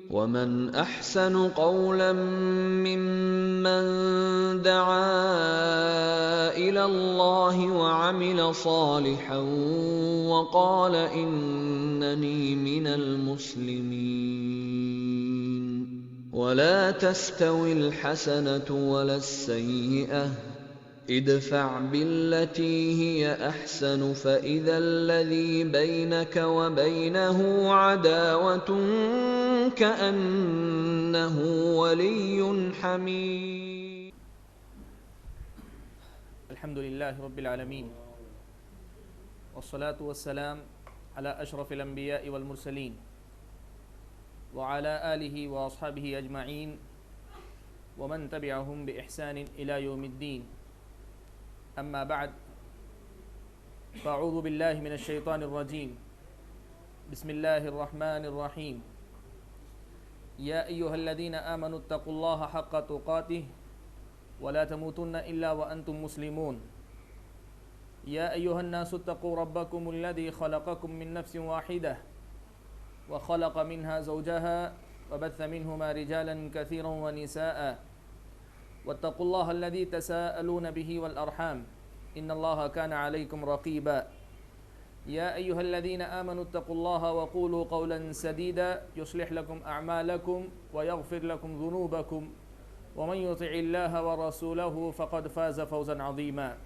ومن احسن قولا ممن دعا الى الله وعمل صالحا وقال انني من المسلمين ولا تستوي الحسنة ولا السيئة ادفع بالتي هي احسن فاذا الذي بينك وبينه عداوة كأنه ولي حميم. الحمد لله رب العالمين والصلاة والسلام على أشرف الأنبياء والمرسلين وعلى آله وأصحابه أجمعين ومن تبعهم بإحسان إلى يوم الدين. أما بعد، فأعوذ بالله من الشيطان الرجيم. بسم الله الرحمن الرحيم. يا أيها الذين آمنوا اتقوا الله حق تقاته ولا تموتن إلا وأنتم مسلمون. يا أيها الناس اتقوا ربكم الذي خلقكم من نفس واحدة وخلق منها زوجها وبث منهما رجالا كثيرا ونساء واتقوا الله الذي تساءلون به والأرحام إن الله كان عليكم رقيبا. يا أيها الذين آمنوا اتقوا الله وقولوا قولا سديدا يصلح لكم أعمالكم ويغفر لكم ذنوبكم ومن يطع الله ورسوله فقد فاز فوزا عظيما.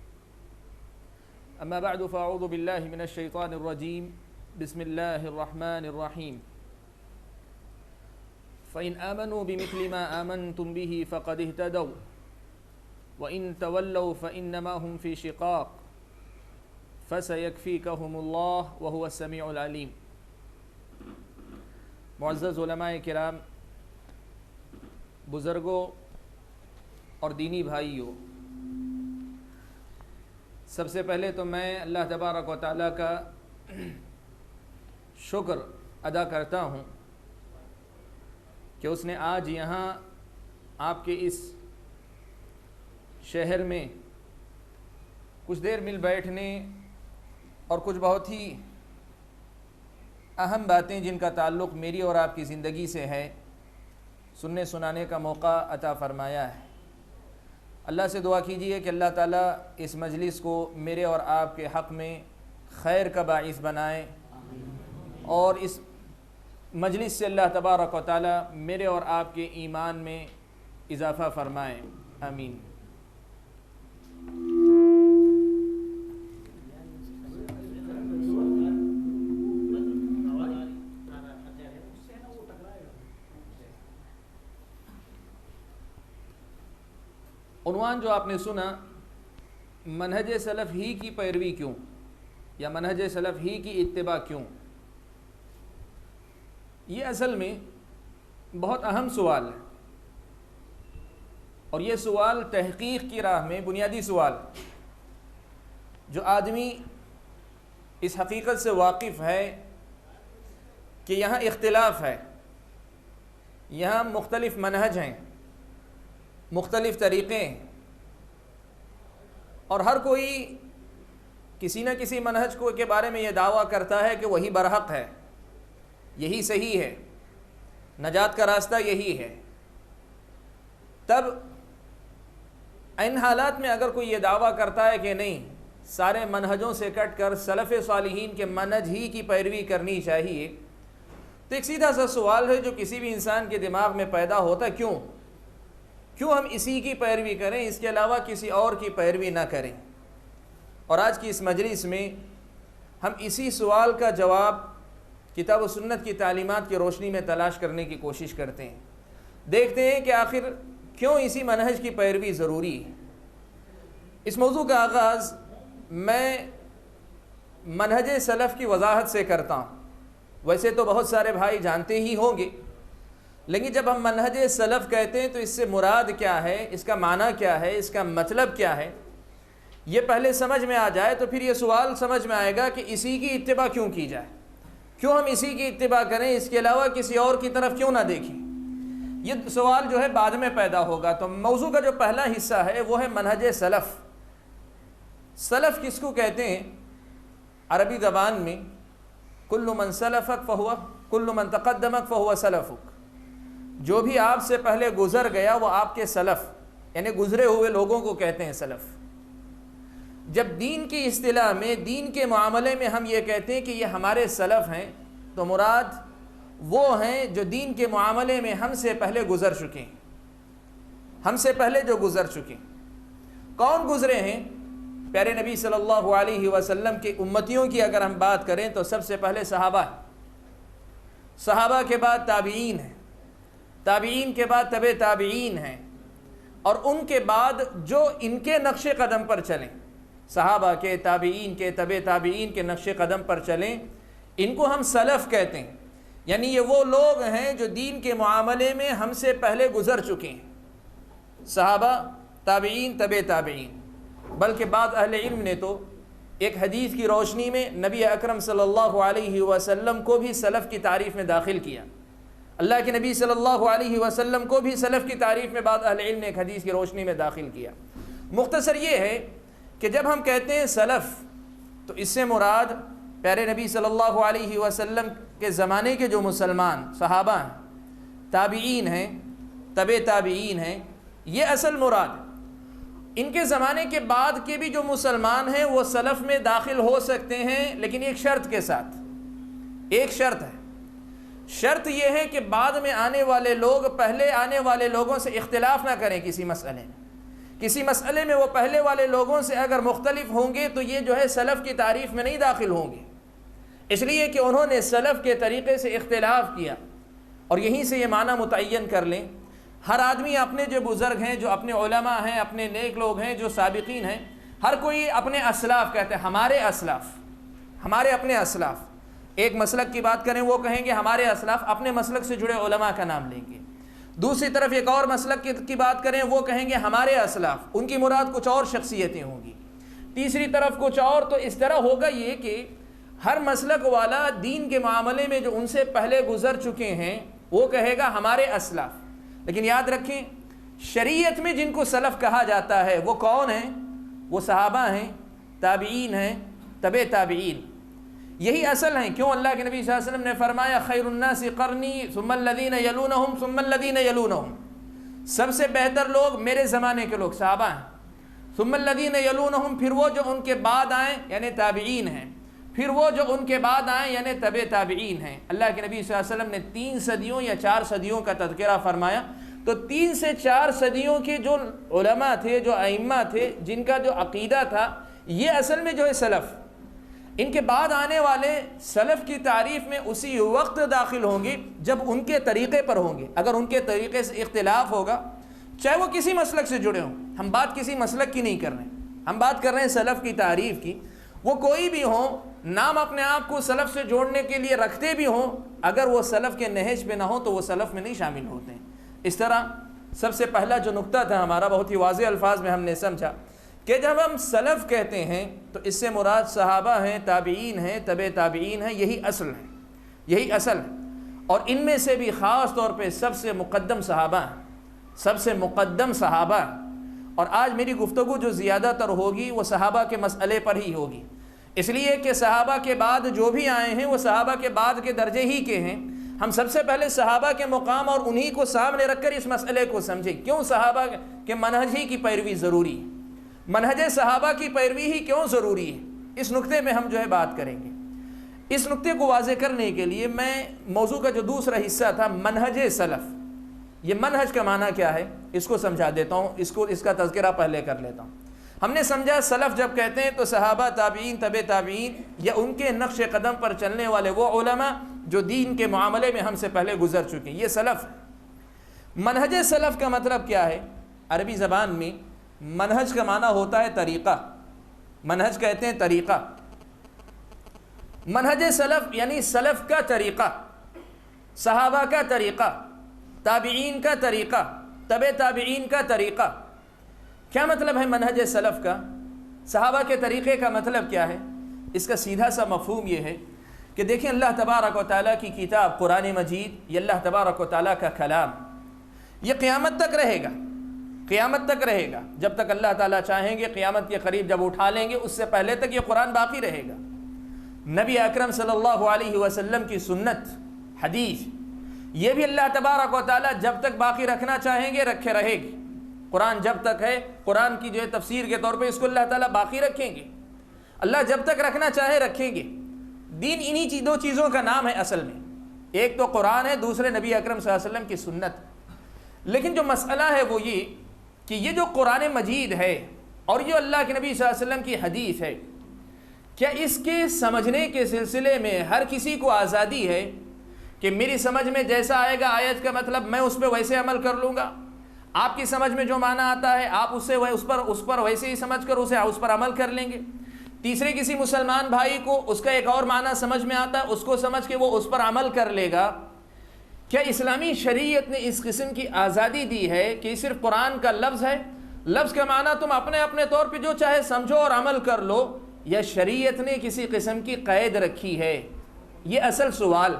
أما بعد، فأعوذ بالله من الشيطان الرجيم. بسم الله الرحمن الرحيم. فإن آمنوا بمثل ما آمنتم به فقد اهتدوا وإن تولوا فإنما هم في شقاق فسيكفيكهم اللہ وهو السمیع العلیم. معزز علماء کرام، بزرگوں اور دینی بھائیوں، سب سے پہلے تو میں اللہ تبارک و تعالیٰ کا شکر ادا کرتا ہوں کہ اس نے آج یہاں آپ کے اس شہر میں کچھ دیر مل بیٹھنے اور کچھ بہت ہی اہم باتیں جن کا تعلق میری اور آپ کی زندگی سے ہے سننے سنانے کا موقع عطا فرمایا ہے. اللہ سے دعا کیجئے کہ اللہ تعالیٰ اس مجلس کو میرے اور آپ کے حق میں خیر کا باعث بنائے اور اس مجلس سے اللہ تبارک و تعالیٰ میرے اور آپ کے ایمان میں اضافہ فرمائے. آمین. عنوان جو آپ نے سنا، منہج سلف ہی کی پیروی کیوں، یا منہج سلف ہی کی اتباع کیوں، یہ اصل میں بہت اہم سوال ہے، اور یہ سوال تحقیق کی راہ میں بنیادی سوال. جو آدمی اس حقیقت سے واقف ہے کہ یہاں اختلاف ہے، یہاں مختلف منہج ہیں، مختلف طریقے ہیں، اور ہر کوئی کسی نہ کسی منہج کو کے بارے میں یہ دعویٰ کرتا ہے کہ وہی برحق ہے، یہی صحیح ہے، نجات کا راستہ یہی ہے. تب ان حالات میں اگر کوئی یہ دعویٰ کرتا ہے کہ نہیں، سارے منہجوں سے کٹ کر سلف صالحین کے منہج ہی کی پیروی کرنی چاہیے، تو ایک سیدھا سا سوال ہے جو کسی بھی انسان کے دماغ میں پیدا ہوتا ہے، کیوں ہم اسی کی پیروی کریں، اس کے علاوہ کسی اور کی پیروی نہ کریں. اور آج کی اس مجلس میں ہم اسی سوال کا جواب کتاب و سنت کی تعلیمات کی روشنی میں تلاش کرنے کی کوشش کرتے ہیں. دیکھتے ہیں کہ آخر کیوں اسی منہج کی پیروی ضروری ہے. اس موضوع کا آغاز میں منہج سلف کی وضاحت سے کرتا ہوں. ویسے تو بہت سارے بھائی جانتے ہی ہوں گے، لیکن جب ہم منہج سلف کہتے ہیں تو اس سے مراد کیا ہے، اس کا معنی کیا ہے، اس کا مطلب کیا ہے، یہ پہلے سمجھ میں آ جائے تو پھر یہ سوال سمجھ میں آئے گا کہ اسی کی اتباع کیوں کی جائے، کیوں ہم اسی کی اتباع کریں، اس کے علاوہ کسی اور کی طرف کیوں نہ دیکھیں. یہ سوال جو ہے بعد میں پیدا ہوگا. تو موضوع کا جو پہلا حصہ ہے وہ ہے منہج سلف. سلف کس کو کہتے ہیں؟ عربی زبان میں کل من سلفک فہو کل من تقدمک فہو سلفک. جو بھی آپ سے پہلے گزر گیا وہ آپ کے سلف، یعنی گزرے ہوئے لوگوں کو کہتے ہیں سلف۔ جب دین کی اصطلاح میں، دین کے معاملے میں ہم یہ کہتے ہیں کہ یہ ہمارے سلف ہیں، تو مراد وہ ہیں جو دین کے معاملے میں ہم سے پہلے گزر چکے ہیں، ہم سے پہلے جو گزر چکے ہیں۔ کون گزرے ہیں؟ پیارے نبی صلی اللہ علیہ وسلم کے امتیوں کی اگر ہم بات کریں تو سب سے پہلے صحابہ ہیں، صحابہ کے بعد تابعین ہیں، تابعین کے بعد تبع تابعین ہیں، اور ان کے بعد جو ان کے نقش قدم پر چلیں، صحابہ کے، تابعین کے، تبع تابعین کے نقش قدم پر چلیں، ان کو ہم سلف کہتے ہیں۔ یعنی یہ وہ لوگ ہیں جو دین کے معاملے میں ہم سے پہلے گزر چکے ہیں، صحابہ، تابعین، تبع تابعین۔ بلکہ بعض اہل علم نے تو ایک حدیث کی روشنی میں نبی اکرم صلی اللہ علیہ وسلم کو بھی سلف کی تعریف میں داخل کیا، اللہ کے نبی صلی اللہ علیہ وسلم کو بھی سلف کی تعریف میں بعض اہل علم نے ایک حدیث کی روشنی میں داخل کیا۔ مختصر یہ ہے کہ جب ہم کہتے ہیں سلف تو اس سے مراد پیارے نبی صلی اللہ علیہ وسلم کے زمانے کے جو مسلمان صحابہ ہیں، تابعین ہیں، تبع تابعین ہیں، یہ اصل مراد ہے۔ ان کے زمانے کے بعد کے بھی جو مسلمان ہیں وہ سلف میں داخل ہو سکتے ہیں، لیکن ایک شرط کے ساتھ، ایک شرط ہے۔ شرط یہ ہے کہ بعد میں آنے والے لوگ پہلے آنے والے لوگوں سے اختلاف نہ کریں کسی مسئلے میں، کسی مسئلے میں وہ پہلے والے لوگوں سے اگر مختلف ہوں گے تو یہ جو ہے سلف کی تعریف میں نہیں داخل ہوں گے، اس لیے کہ انہوں نے سلف کے طریقے سے اختلاف کیا۔ اور یہیں سے یہ معنی متعین کر لیں، ہر آدمی اپنے جو بزرگ ہیں، جو اپنے علماء ہیں، اپنے نیک لوگ ہیں، جو سابقین ہیں، ہر کوئی اپنے اسلاف کہتے ہیں، ہمارے اسلاف، ہمارے اپنے اسلاف۔ ایک مسلک کی بات کریں وہ کہیں گے ہمارے اسلاف، اپنے مسلک سے جڑے علماء کا نام لیں گے۔ دوسری طرف ایک اور مسلک کی بات کریں وہ کہیں گے ہمارے اسلاف، ان کی مراد کچھ اور شخصیتیں ہوں گی۔ تیسری طرف کچھ اور، تو اس طرح ہوگا یہ کہ ہر مسلک والا دین کے معاملے میں جو ان سے پہلے گزر چکے ہیں وہ کہے گا ہمارے اسلاف۔ لیکن یاد رکھیں شریعت میں جن کو سلف کہا جاتا ہے وہ کون ہیں؟ وہ صحابہ ہیں، تابعین ہیں، تبع تابعین، یہی اصل ہیں۔ کیوں؟ اللہ کے نبی صلی اللہ علیہ وسلم نے فرمایا خیر الناس قرنی ثم الذین یلونہم ثم الذین یلونہم، سب سے بہتر لوگ میرے زمانے کے لوگ صحابہ ہیں، ثم الذین یلونہم، پھر وہ جو ان کے بعد آئیں یعنی تابعین ہیں، پھر وہ جو ان کے بعد آئیں یعنی تبع تابعین ہیں۔ اللہ کے نبی صلی اللہ علیہ وسلم نے 3 صدیوں یا 4 صدیوں کا تذکرہ فرمایا، تو 3 سے 4 صدیوں کے جو علماء تھے، جو ائمہ تھے، جن کا جو عقیدہ تھا، یہ اصل میں جو ہے سلف۔ ان کے بعد آنے والے سلف کی تعریف میں اسی وقت داخل ہوں گے جب ان کے طریقے پر ہوں گے۔ اگر ان کے طریقے سے اختلاف ہوگا، چاہے وہ کسی مسلک سے جڑے ہوں، ہم بات کسی مسلک کی نہیں کر رہے ہیں، ہم بات کر رہے ہیں سلف کی تعریف کی، وہ کوئی بھی ہوں، نام اپنے آپ کو سلف سے جوڑنے کے لیے رکھتے بھی ہوں، اگر وہ سلف کے نہج پہ نہ ہو تو وہ سلف میں نہیں شامل ہوتے ہیں۔ اس طرح سب سے پہلا جو نقطہ تھا ہمارا، بہت ہی واضح الفاظ میں ہم نے سمجھا کہ جب ہم سلف کہتے ہیں تو اس سے مراد صحابہ ہیں، تابعین ہیں، تبع تابعین ہیں، یہی اصل ہے، یہی اصل ہے۔ اور ان میں سے بھی خاص طور پہ سب سے مقدم صحابہ ہیں، سب سے مقدم صحابہ ہیں۔ اور آج میری گفتگو جو زیادہ تر ہوگی وہ صحابہ کے مسئلے پر ہی ہوگی، اس لیے کہ صحابہ کے بعد جو بھی آئے ہیں وہ صحابہ کے بعد کے درجے ہی کے ہیں۔ ہم سب سے پہلے صحابہ کے مقام اور انہی کو سامنے رکھ کر اس مسئلے کو سمجھیں، کیوں صحابہ کے منہج ہی کی پیروی ضروری ہے، منہج صحابہ کی پیروی ہی کیوں ضروری ہے، اس نقطے میں ہم جو ہے بات کریں گے۔ اس نقطے کو واضح کرنے کے لیے میں موضوع کا جو دوسرا حصہ تھا منہج سلف، یہ منہج کا معنی کیا ہے اس کو سمجھا دیتا ہوں، اس کا تذکرہ پہلے کر لیتا ہوں۔ ہم نے سمجھا سلف جب کہتے ہیں تو صحابہ، تابعین، تبع تابعین یا ان کے نقش قدم پر چلنے والے وہ علماء جو دین کے معاملے میں ہم سے پہلے گزر چکے ہیں، یہ سلف ہے۔ منہج سلف کا مطلب کیا ہے؟ عربی زبان میں منہج کا معنی ہوتا ہے طریقہ، منہج کہتے ہیں طریقہ۔ منہج سلف یعنی سلف کا طریقہ، صحابہ کا طریقہ، تابعین کا طریقہ، تبع تابعین کا طریقہ۔ کیا مطلب ہے منہج سلف کا؟ صحابہ کے طریقے کا مطلب کیا ہے؟ اس کا سیدھا سا مفہوم یہ ہے کہ دیکھیں اللہ تبارک و تعالیٰ کی کتاب قرآن مجید، یہ اللہ تبارک و تعالیٰ کا کلام، یہ قیامت تک رہے گا، قیامت تک رہے گا، جب تک اللہ تعالیٰ چاہیں گے قیامت کے قریب جب اٹھا لیں گے، اس سے پہلے تک یہ قرآن باقی رہے گا۔ نبی اکرم صلی اللہ علیہ وسلم کی سنت، حدیث، یہ بھی اللہ تبارک و تعالیٰ جب تک باقی رکھنا چاہیں گے رکھے رہے گی. قرآن جب تک ہے، قرآن کی جو ہے تفسیر کے طور پہ اس کو اللہ تعالیٰ باقی رکھیں گے. اللہ جب تک رکھنا چاہے رکھیں گے. دین انہی دو چیزوں کا نام ہے اصل میں. ایک تو قرآن ہے، دوسرے نبی اکرم صلی اللہ علیہ وسلم کی سنت. لیکن جو مسئلہ ہے وہ یہ کہ یہ جو قرآن مجید ہے اور یہ اللہ کے نبی صلی اللہ علیہ وسلم کی حدیث ہے، کیا اس کے سمجھنے کے سلسلے میں ہر کسی کو آزادی ہے کہ میری سمجھ میں جیسا آئے گا آیت کا مطلب میں اس پہ ویسے عمل کر لوں گا؟ آپ کی سمجھ میں جو معنی آتا ہے آپ اس پر ویسے ہی سمجھ کر اس پر عمل کر لیں گے. تیسرے کسی مسلمان بھائی کو اس کا ایک اور معنی سمجھ میں آتا ہے، اس کو سمجھ کے وہ اس پر عمل کر لے گا. کیا اسلامی شریعت نے اس قسم کی آزادی دی ہے کہ صرف قرآن کا لفظ ہے، لفظ کا معنی تم اپنے اپنے طور پہ جو چاہے سمجھو اور عمل کر لو، یا شریعت نے کسی قسم کی قید رکھی ہے؟ یہ اصل سوال.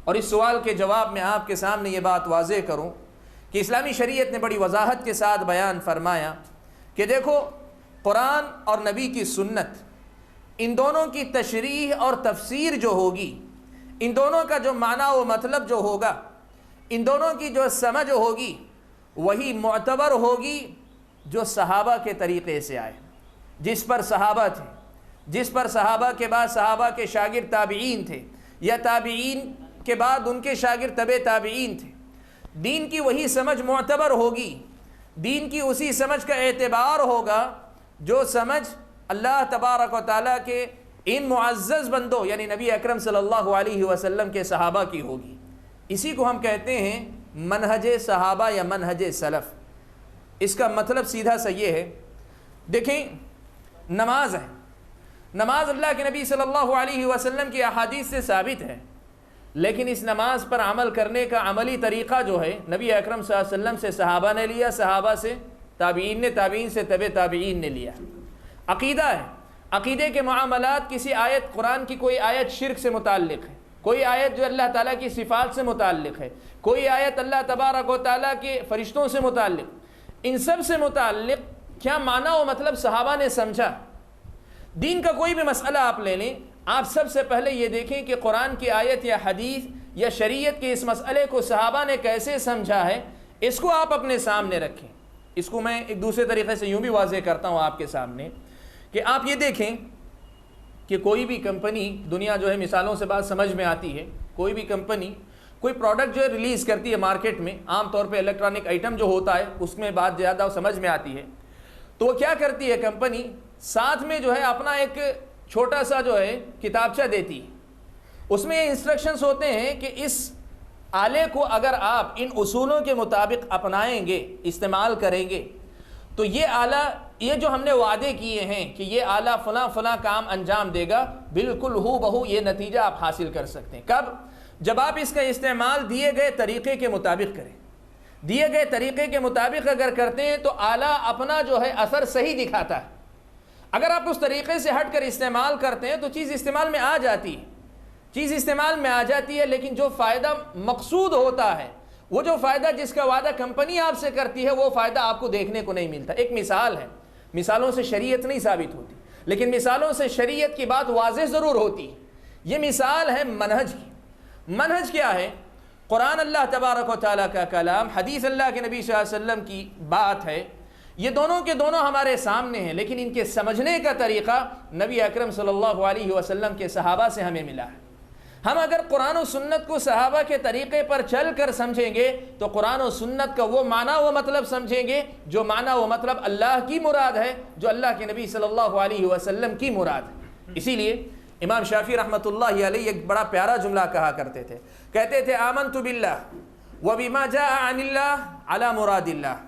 اور اس سوال کے جواب میں آپ کے سامنے یہ بات واضح کروں کہ اسلامی شریعت نے بڑی وضاحت کے ساتھ بیان فرمایا کہ دیکھو، قرآن اور نبی کی سنت، ان دونوں کی تشریح اور تفسیر جو ہوگی، ان دونوں کا جو معنی و مطلب جو ہوگا، ان دونوں کی جو سمجھ ہوگی، وہی معتبر ہوگی جو صحابہ کے طریقے سے آئے، جس پر صحابہ تھے، جس پر صحابہ کے بعد صحابہ کے شاگرد تابعین تھے، یا تابعین کے بعد ان کے شاگرد تبع تابعین تھے. دین کی وہی سمجھ معتبر ہوگی، دین کی اسی سمجھ کا اعتبار ہوگا جو سمجھ اللہ تبارک و تعالیٰ کے ان معزز بندوں یعنی نبی اکرم صلی اللہ علیہ وسلم کے صحابہ کی ہوگی. اسی کو ہم کہتے ہیں منہج صحابہ یا منہج سلف. اس کا مطلب سیدھا سا یہ ہے، دیکھیں نماز ہے، نماز اللہ کے نبی صلی اللہ علیہ وسلم کی احادیث سے ثابت ہے، لیکن اس نماز پر عمل کرنے کا عملی طریقہ جو ہے نبی اکرم صلی اللہ علیہ وسلم سے صحابہ نے لیا، صحابہ سے تابعین نے، تابعین سے تبع تابعین نے لیا. عقیدہ ہے، عقیدے کے معاملات، کسی آیت، قرآن کی کوئی آیت شرک سے متعلق ہے، کوئی آیت جو اللہ تعالیٰ کی صفات سے متعلق ہے، کوئی آیت اللہ تبارک و تعالیٰ کے فرشتوں سے متعلق، ان سب سے متعلق کیا معنی و مطلب صحابہ نے سمجھا؟ دین کا کوئی بھی مسئلہ آپ لے لیں، آپ سب سے پہلے یہ دیکھیں کہ قرآن کی آیت یا حدیث یا شریعت کے اس مسئلے کو صحابہ نے کیسے سمجھا ہے، اس کو آپ اپنے سامنے رکھیں. اس کو میں ایک دوسرے طریقے سے یوں بھی واضح کرتا ہوں آپ کے سامنے کہ آپ یہ دیکھیں کہ کوئی بھی کمپنی، دنیا جو ہے مثالوں سے بات سمجھ میں آتی ہے، کوئی بھی کمپنی کوئی پروڈکٹ جو ہے ریلیز کرتی ہے مارکیٹ میں، عام طور پہ الیکٹرانک آئٹم جو ہوتا ہے اس میں بات زیادہ سمجھ میں آتی ہے، تو وہ کیا کرتی ہے کمپنی، ساتھ میں جو ہے اپنا ایک چھوٹا سا جو ہے کتابچہ دیتی ہے. اس میں یہ انسٹرکشنز ہوتے ہیں کہ اس آلے کو اگر آپ ان اصولوں کے مطابق اپنائیں گے، استعمال کریں گے، تو یہ آلہ، یہ جو ہم نے وعدے کیے ہیں کہ یہ آلہ فلاں فلاں کام انجام دے گا، بالکل ہو بہو یہ نتیجہ آپ حاصل کر سکتے ہیں. کب؟ جب آپ اس کا استعمال دیے گئے طریقے کے مطابق کریں. دیے گئے طریقے کے مطابق اگر کرتے ہیں تو آلہ اپنا جو ہے اثر صحیح دکھاتا ہے. اگر آپ اس طریقے سے ہٹ کر استعمال کرتے ہیں تو چیز استعمال میں آ جاتی ہے، چیز استعمال میں آ جاتی ہے، لیکن جو فائدہ مقصود ہوتا ہے، وہ جو فائدہ جس کا وعدہ کمپنی آپ سے کرتی ہے، وہ فائدہ آپ کو دیکھنے کو نہیں ملتا. ایک مثال ہے، مثالوں سے شریعت نہیں ثابت ہوتی، لیکن مثالوں سے شریعت کی بات واضح ضرور ہوتی ہے. یہ مثال ہے منہج کی. منہج کیا ہے؟ قرآن اللہ تبارک و تعالیٰ کا کلام، حدیث اللہ کے نبی صلی اللہ علیہ وسلم کی بات ہے. یہ دونوں کے دونوں ہمارے سامنے ہیں، لیکن ان کے سمجھنے کا طریقہ نبی اکرم صلی اللہ علیہ وسلم کے صحابہ سے ہمیں ملا ہے. ہم اگر قرآن و سنت کو صحابہ کے طریقے پر چل کر سمجھیں گے تو قرآن و سنت کا وہ معنی و مطلب سمجھیں گے جو معنی و مطلب اللہ کی مراد ہے، جو اللہ کے نبی صلی اللہ علیہ وسلم کی مراد ہے. اسی لیے امام شافعی رحمۃ اللہ علیہ ایک بڑا پیارا جملہ کہا کرتے تھے، کہتے تھے آمنت باللہ وبما جاء عن اللہ علی مراد اللہ،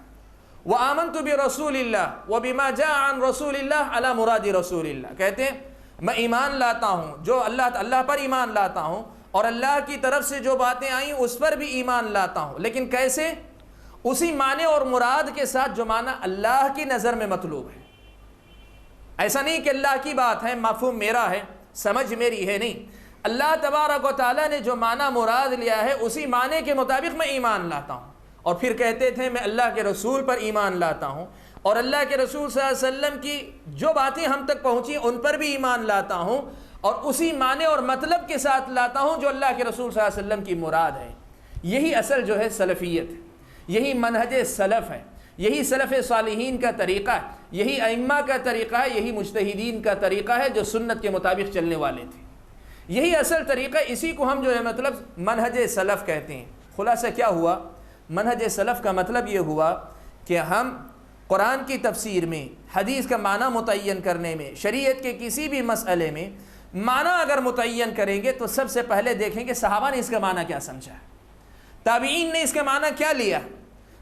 وآمنت برسول اللہ وبما جاء عن رسول اللہ علی مراد رسول اللہ. کہتے ہیں میں ایمان لاتا ہوں، جو اللہ پر ایمان لاتا ہوں، اور اللہ کی طرف سے جو باتیں آئیں اس پر بھی ایمان لاتا ہوں، لیکن کیسے؟ اسی معنی اور مراد کے ساتھ جو معنی اللہ کی نظر میں مطلوب ہے. ایسا نہیں کہ اللہ کی بات ہے، مفہوم میرا ہے، سمجھ میری ہے، نہیں. اللہ تبارک و تعالیٰ نے جو معنی مراد لیا ہے اسی معنی کے مطابق میں ایمان لاتا ہوں. اور پھر کہتے تھے میں اللہ کے رسول پر ایمان لاتا ہوں، اور اللہ کے رسول صلی اللہ علیہ وسلم کی جو باتیں ہم تک پہنچی ان پر بھی ایمان لاتا ہوں، اور اسی معنی اور مطلب کے ساتھ لاتا ہوں جو اللہ کے رسول صلی اللہ علیہ وسلم کی مراد ہے. یہی اصل جو ہے سلفیت ہے، یہی منہج سلف ہے، یہی سلف صالحین کا طریقہ ہے، یہی ائمہ کا طریقہ ہے، یہی مجتہدین کا طریقہ ہے جو سنت کے مطابق چلنے والے تھے۔ یہی اصل طریقہ، اسی کو ہم جو ہے مطلب منہج سلف کہتے ہیں۔ خلاصہ کیا ہوا؟ منہج سلف کا مطلب یہ ہوا کہ ہم قرآن کی تفسیر میں، حدیث کا معنی متعین کرنے میں، شریعت کے کسی بھی مسئلے میں معنی اگر متعین کریں گے تو سب سے پہلے دیکھیں کہ صحابہ نے اس کا معنی کیا سمجھا ہے، تابعین نے اس کا معنی کیا لیا،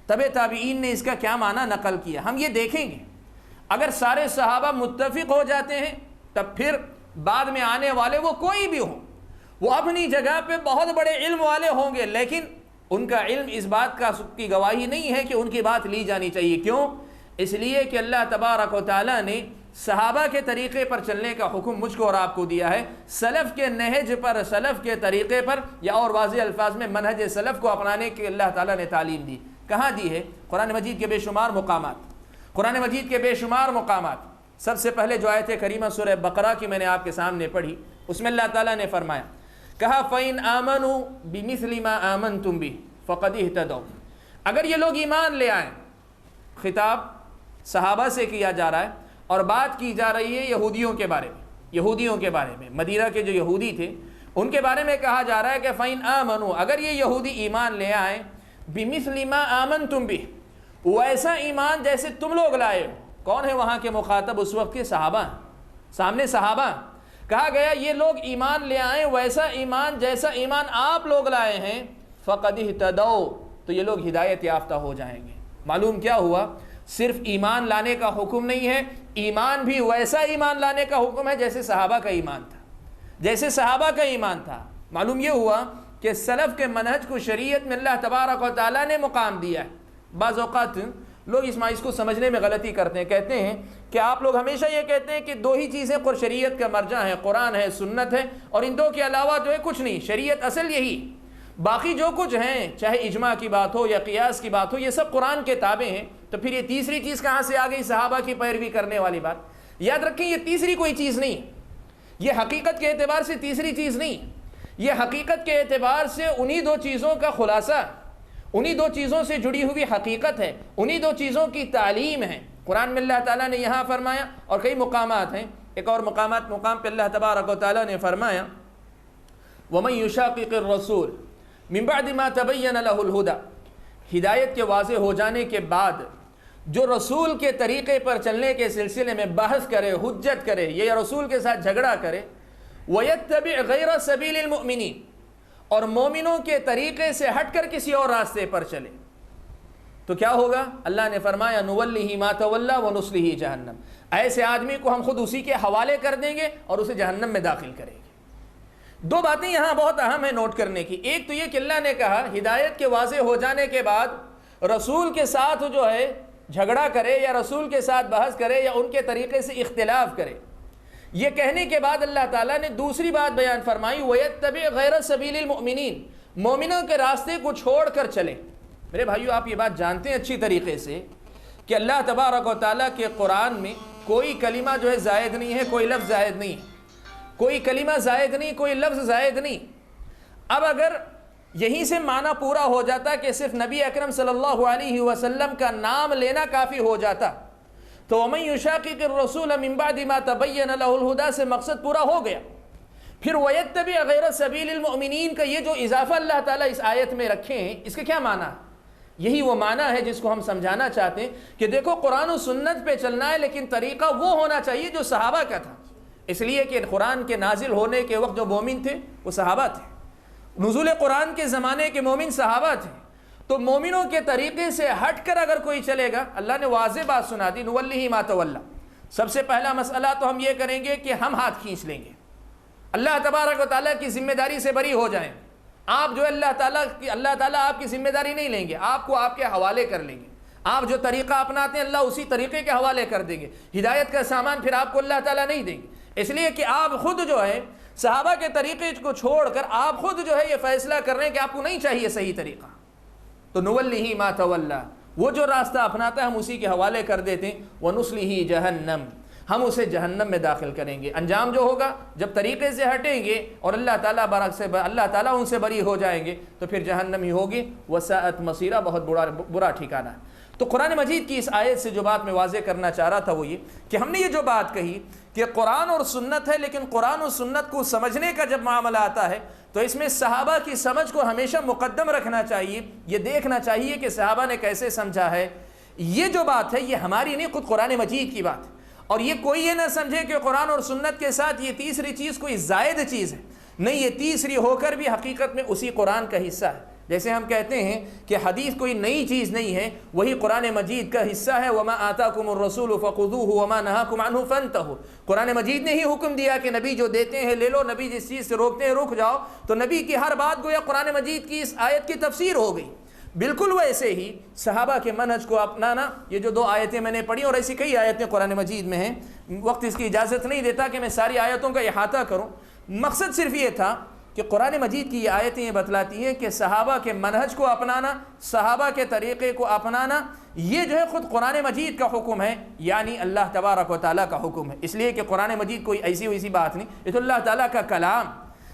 تبع تابعین نے اس کا کیا معنی نقل کیا، ہم یہ دیکھیں گے۔ اگر سارے صحابہ متفق ہو جاتے ہیں تب پھر بعد میں آنے والے وہ کوئی بھی ہوں، وہ اپنی جگہ پہ بہت بڑے علم والے ہوں گے، لیکن ان کا علم اس بات کی گواہی نہیں ہے کہ ان کی بات لی جانی چاہیے۔ کیوں؟ اس لیے کہ اللہ تبارک و تعالیٰ نے صحابہ کے طریقے پر چلنے کا حکم مجھ کو اور آپ کو دیا ہے، سلف کے نہج پر، سلف کے طریقے پر، یا اور واضح الفاظ میں منہج سلف کو اپنانے کی اللہ تعالیٰ نے تعلیم دی۔ کہاں دی ہے؟ قرآن مجید کے بے شمار مقامات، قرآن مجید کے بے شمار مقامات۔ سب سے پہلے جو آیت کریمہ سورہ بقرہ کی میں نے آپ کے سامنے پڑھی، اس میں اللہ تعالیٰ نے فرمایا، کہا فَإِنْ آمَنُوا بِمِثْلِ مَا آمَنْتُمْ بِهِ فَقَدِ اهْتَدَوْا۔ اگر یہ لوگ ایمان لے آئیں، خطاب صحابہ سے کیا جا رہا ہے اور بات کی جا رہی ہے یہودیوں کے بارے میں، یہودیوں کے بارے میں، مدینہ کے جو یہودی تھے ان کے بارے میں کہا جا رہا ہے کہ فَإِنْ آمَنُوا، اگر یہ یہودی ایمان لے آئیں، بِمِثْلِ مَا آمَنْتُمْ بِهِ، ویسا ایمان جیسے تم لوگ لائے ہو۔ کون ہے وہاں کے مخاطب اس وقت کے؟ صحابہ، سامنے صحابہ۔ کہا گیا یہ لوگ ایمان لے آئیں ویسا ایمان جیسا ایمان آپ لوگ لائے ہیں، فَقَدِ اهْتَدَوْا، تو یہ لوگ ہدایت یافتہ ہو جائیں گے۔ معلوم کیا ہوا؟ صرف ایمان لانے کا حکم نہیں ہے، ایمان بھی ویسا ایمان لانے کا حکم ہے جیسے صحابہ کا ایمان تھا، جیسے صحابہ کا ایمان تھا۔ معلوم یہ ہوا کہ سلف کے منہج کو شریعت میں اللہ تبارک و تعالیٰ نے مقام دیا ہے۔ بعض اوقات لوگ اس کو سمجھنے میں غلطی کرتے ہیں، کہتے ہیں کہ آپ لوگ ہمیشہ یہ کہتے ہیں کہ دو ہی چیزیں شریعت کا مرجع ہے، قرآن ہے، سنت ہے، اور ان دو کے علاوہ جو ہے کچھ نہیں، شریعت اصل یہی، باقی جو کچھ ہیں چاہے اجماع کی بات ہو یا قیاس کی بات ہو یہ سب قرآن کے تابع ہیں۔ تو پھر یہ تیسری چیز کہاں سے آ گئی؟ صحابہ کی پیروی کرنے والی بات۔ یاد رکھیں یہ تیسری کوئی چیز نہیں، یہ حقیقت کے اعتبار سے تیسری چیز نہیں، یہ حقیقت کے اعتبار سے انہی دو چیزوں کا خلاصہ، انہی دو چیزوں سے جڑی ہوئی حقیقت ہے، انہی دو چیزوں کی تعلیم ہے۔ قرآن میں اللہ تعالیٰ نے یہاں فرمایا، اور کئی مقامات ہیں، ایک اور مقام پہ اللہ تبارک و تعالیٰ نے فرمایا وَمَن يُشَاقِقِ الرَّسُولِ مِن بَعْدِ مَا تَبَيَّنَ لَهُ الْهُدَى، ہدایت کے واضح ہو جانے کے بعد جو رسول کے طریقے پر چلنے کے سلسلے میں بحث کرے، حجت کرے، یہ رسول کے ساتھ جھگڑا کرے، وَيَتَّبِعْ غَيْرَ سَبِيلِ الْمُؤْمِنِينَ، اور مومنوں کے طریقے سے ہٹ کر کسی اور راستے پر چلے، تو کیا ہوگا؟ اللہ نے فرمایا نُوَلِّهِ مَا تَوَلَّى وَنُصْلِهِ جَهَنَّمَ، ایسے آدمی کو ہم خود اسی کے حوالے کر دیں گے اور اسے جہنم میں داخل کریں گے۔ دو باتیں یہاں بہت اہم ہیں نوٹ کرنے کی۔ ایک تو یہ کہ اللہ نے کہا ہدایت کے واضح ہو جانے کے بعد رسول کے ساتھ جو ہے جھگڑا کرے یا رسول کے ساتھ بحث کرے یا ان کے طریقے سے اختلاف کرے، یہ کہنے کے بعد اللہ تعالیٰ نے دوسری بات بیان فرمائی وَيَتَّبِعْ غَيْرَ سَبِيلِ الْمُؤْمِنِينَ، مومنوں کے راستے کو چھوڑ کر چلے۔ میرے بھائیو آپ یہ بات جانتے ہیں اچھی طریقے سے کہ اللہ تبارک و تعالیٰ کے قرآن میں کوئی کلمہ جو ہے زائد نہیں ہے، کوئی لفظ زائد نہیں ہے، کوئی کلمہ زائد نہیں، کوئی لفظ زائد نہیں۔ اب اگر یہیں سے معنی پورا ہو جاتا کہ صرف نبی اکرم صلی اللہ علیہ وسلم کا نام لینا کافی ہو جاتا تو وَمَن يُشَاقِقِ الرَّسُولَ مِن بَعْدِ مَا تَبَيَّنَ لَهُ الْهُدَى سے مقصد پورا ہو گیا۔ پھر وَيَتَّبِعْ غَيْرَ سَبِيلِ الْمُؤْمِنِينَ کا یہ جو اضافہ اللہ تعالیٰ اس آیت میں رکھے ہیں، اس کے کیا معنی ہے؟ یہی وہ معنی ہے جس کو ہم سمجھانا چاہتے ہیں کہ دیکھو قرآن و سنت پہ چلنا ہے لیکن طریقہ وہ ہونا چاہیے جو صحابہ کا تھا، اس لیے کہ قرآن کے نازل ہونے کے وقت جو مومن تھے وہ صحابہ تھے، نزول قرآن کے زمانے کے مومن صحابہ تھے، تو مومنوں کے طریقے سے ہٹ کر اگر کوئی چلے گا، اللہ نے واضح بات سنا دی نُوَلِّهِ مَا تَوَلَّى۔ سب سے پہلا مسئلہ تو ہم یہ کریں گے کہ ہم ہاتھ کھینچ لیں گے، اللہ تبارک و تعالیٰ کی ذمہ داری سے بری ہو جائیں۔ آپ جو اللہ تعالیٰ آپ کی ذمہ داری نہیں لیں گے، آپ کو آپ کے حوالے کر لیں گے، آپ جو طریقہ اپناتے ہیں اللہ اسی طریقے کے حوالے کر دیں گے، ہدایت کا سامان پھر آپ کو اللہ تعالیٰ نہیں دیں گے، اس لیے کہ آپ خود جو ہے صحابہ کے طریقے کو چھوڑ کر آپ خود جو ہے یہ فیصلہ کر رہے ہیں کہ آپ کو نہیں چاہیے صحیح طریقہ، تو نُوَلِّهِ مَا تَوَلَّى، وہ جو راستہ اپناتا ہے ہم اسی کے حوالے کر دیتے ہیں، وَنُصْلِهِ جَهَنَّمَ، ہم اسے جہنم میں داخل کریں گے۔ انجام جو ہوگا جب طریقے سے ہٹیں گے اور اللہ تعالیٰ ان سے بری ہو جائیں گے تو پھر جہنم ہی ہوگی، وساءت مصیرہ، بہت برا ٹھکانہ ہے۔ تو قرآن مجید کی اس آیت سے جو بات میں واضح کرنا چاہ رہا تھا وہ یہ کہ ہم نے یہ جو بات کہی کہ قرآن اور سنت ہے، لیکن قرآن اور سنت کو سمجھنے کا جب معاملہ آتا ہے تو اس میں صحابہ کی سمجھ کو ہمیشہ مقدم رکھنا چاہیے، یہ دیکھنا چاہیے کہ صحابہ نے کیسے سمجھا ہے۔ یہ جو بات ہے یہ ہماری نہیں، خود قرآن مجید کی بات ہے، اور یہ کوئی یہ نہ سمجھے کہ قرآن اور سنت کے ساتھ یہ تیسری چیز کوئی زائد چیز ہے، نہیں، یہ تیسری ہو کر بھی حقیقت میں اسی قرآن کا حصہ ہے۔ جیسے ہم کہتے ہیں کہ حدیث کوئی نئی چیز نہیں ہے، وہی قرآن مجید کا حصہ ہے، وَمَا آتَاكُمُ الرَّسُولُ فَخُذُوهُ وَمَا نَهَاكُمْ عَنْهُ فَانْتَهُوا۔ قرآن مجید نے ہی حکم دیا کہ نبی جو دیتے ہیں لے لو، نبی جس چیز سے روکتے ہیں رک جاؤ، تو نبی کی ہر بات گویا قرآن مجید کی اس آیت کی تفسیر ہو گئی۔ بالکل ویسے ہی صحابہ کے منہج کو اپنانا، یہ جو دو آیتیں میں نے پڑھی اور ایسی کئی آیتیں قرآن مجید میں ہیں، وقت اس کی اجازت نہیں دیتا کہ میں ساری آیتوں کا احاطہ کروں، مقصد صرف یہ تھا کہ قرآن مجید کی یہ آیتیں یہ بتلاتی ہیں کہ صحابہ کے منہج کو اپنانا، صحابہ کے طریقے کو اپنانا، یہ جو ہے خود قرآن مجید کا حکم ہے، یعنی اللہ تبارک و تعالیٰ کا حکم ہے۔ اس لیے کہ قرآن مجید کوئی ایسی ویسی بات نہیں، یہ تو اللہ تعالیٰ کا کلام،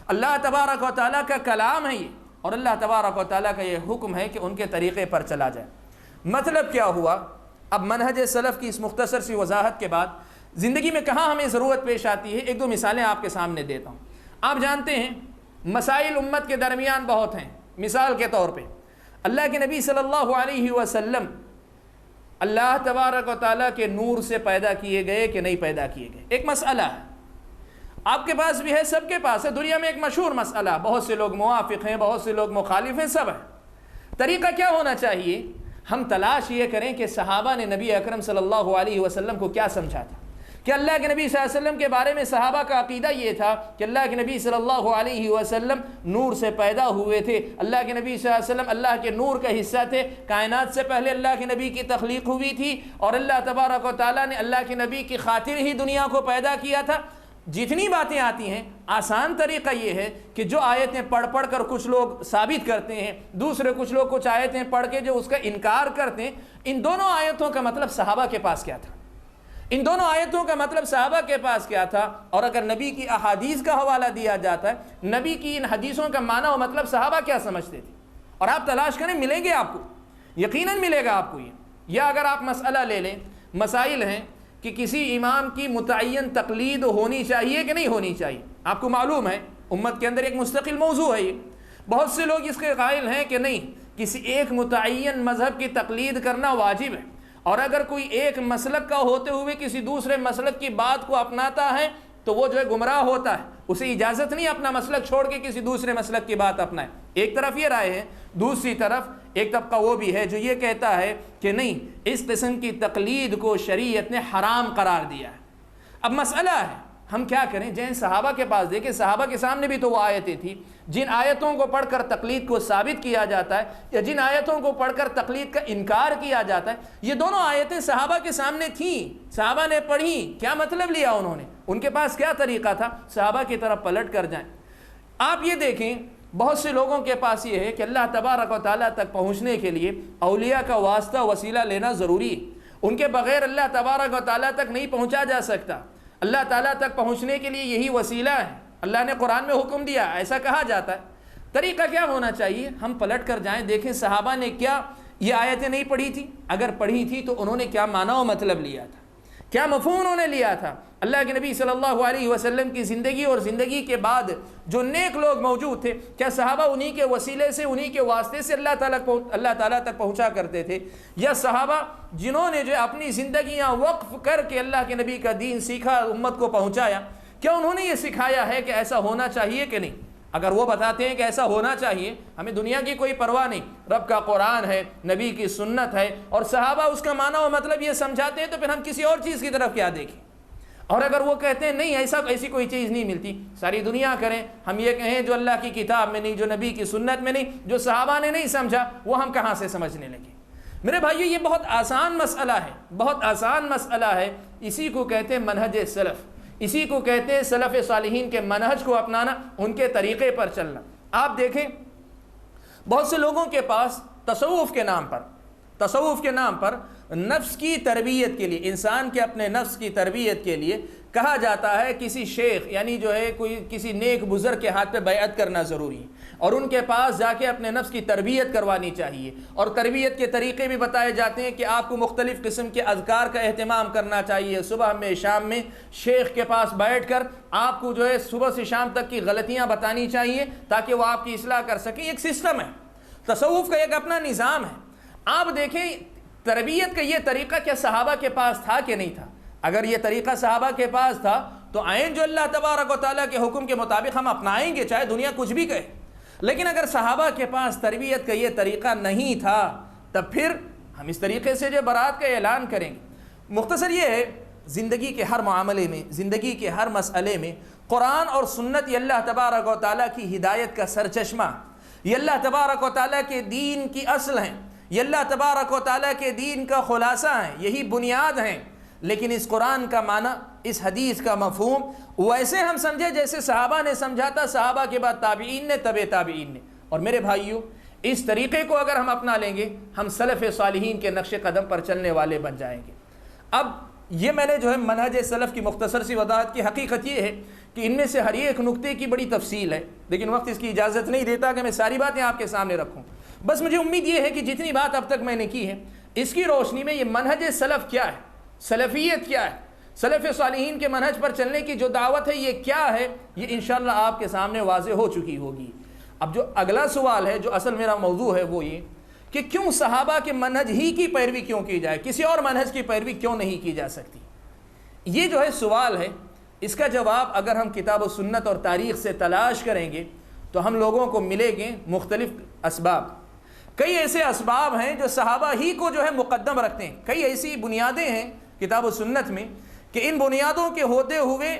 اللہ تبارک و تعالیٰ کا کلام ہے یہ، اور اللہ تبارک و تعالیٰ کا یہ حکم ہے کہ ان کے طریقے پر چلا جائے۔ مطلب کیا ہوا؟ اب منہج سلف کی اس مختصر سی وضاحت کے بعد زندگی میں کہاں ہمیں ضرورت پیش آتی ہے، ایک دو مثالیں آپ کے سامنے دیتا ہوں۔ آپ جانتے ہیں مسائل امت کے درمیان بہت ہیں۔ مثال کے طور پہ اللہ کے نبی صلی اللہ علیہ وسلم اللہ تبارک و تعالیٰ کے نور سے پیدا کیے گئے کہ نہیں پیدا کیے گئے، ایک مسئلہ ہے، آپ کے پاس بھی ہے، سب کے پاس ہے، دنیا میں ایک مشہور مسئلہ، بہت سے لوگ موافق ہیں، بہت سے لوگ مخالف ہیں، سب ہے۔ طریقہ کیا ہونا چاہیے؟ ہم تلاش یہ کریں کہ صحابہ نے نبی اکرم صلی اللہ علیہ وسلم کو کیا سمجھا تھا، کہ اللہ کے نبی صلی اللہ علیہ وسلم کے بارے میں صحابہ کا عقیدہ یہ تھا کہ اللہ کے نبی صلی اللہ علیہ وسلم نور سے پیدا ہوئے تھے، اللہ کے نبی صلی اللہ علیہ وسلم اللہ کے نور کا حصہ تھے، کائنات سے پہلے اللہ کے نبی کی تخلیق ہوئی تھی، اور اللہ تبارک و تعالیٰ نے اللہ کے نبی کی خاطر ہی دنیا کو پیدا کیا تھا۔ جتنی باتیں آتی ہیں، آسان طریقہ یہ ہے کہ جو آیتیں پڑھ کر کچھ لوگ ثابت کرتے ہیں، دوسرے کچھ لوگ کچھ آیتیں پڑھ کے جو اس کا انکار کرتے ہیں، ان دونوں آیتوں کا مطلب صحابہ کے پاس کیا تھا، ان دونوں آیتوں کا مطلب صحابہ کے پاس کیا تھا، اور اگر نبی کی احادیث کا حوالہ دیا جاتا ہے، نبی کی ان حدیثوں کا معنی و مطلب صحابہ کیا سمجھتے تھے، اور آپ تلاش کریں، ملیں گے آپ کو، یقیناً ملے گا آپ کو یہ۔ یا اگر آپ مسئلہ لے لیں، مسائل ہیں کہ کسی امام کی متعین تقلید ہونی چاہیے کہ نہیں ہونی چاہیے، آپ کو معلوم ہے امت کے اندر ایک مستقل موضوع ہے یہ، بہت سے لوگ اس کے قائل ہیں کہ نہیں، کسی ایک متعین مذہب کی تقلید کرنا واجب ہے، اور اگر کوئی ایک مسلک کا ہوتے ہوئے کسی دوسرے مسلک کی بات کو اپناتا ہے تو وہ جو ہے گمراہ ہوتا ہے، اسے اجازت نہیں اپنا مسلک چھوڑ کے کسی دوسرے مسلک کی بات اپنائے۔ ایک طرف یہ رائے ہے، دوسری طرف ایک طبقہ وہ بھی ہے جو یہ کہتا ہے کہ نہیں، اس قسم کی تقلید کو شریعت نے حرام قرار دیا ہے۔ اب مسئلہ ہے ہم کیا کریں؟ جن صحابہ کے پاس دیکھیں، صحابہ کے سامنے بھی تو وہ آیتیں تھیں، جن آیتوں کو پڑھ کر تقلید کو ثابت کیا جاتا ہے یا جن آیتوں کو پڑھ کر تقلید کا انکار کیا جاتا ہے، یہ دونوں آیتیں صحابہ کے سامنے تھیں، صحابہ نے پڑھی، کیا مطلب لیا انہوں نے، ان کے پاس کیا طریقہ تھا، صحابہ کی طرف پلٹ کر جائیں۔ آپ یہ دیکھیں، بہت سے لوگوں کے پاس یہ ہے کہ اللہ تبارک و تعالیٰ تک پہنچنے کے لیے اولیاء کا واسطہ وسیلہ لینا ضروری ہے، ان کے بغیر اللہ تبارک و تعالیٰ تک نہیں پہنچا جا سکتا، اللہ تعالیٰ تک پہنچنے کے لیے یہی وسیلہ ہے، اللہ نے قرآن میں حکم دیا، ایسا کہا جاتا ہے۔ طریقہ کیا ہونا چاہیے؟ ہم پلٹ کر جائیں، دیکھیں صحابہ نے کیا یہ آیتیں نہیں پڑھی تھی، اگر پڑھی تھی تو انہوں نے کیا معنی و مطلب لیا تھا، کیا مفہوم انہوں نے لیا تھا۔ اللہ کے نبی صلی اللہ علیہ وسلم کی زندگی اور زندگی کے بعد جو نیک لوگ موجود تھے، کیا صحابہ انہی کے وسیلے سے، انہی کے واسطے سے اللہ تعالیٰ تک پہنچا کرتے تھے، یا صحابہ جنہوں نے جو اپنی زندگیاں وقف کر کے اللہ کے نبی کا دین سیکھا، امت کو پہنچایا، کیا انہوں نے یہ سکھایا ہے کہ ایسا ہونا چاہیے کہ نہیں؟ اگر وہ بتاتے ہیں کہ ایسا ہونا چاہیے، ہمیں دنیا کی کوئی پرواہ نہیں، رب کا قرآن ہے، نبی کی سنت ہے، اور صحابہ اس کا معنی و مطلب یہ سمجھاتے ہیں، تو پھر ہم کسی اور چیز کی طرف کیا دیکھیں؟ اور اگر وہ کہتے ہیں نہیں، ایسی کوئی چیز نہیں ملتی، ساری دنیا کریں، ہم یہ کہیں جو اللہ کی کتاب میں نہیں، جو نبی کی سنت میں نہیں، جو صحابہ نے نہیں سمجھا، وہ ہم کہاں سے سمجھنے لگے؟ میرے بھائیو، یہ بہت آسان مسئلہ ہے، بہت آسان مسئلہ ہے، اسی کو کہتے ہیں منہج سلف، اسی کو کہتے ہیں سلف صالحین کے منہج کو اپنانا، ان کے طریقے پر چلنا۔ آپ دیکھیں، بہت سے لوگوں کے پاس تصوف کے نام پر نفس کی تربیت کے لیے، انسان کے اپنے نفس کی تربیت کے لیے کہا جاتا ہے کسی شیخ یعنی جو ہے کوئی کسی نیک بزرگ کے ہاتھ پہ بیعت کرنا ضروری ہے، اور ان کے پاس جا کے اپنے نفس کی تربیت کروانی چاہیے، اور تربیت کے طریقے بھی بتائے جاتے ہیں کہ آپ کو مختلف قسم کے اذکار کا اہتمام کرنا چاہیے، صبح میں شام میں شیخ کے پاس بیٹھ کر آپ کو جو ہے صبح سے شام تک کی غلطیاں بتانی چاہیے تاکہ وہ آپ کی اصلاح کر سکیں۔ ایک سسٹم ہے، تصوف کا ایک اپنا نظام ہے۔ آپ دیکھیں تربیت کا یہ طریقہ کیا صحابہ کے پاس تھا کہ نہیں تھا؟ اگر یہ طریقہ صحابہ کے پاس تھا تو آئین جو اللہ تبارک و تعالیٰ کے حکم کے مطابق ہم اپنائیں گے، چاہے دنیا کچھ بھی کہے۔ لیکن اگر صحابہ کے پاس تربیت کا یہ طریقہ نہیں تھا تب پھر ہم اس طریقے سے جو برات کا اعلان کریں گے۔ مختصر یہ ہے، زندگی کے ہر معاملے میں، زندگی کے ہر مسئلے میں قرآن اور سنت یہ اللہ تبارک و تعالیٰ کی ہدایت کا سرچشمہ، یہ اللہ تبارک و تعالیٰ کے دین کی اصل ہیں، یہ اللہ تبارک و تعالیٰ کے دین کا خلاصہ ہیں، یہی بنیاد ہیں۔ لیکن اس قرآن کا معنی، اس حدیث کا مفہوم ویسے ہم سمجھے جیسے صحابہ نے سمجھا تھا، صحابہ کے بعد تابعین نے، تبع تابعین نے۔ اور میرے بھائیوں، اس طریقے کو اگر ہم اپنا لیں گے ہم سلف صالحین کے نقش قدم پر چلنے والے بن جائیں گے۔ اب یہ میں نے جو ہے منہج سلف کی مختصر سی وضاحت کی، حقیقت یہ ہے کہ ان میں سے ہر ایک نقطے کی بڑی تفصیل ہے، لیکن وقت اس کی اجازت نہیں دیتا کہ میں ساری باتیں آپ کے سامنے رکھوں۔ بس مجھے امید یہ ہے کہ جتنی بات اب تک میں نے کی ہے اس کی روشنی میں یہ منہج سلف کیا ہے، سلفیت کیا ہے، سلف صالحین کے منہج پر چلنے کی جو دعوت ہے یہ کیا ہے، یہ انشاءاللہ آپ کے سامنے واضح ہو چکی ہوگی۔ اب جو اگلا سوال ہے، جو اصل میرا موضوع ہے، وہ یہ کہ کیوں صحابہ کے منہج ہی کی پیروی کیوں کی جائے، کسی اور منہج کی پیروی کیوں نہیں کی جا سکتی؟ یہ جو ہے سوال ہے، اس کا جواب اگر ہم کتاب و سنت اور تاریخ سے تلاش کریں گے تو ہم لوگوں کو ملے گے مختلف اسباب۔ کئی ایسے اسباب ہیں جو صحابہ ہی کو جو ہے مقدم رکھتے ہیں، کئی ایسی بنیادیں ہیں کتاب و سنت میں کہ ان بنیادوں کے ہوتے ہوئے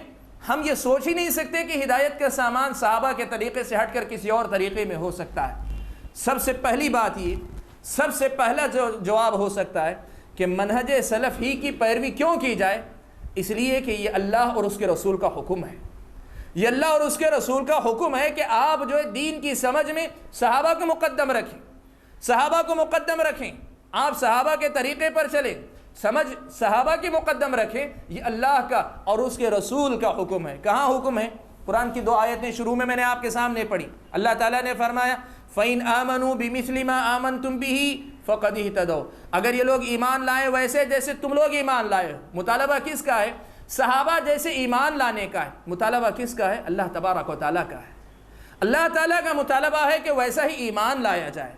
ہم یہ سوچ ہی نہیں سکتے کہ ہدایت کا سامان صحابہ کے طریقے سے ہٹ کر کسی اور طریقے میں ہو سکتا ہے۔ سب سے پہلی بات یہ، سب سے پہلا جو جواب ہو سکتا ہے کہ منہج سلف ہی کی پیروی کیوں کی جائے، اس لیے کہ یہ اللہ اور اس کے رسول کا حکم ہے۔ یہ اللہ اور اس کے رسول کا حکم ہے کہ آپ جو ہے دین کی سمجھ میں صحابہ کو مقدم رکھیں، صحابہ کو مقدم رکھیں، آپ صحابہ کے طریقے پر چلیں، سمجھ صحابہ کی مقدم رکھیں۔ یہ اللہ کا اور اس کے رسول کا حکم ہے۔ کہاں حکم ہے؟ قرآن کی 2 آیتیں شروع میں نے آپ کے سامنے پڑھی۔ اللہ تعالیٰ نے فرمایا فَإِنْ آمَنُوا بِمِثْلِ مَا آمَنْتُمْ بِهِ فَقَدْ اهْتَدَوْا، اگر یہ لوگ ایمان لائے ویسے جیسے تم لوگ ایمان لائے۔ مطالبہ کس کا ہے؟ صحابہ جیسے ایمان لانے کا ہے۔ مطالبہ کس کا ہے؟ اللہ تبارک و تعالیٰ کا ہے۔ اللہ تعالیٰ کا مطالبہ ہے کہ ویسا ہی ایمان لایا جائے،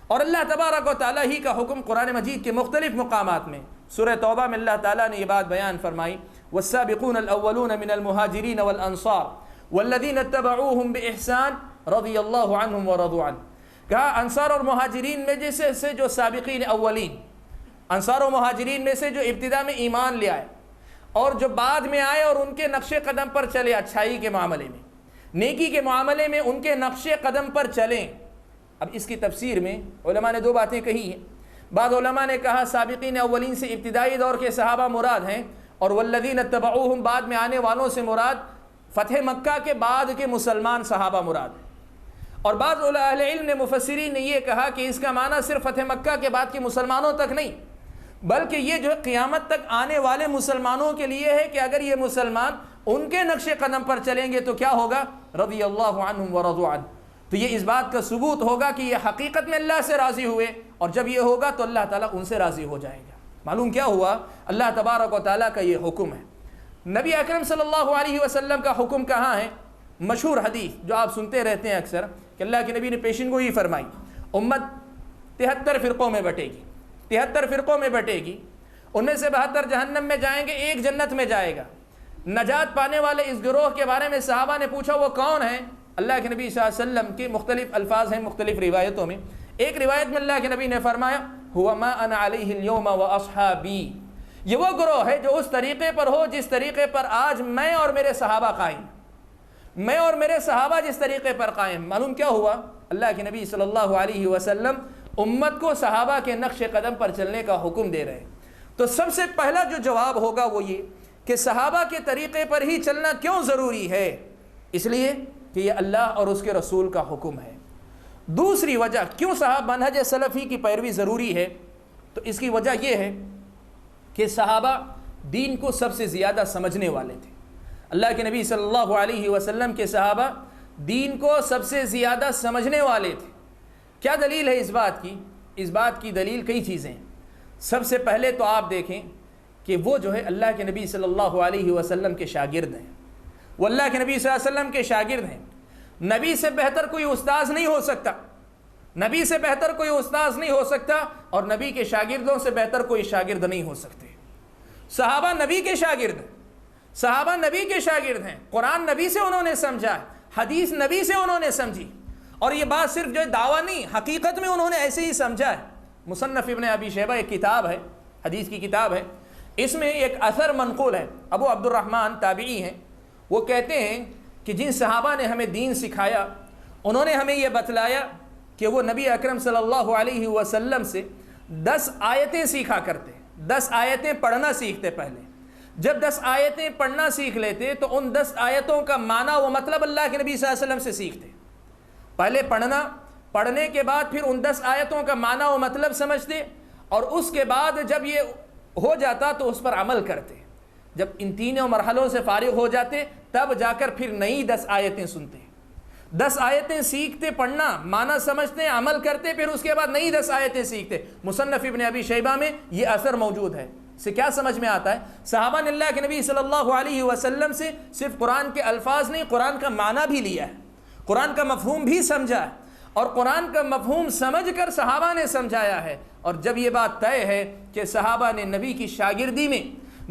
اور اللہ تبارک و تعالیٰ ہی کا حکم قرآن مجید کے مختلف مقامات میں، سورہ توبہ میں اللہ تعالیٰ نے یہ بات بیان فرمائی وَالسَّابِقُونَ الْأَوَّلُونَ مِنَ الْمُهَاجِرِينَ وَالْأَنصَارِ وَالَّذِينَ اتَّبَعُوهُمْ بِإِحْسَانٍ رَضِيَ اللَّهُ عَنْهُمْ وَرَضُوا عَنْهُ۔ کہا انصار اور مہاجرین میں جیسے سے جو سابقین اولین، انصار و مہاجرین میں سے جو ابتدا میں ایمان لے آئے اور جو بعد میں آئے اور ان کے نقش قدم پر چلے، اچھائی کے معاملے میں، نیکی کے معاملے میں ان کے نقش قدم پر چلیں۔ اب اس کی تفسیر میں علماء نے 2 باتیں کہی ہیں۔ بعض علماء نے کہا سابقین اولین سے ابتدائی دور کے صحابہ مراد ہیں، اور والذین اتبعوہم بعد میں آنے والوں سے مراد فتح مکہ کے بعد کے مسلمان صحابہ مراد ہیں۔ اور بعض اہل علم نے، مفسرین نے یہ کہا کہ اس کا معنی صرف فتح مکہ کے بعد کے مسلمانوں تک نہیں، بلکہ یہ جو قیامت تک آنے والے مسلمانوں کے لیے ہے کہ اگر یہ مسلمان ان کے نقش قدم پر چلیں گے تو کیا ہوگا؟ رضی اللہ عنہم ورضوا عنہ۔ تو یہ اس بات کا ثبوت ہوگا کہ یہ حقیقت میں اللہ سے راضی ہوئے، اور جب یہ ہوگا تو اللہ تعالیٰ ان سے راضی ہو جائے گا۔ معلوم کیا ہوا؟ اللہ تبارک و تعالیٰ کا یہ حکم ہے۔ نبی اکرم صلی اللہ علیہ وسلم کا حکم کہاں ہے؟ مشہور حدیث جو آپ سنتے رہتے ہیں اکثر کہ اللہ کے نبی نے پیشن گوئی فرمائی، امت 73 فرقوں میں بٹے گی، 73 فرقوں میں بٹے گی، ان میں سے 72 جہنم میں جائیں گے، 1 جنت میں جائے گا۔ نجات پانے والے اس گروہ کے بارے میں صحابہ نے پوچھا وہ کون ہیں؟ اللہ کے نبی صلی اللہ علیہ وسلم کے مختلف الفاظ ہیں مختلف روایتوں میں۔ ایک روایت میں اللہ کے نبی نے فرمایا هو ما انا علیہ اليوم واصحابی، یہ وہ گروہ ہے جو اس طریقے پر ہو جس طریقے پر آج میں اور میرے صحابہ قائم، میں اور میرے صحابہ جس طریقے پر قائم۔ معلوم کیا ہوا؟ اللہ کے نبی صلی اللہ علیہ وسلم امت کو صحابہ کے نقش قدم پر چلنے کا حکم دے رہے ہیں۔ تو سب سے پہلا جو جواب ہوگا وہ یہ کہ صحابہ کے طریقے پر ہی چلنا کیوں ضروری ہے؟ اس لیے کہ یہ اللہ اور اس کے رسول کا حکم ہے۔ دوسری وجہ کیوں صحابہ منہج سلفی کی پیروی ضروری ہے، تو اس کی وجہ یہ ہے کہ صحابہ دین کو سب سے زیادہ سمجھنے والے تھے. اللہ کے نبی صلی اللہ علیہ وسلم کے صحابہ دین کو سب سے زیادہ سمجھنے والے تھے. کیا دلیل ہے اس بات کی؟ اس بات کی دلیل کئی چیزیں ہیں. سب سے پہلے تو آپ دیکھیں کہ وہ جو ہے اللہ کے نبی صلی اللہ علیہ وسلم کے شاگرد ہیں. وہ اللہ کے نبی صلی اللہ علیہ وسلم کے شاگرد ہیں. نبی سے بہتر کوئی استاذ نہیں ہو سکتا. نبی سے بہتر کوئی استاذ نہیں ہو سکتا اور نبی کے شاگردوں سے بہتر کوئی شاگرد نہیں ہو سکتے. صحابہ نبی کے شاگرد ہیں. صحابہ نبی کے شاگرد ہیں. قرآن نبی سے انہوں نے سمجھا, حدیث نبی سے انہوں نے سمجھی. اور یہ بات صرف جو دعویٰ نہیں, حقیقت میں انہوں نے ایسے ہی سمجھا ہے. مصنف ابن ابی شیبہ ایک کتاب ہے, حدیث کی کتاب ہے. اس میں ایک اثر منقول ہے. ابو عبد الرحمن تابعی ہیں. وہ کہتے ہیں کہ جن صحابہ نے ہمیں دین سکھایا انہوں نے ہمیں یہ بتلایا کہ وہ نبی اکرم صلی اللہ علیہ وسلم سے 10 آیتیں سیکھا کرتے. 10 آیتیں پڑھنا سیکھتے پہلے. جب 10 آیتیں پڑھنا سیکھ لیتے تو ان 10 آیتوں کا معنی و مطلب اللہ کے نبی صلی اللہ علیہ وسلم سے سیکھتے. پہلے پڑھنا, پڑھنے کے بعد پھر ان 10 آیتوں کا معنی و مطلب سمجھتے اور اس کے بعد جب یہ ہو جاتا تو اس پر عمل کرتے. جب ان تینوں مرحلوں سے فارغ ہو جاتے تب جا کر پھر نئی 10 آیتیں سنتے. 10 آیتیں سیکھتے, پڑھنا, معنی سمجھتے, عمل کرتے, پھر اس کے بعد نئی 10 آیتیں سیکھتے. مصنف ابن ابی شیبہ میں یہ اثر موجود ہے. اس سے کیا سمجھ میں آتا ہے؟ صحابہ نے اللہ کے نبی صلی اللہ علیہ وسلم سے صرف قرآن کے الفاظ نہیں, قرآن کا معنی بھی لیا ہے, قرآن کا مفہوم بھی سمجھا ہے اور قرآن کا مفہوم سمجھ کر صحابہ نے سمجھایا ہے. اور جب یہ بات طے ہے کہ صحابہ نے نبی کی شاگردی میں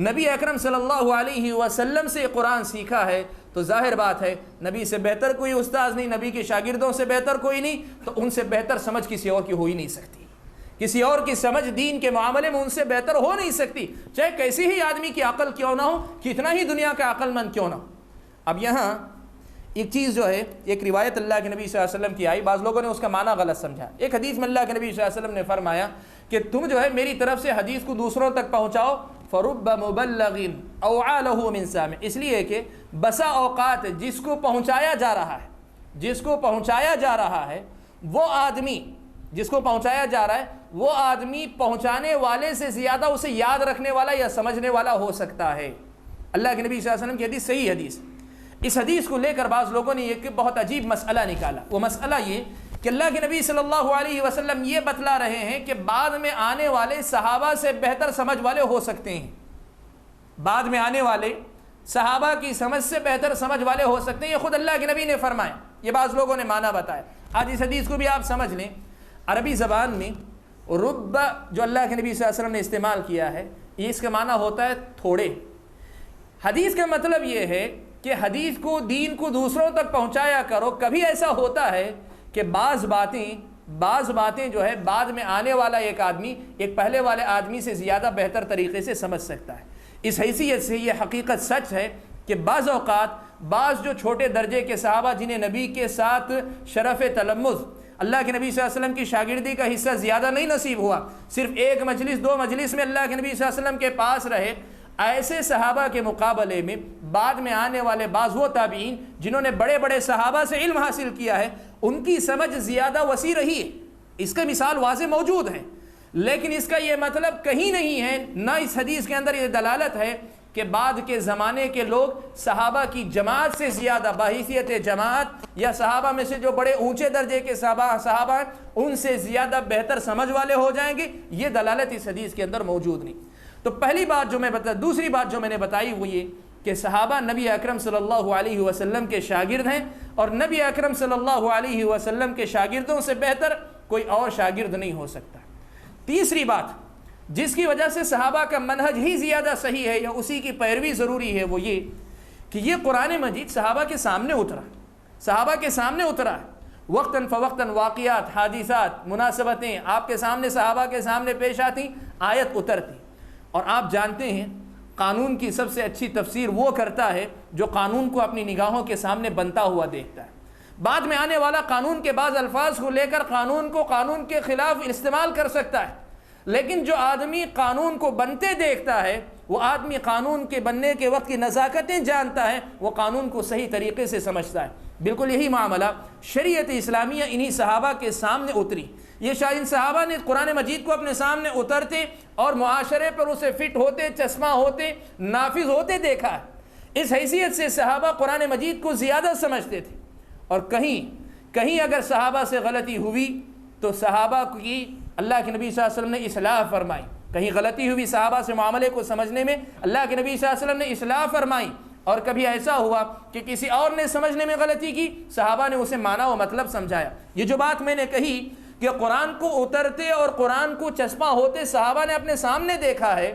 نبی اکرم صلی اللہ علیہ وسلم سے قرآن سیکھا ہے تو ظاہر بات ہے نبی سے بہتر کوئی استاذ نہیں, نبی کے شاگردوں سے بہتر کوئی نہیں, تو ان سے بہتر سمجھ کسی اور کی ہو ہی نہیں سکتی. کسی اور کی سمجھ دین کے معاملے میں ان سے بہتر ہو نہیں سکتی, چاہے کیسی ہی آدمی کی عقل کیوں نہ ہو, کتنا ہی دنیا کا عقل مند کیوں نہ ہو. اب یہاں ایک چیز جو ہے, ایک روایت اللہ کے نبی صلی اللہ علیہ وسلم کی آئی, بعض لوگوں نے اس کا معنی غلط سمجھا. ایک حدیث میں اللہ کے نبی صلی اللہ علیہ وسلم نے فرمایا کہ تم جو ہے میری طرف سے حدیث کو دوسروں تک پہنچاؤ, فرب مبلغ اوعى له من سامع. اس لیے کہ بسا اوقات جس کو پہنچایا جا رہا ہے, جس کو پہنچایا جا رہا ہے وہ آدمی, جس کو پہنچایا جا رہا ہے وہ آدمی پہنچانے والے سے زیادہ اسے یاد رکھنے والا یا سمجھنے والا ہو سکتا ہے. اللہ کے نبی صلی اللہ علیہ وسلم کی حدیث صحیح حدیث. اس حدیث کو لے کر بعض لوگوں نے ایک بہت عجیب مسئلہ نکالا. وہ مسئلہ یہ کہ اللہ کے نبی صلی اللہ علیہ وسلم یہ بتلا رہے ہیں کہ بعد میں آنے والے صحابہ سے بہتر سمجھ والے ہو سکتے ہیں. بعد میں آنے والے صحابہ کی سمجھ سے بہتر سمجھ والے ہو سکتے ہیں. یہ خود اللہ کے نبی نے فرمایا, یہ بعض لوگوں نے معنی بتایا. آج اس حدیث کو بھی آپ سمجھ لیں. عربی زبان میں رب جو اللہ کے نبی صلی اللہ علیہ وسلم نے استعمال کیا ہے, یہ اس کا معنی ہوتا ہے تھوڑے. حدیث کا مطلب یہ ہے کہ حدیث کو, دین کو دوسروں تک پہنچایا کرو. کبھی ایسا ہوتا ہے کہ بعض باتیں جو ہے بعد میں آنے والا ایک آدمی ایک پہلے والے آدمی سے زیادہ بہتر طریقے سے سمجھ سکتا ہے. اس حیثیت سے یہ حقیقت سچ ہے کہ بعض اوقات بعض جو چھوٹے درجے کے صحابہ جنہیں نبی کے ساتھ شرف تلمذ, اللہ کے نبی صلی اللہ علیہ وسلم کی شاگردی کا حصہ زیادہ نہیں نصیب ہوا, صرف ایک مجلس 2 مجلس میں اللہ کے نبی صلی اللہ علیہ وسلم کے پاس رہے, ایسے صحابہ کے مقابلے میں بعد میں آنے والے بعض وہ تابعین جنہوں نے بڑے بڑے صحابہ سے علم حاصل کیا ہے ان کی سمجھ زیادہ وسیع رہی ہے. اس کا مثال واضح موجود ہے, لیکن اس کا یہ مطلب کہیں نہیں ہے, نہ اس حدیث کے اندر یہ دلالت ہے کہ بعد کے زمانے کے لوگ صحابہ کی جماعت سے زیادہ بحیثیت جماعت یا صحابہ میں سے جو بڑے اونچے درجے کے صحابہ ہیں ان سے زیادہ بہتر سمجھ والے ہو جائیں گے. یہ دلالت اس حدیث کے اندر موجود نہیں. تو پہلی بات جو دوسری بات جو میں نے بتائی وہ یہ کہ صحابہ نبی اکرم صلی اللہ علیہ وسلم کے شاگرد ہیں اور نبی اکرم صلی اللہ علیہ وسلم کے شاگردوں سے بہتر کوئی اور شاگرد نہیں ہو سکتا. تیسری بات جس کی وجہ سے صحابہ کا منہج ہی زیادہ صحیح ہے یا اسی کی پیروی ضروری ہے وہ یہ کہ یہ قرآن مجید صحابہ کے سامنے اترا ہے. وقتاً فوقتاً واقعات, حادثات, مناسبتیں آپ کے سامنے, صحابہ کے سامنے پیش آتی, آیت اترتی. اور آپ جانتے ہیں قانون کی سب سے اچھی تفسیر وہ کرتا ہے جو قانون کو اپنی نگاہوں کے سامنے بنتا ہوا دیکھتا ہے. بعد میں آنے والا قانون کے بعض الفاظ کو لے کر قانون کے خلاف استعمال کر سکتا ہے, لیکن جو آدمی قانون کو بنتے دیکھتا ہے وہ آدمی قانون کے بننے کے وقت کی نزاکتیں جانتا ہے, وہ قانون کو صحیح طریقے سے سمجھتا ہے. بالکل یہی معاملہ شریعت اسلامیہ انہی صحابہ کے سامنے اتری. یہ ان صحابہ نے قرآن مجید کو اپنے سامنے اترتے اور معاشرے پر اسے فٹ ہوتے، چشمہ ہوتے، نافذ ہوتے دیکھا ہے۔ اس حیثیت سے صحابہ قرآن مجید کو زیادہ سمجھتے تھے، اور کہیں اگر صحابہ سے غلطی ہوئی تو صحابہ کی اللہ کے نبی صلی اللہ علیہ وسلم نے اصلاح فرمائی۔ کہیں غلطی ہوئی صحابہ سے معاملے کو سمجھنے میں، اللہ کے نبی صلی اللہ علیہ وسلم نے اصلاح فرمائی۔ اور کبھی ایسا ہوا کہ کسی اور نے سمجھنے میں غلطی کی، صحابہ نے اسے معنی و مطلب سمجھایا۔ یہ جو بات میں نے کہی کہ قرآن کو اترتے اور قرآن کو چشمہ ہوتے صحابہ نے اپنے سامنے دیکھا ہے،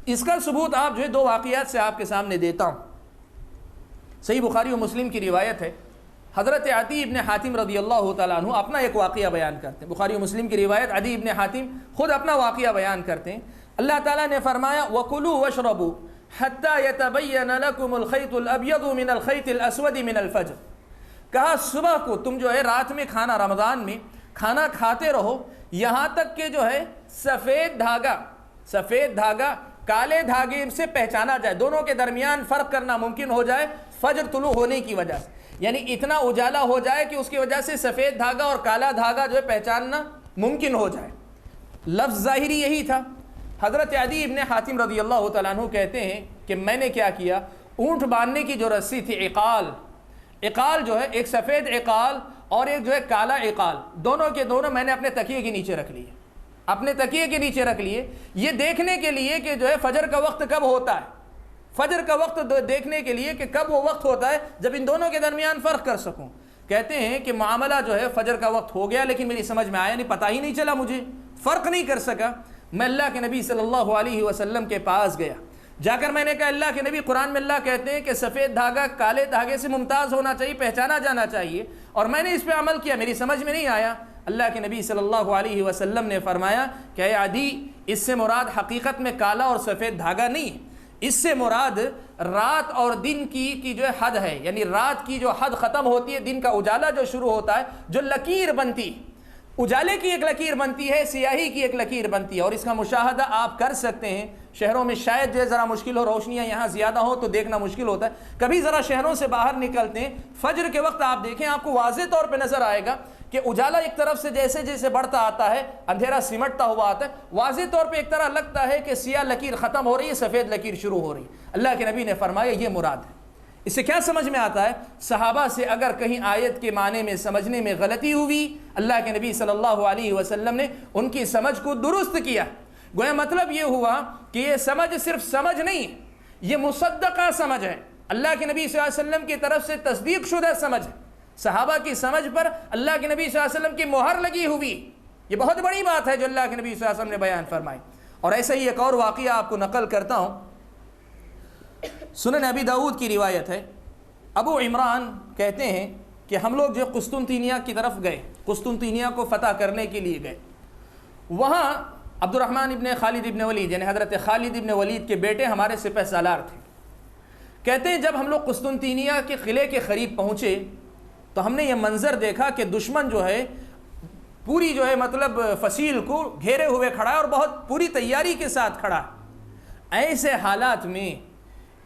اس کا ثبوت آپ جو ہے دو واقعات سے آپ کے سامنے دیتا ہوں۔ صحیح بخاری و مسلم کی روایت ہے، حضرت عدی ابن حاتم رضی اللہ تعالیٰ عنہ اپنا ایک واقعہ بیان کرتے ہیں۔ بخاری و مسلم کی روایت، عدی ابن حاتم خود اپنا واقعہ بیان کرتے ہیں۔ اللہ تعالیٰ نے فرمایا وَكُلُوا وَاشْرَبُوا حَتَّى يَتَبَيَّنَ لَكُمُ الْخَيْطُ الْأَبْيَضُ مِنَ الْخَيْطِ الْأَسْوَدِ مِنَ الْفَجْرِ، کہا صبح کو تم جو ہے رات میں کھانا، رمضان میں کھانا کھاتے رہو یہاں تک کہ جو ہے سفید دھاگا کالے دھاگے سے پہچانا جائے، دونوں کے درمیان فرق کرنا ممکن ہو جائے فجر طلوع ہونے کی وجہ سے، یعنی اتنا اجالا ہو جائے کہ اس کی وجہ سے سفید دھاگا اور کالا دھاگا جو ہے پہچاننا ممکن ہو جائے۔ لفظ ظاہری یہی تھا۔ حضرت عدی ابن حاتم رضی اللہ تعالیٰ عنہ کہتے ہیں کہ میں نے کیا کیا، اونٹ باندھنے کی جو رسی تھی، عقال جو ہے، ایک سفید عقال اور ایک جو ہے کالا عقال، دونوں کے دونوں میں نے اپنے تکیے کے نیچے رکھ لیے، یہ دیکھنے کے لیے کہ جو ہے فجر کا وقت کب ہوتا ہے، فجر کا وقت دیکھنے کے لیے کہ کب وہ وقت ہوتا ہے جب ان دونوں کے درمیان فرق کر سکوں۔ کہتے ہیں کہ معاملہ جو ہے فجر کا وقت ہو گیا لیکن میری سمجھ میں آیا نہیں، پتہ ہی نہیں چلا، مجھے فرق نہیں کر سکا۔ میں اللہ کے نبی صلی اللہ علیہ وسلم کے پاس گیا، جا کر میں نے کہا اللہ کے نبی، قرآن میں اللہ کہتے ہیں کہ سفید دھاگا کالے دھاگے سے ممتاز ہونا چاہیے، پہچانا جانا چاہیے، اور میں نے اس پہ عمل کیا، میری سمجھ میں نہیں آیا۔ اللہ کے نبی صلی اللہ علیہ وسلم نے فرمایا کہ اے عدی، اس سے مراد حقیقت میں کالا اور سفید دھاگا نہیں ہے، اس سے مراد رات اور دن کی جو ہے حد ہے، یعنی رات کی جو حد ختم ہوتی ہے، دن کا اجالا جو شروع ہوتا ہے، جو لکیر بنتی، اجالے کی ایک لکیر بنتی ہے، سیاہی کی ایک لکیر بنتی ہے، اور اس کا مشاہدہ آپ کر سکتے ہیں۔ شہروں میں شاید جو ہے ذرا مشکل ہو، روشنیاں یہاں زیادہ ہوں تو دیکھنا مشکل ہوتا ہے، کبھی ذرا شہروں سے باہر نکلتے ہیں، فجر کے وقت آپ دیکھیں، آپ کو واضح طور پہ نظر آئے گا کہ اجالا ایک طرف سے جیسے جیسے بڑھتا آتا ہے، اندھیرا سمٹتا ہوا آتا ہے، واضح طور پہ ایک طرح لگتا ہے کہ سیاہ لکیر ختم ہو رہی ہے، سفید لکیر شروع ہو رہی ہے۔ اللہ کے نبی نے فرمایا یہ مراد ہے۔ اس سے کیا سمجھ میں آتا ہے؟ صحابہ سے اگر کہیں آیت کے معنی میں سمجھنے میں غلطی ہوئی، اللہ کے نبی صلی اللہ علیہ وسلم نے ان کی سمجھ کو درست کیا۔ گویا مطلب یہ ہوا کہ یہ سمجھ صرف سمجھ نہیں، یہ مصدقہ سمجھ ہے، اللہ کے نبی صلی اللہ علیہ وسلم کی طرف سے تصدیق شدہ سمجھ ہے۔ صحابہ کی سمجھ پر اللہ کے نبی صلی اللہ علیہ وسلم کی مہر لگی ہوئی، یہ بہت بڑی بات ہے جو اللہ کے نبی صلی اللہ علیہ وسلم نے بیان فرمائی۔ اور ایسا ہی ایک اور واقعہ آپ کو نقل کرتا ہوں، سنن ابی داؤد کی روایت ہے۔ ابو عمران کہتے ہیں کہ ہم لوگ جو قسطنطنیہ کی طرف گئے، قسطنطنیہ کو فتح کرنے کے لیے گئے، وہاں عبد الرحمن ابن خالد ابن ولید، یعنی حضرت خالد ابن ولید کے بیٹے ہمارے سپہ سالار تھے۔ کہتے ہیں جب ہم لوگ قسطنطنیہ کے قلعے کے قریب پہنچے تو ہم نے یہ منظر دیکھا کہ دشمن جو ہے پوری جو ہے مطلب فصیل کو گھیرے ہوئے کھڑا ہے اور بہت پوری تیاری کے ساتھ کھڑا ہے۔ ایسے حالات میں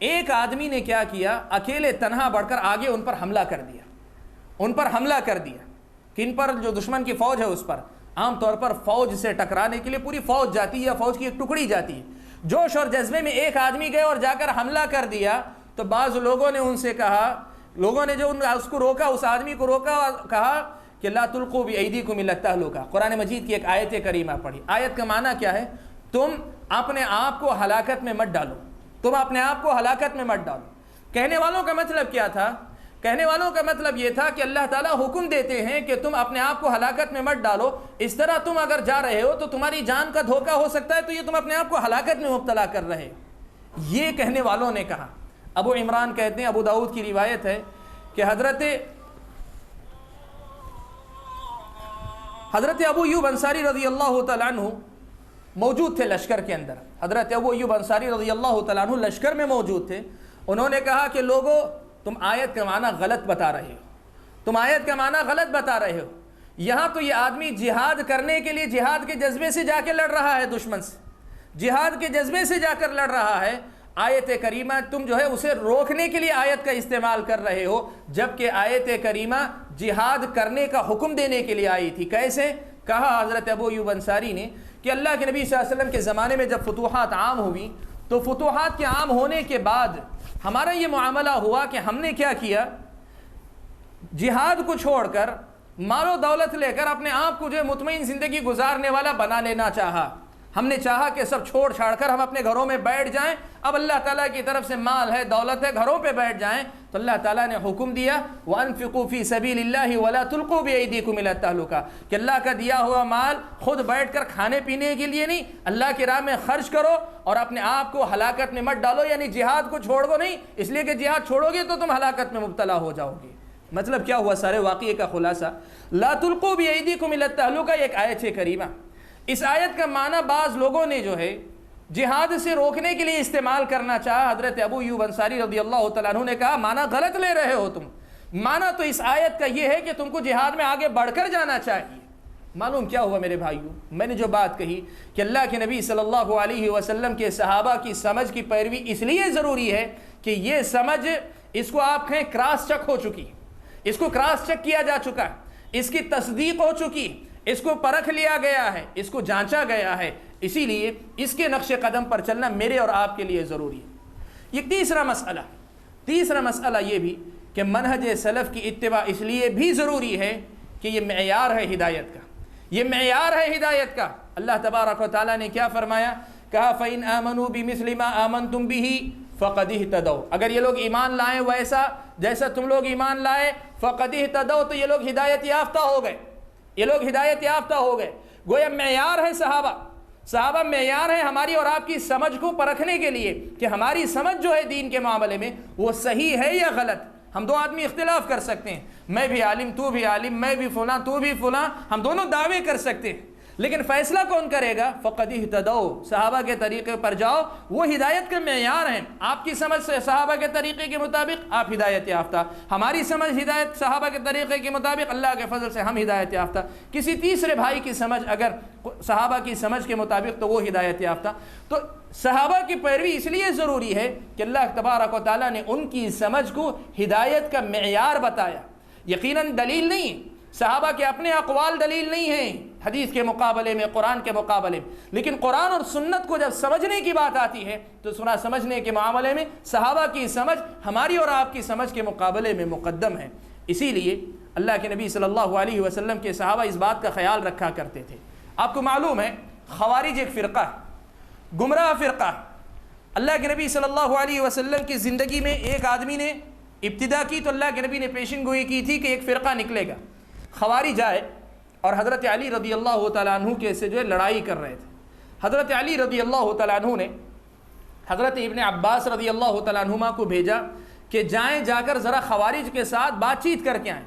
ایک آدمی نے کیا کیا، اکیلے تنہا بڑھ کر آگے ان پر حملہ کر دیا، کن پر؟ جو دشمن کی فوج ہے اس پر۔ عام طور پر فوج سے ٹکرانے کے لیے پوری فوج جاتی ہے یا فوج کی ایک ٹکڑی جاتی ہے، جوش اور جذبے میں ایک آدمی گئے اور جا کر حملہ کر دیا تو بعض لوگوں نے ان سے کہا، لوگوں نے جو اس کو روکا، اس آدمی کو روکا اور کہا کہ لا تلقوا بأیدیکم الی التہلکہ۔ قرآن مجید کی ایک آیت کریمہ پڑھی، آیت کا معنی کیا ہے؟ تم اپنے آپ کو ہلاکت میں مت ڈالو، کہنے والوں کا مطلب کیا تھا؟ کہنے والوں کا مطلب یہ تھا کہ اللہ تعالیٰ حکم دیتے ہیں کہ تم اپنے آپ کو ہلاکت میں مت ڈالو، اس طرح تم اگر جا رہے ہو تو تمہاری جان کا دھوکہ ہو سکتا ہے، تو یہ تم اپنے آپ کو ہلاکت میں مبتلا کر رہے ہو، یہ کہنے والوں نے کہا۔ ابو عمران کہتے ہیں، ابو داؤد کی روایت ہے کہ حضرت ابو ایوب انصاری رضی اللہ تعالیٰ عنہ موجود تھے لشکر کے اندر۔ حضرت ابو ایوب انصاری رضی اللہ تعالیٰ عنہ لشکر میں موجود تھے۔ انہوں نے کہا کہ لوگو، تم آیت کا معنی غلط بتا رہے ہو، یہاں تو یہ آدمی جہاد کرنے کے لیے جہاد کے جذبے سے جا کے لڑ رہا ہے، دشمن سے جہاد کے جذبے سے جا کر لڑ رہا ہے، آیت کریمہ تم جو ہے اسے روکنے کے لیے آیت کا استعمال کر رہے ہو، جبکہ آیت کریمہ جہاد کرنے کا حکم دینے کے لیے آئی تھی۔ کیسے؟ کہا حضرت ابو ایوب انصاری نے کہ اللہ کے نبی صلی اللہ علیہ وسلم کے زمانے میں جب فتوحات عام ہوئی تو فتوحات کے عام ہونے کے بعد ہمارا یہ معاملہ ہوا کہ ہم نے کیا کیا، جہاد کو چھوڑ کر مال و دولت لے کر اپنے آپ کو جو مطمئن زندگی گزارنے والا بنا لینا چاہا۔ ہم نے چاہا کہ سب چھوڑ چھاڑ کر ہم اپنے گھروں میں بیٹھ جائیں، اب اللہ تعالیٰ کی طرف سے مال ہے، دولت ہے، گھروں پہ بیٹھ جائیں۔ تو اللہ تعالیٰ نے حکم دیا وَأَنفِقُوا فِي سَبِيلِ اللَّهِ وَلَا تُلْقُوا بِأَيْدِيكُمْ إِلَى التَّهْلُكَةِ کہ اللہ کا دیا ہوا مال خود بیٹھ کر کھانے پینے کے لیے نہیں، اللہ کی راہ میں خرچ کرو اور اپنے آپ کو ہلاکت میں مت ڈالو، یعنی جہاد کو چھوڑو نہیں، اس لیے کہ جہاد چھوڑو گے تو تم ہلاکت میں مبتلا ہو جاؤ گے۔ مطلب کیا ہوا؟ سارے واقعے کا خلاصہ لا تلقوا بأيديكم إلى التهلكة ایک آیت ہے کریمہ۔ اس آیت کا معنی بعض لوگوں نے جو ہے جہاد سے روکنے کے لیے استعمال کرنا چاہا۔ حضرت ابو ایوب انصاری رضی اللہ تعالیٰ عنہ نے کہا معنی غلط لے رہے ہو تم، معنی تو اس آیت کا یہ ہے کہ تم کو جہاد میں آگے بڑھ کر جانا چاہیے۔ معلوم کیا ہوا میرے بھائیوں؟ میں نے جو بات کہی کہ اللہ کے نبی صلی اللہ علیہ وسلم کے صحابہ کی سمجھ کی پیروی اس لیے ضروری ہے کہ یہ سمجھ، اس کو آپ کہیں کراس چیک ہو چکی، اس کو کراس چیک کیا جا چکا ہے، اس کی تصدیق ہو چکی، اس کو پرکھ لیا گیا ہے، اس کو جانچا گیا ہے، اسی لیے اس کے نقش قدم پر چلنا میرے اور آپ کے لیے ضروری ہے۔ یہ تیسرا مسئلہ یہ بھی کہ منہج سلف کی اتباع اس لیے بھی ضروری ہے کہ یہ معیار ہے ہدایت کا، یہ معیار ہے ہدایت کا۔ اللہ تبارک و تعالیٰ نے کیا فرمایا؟ کہا فَإِنْ آمَنُوا بِمِثْلِ مَا آمَنْتُمْ بِهِ فَقَدْ اهْتَدَوْا اگر یہ لوگ ایمان لائیں ویسا جیسا تم لوگ ایمان لائے، فَقَدْ اهْتَدَوْا تو یہ لوگ ہدایت یافتہ ہو گئے، یہ لوگ ہدایت یافتہ ہو گئے۔ گویا معیار ہے صحابہ معیار ہے ہماری اور آپ کی سمجھ کو پرکھنے کے لیے کہ ہماری سمجھ جو ہے دین کے معاملے میں وہ صحیح ہے یا غلط۔ ہم دو آدمی اختلاف کر سکتے ہیں، میں بھی عالم تو بھی عالم، میں بھی فلاں تو بھی فلاں، ہم دونوں دعوے کر سکتے ہیں، لیکن فیصلہ کون کرے گا؟ فقد اہتدوا صحابہ کے طریقے پر جاؤ، وہ ہدایت کا معیار ہیں۔ آپ کی سمجھ سے صحابہ کے طریقے کے مطابق آپ ہدایت یافتہ، ہماری سمجھ ہدایت صحابہ کے طریقے کے مطابق اللہ کے فضل سے ہم ہدایت یافتہ، کسی تیسرے بھائی کی سمجھ اگر صحابہ کی سمجھ کے مطابق تو وہ ہدایت یافتہ۔ تو صحابہ کی پیروی اس لیے ضروری ہے کہ اللہ تبارک و تعالیٰ نے ان کی سمجھ کو ہدایت کا معیار بتایا۔ یقیناً دلیل نہیں، صحابہ کے اپنے اقوال دلیل نہیں ہیں حدیث کے مقابلے میں، قرآن کے مقابلے میں، لیکن قرآن اور سنت کو جب سمجھنے کی بات آتی ہے تو سمجھنے کے معاملے میں صحابہ کی سمجھ ہماری اور آپ کی سمجھ کے مقابلے میں مقدم ہے۔ اسی لیے اللہ کے نبی صلی اللہ علیہ وسلم کے صحابہ اس بات کا خیال رکھا کرتے تھے۔ آپ کو معلوم ہے خوارج ایک فرقہ ہے، گمراہ فرقہ۔ اللہ کے نبی صلی اللہ علیہ وسلم کی زندگی میں ایک آدمی نے ابتدا کی تو اللہ کے نبی نے پیشن گوئی کی تھی کہ ایک فرقہ نکلے گا، خوارج آئے اور حضرت علی رضی اللہ تعالیٰ عنہ کے سے جو ہے لڑائی کر رہے تھے۔ حضرت علی رضی اللہ تعالیٰ عنہ نے حضرت ابن عباس رضی اللہ تعالیٰ عنہما کو بھیجا کہ جائیں، جا کر ذرا خوارج کے ساتھ بات چیت کر کے آئیں۔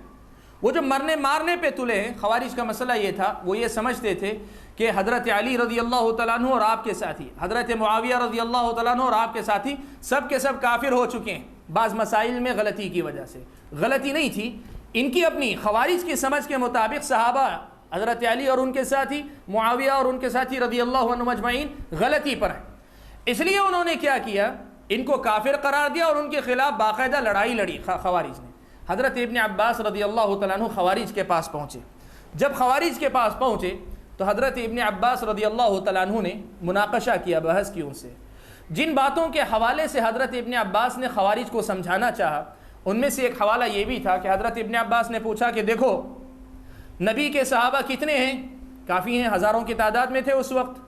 وہ جو مارنے پہ تلے ہیں، خوارج کا مسئلہ یہ تھا، وہ یہ سمجھتے تھے کہ حضرت علی رضی اللہ تعالیٰ عنہ اور آپ کے ساتھی، حضرت معاویہ رضی اللہ تعالیٰ عنہ اور آپ کے ساتھی سب کے سب کافر ہو چکے ہیں بعض مسائل میں غلطی کی وجہ سے۔ غلطی نہیں تھی ان کی اپنی، خوارج کی سمجھ کے مطابق صحابہ حضرت علی اور ان کے ساتھی، معاویہ اور ان کے ساتھی رضی اللہ عنہ اجمعین غلطی پر ہیں۔ اس لیے انہوں نے کیا کیا؟ ان کو کافر قرار دیا اور ان کے خلاف باقاعدہ لڑائی لڑی خوارج نے۔ حضرت ابن عباس رضی اللہ تعالیٰ عنہ خوارج کے پاس پہنچے۔ جب خوارج کے پاس پہنچے تو حضرت ابن عباس رضی اللہ تعالیٰ عنہ نے مناقشہ کیا، بحث کی ان سے۔ جن باتوں کے حوالے سے حضرت ابن عباس نے خوارج کو سمجھانا چاہا ان میں سے ایک حوالہ یہ بھی تھا کہ حضرت ابن عباس نے پوچھا کہ دیکھو نبی کے صحابہ کتنے ہیں؟ کافی ہیں، ہزاروں کی تعداد میں تھے اس وقت۔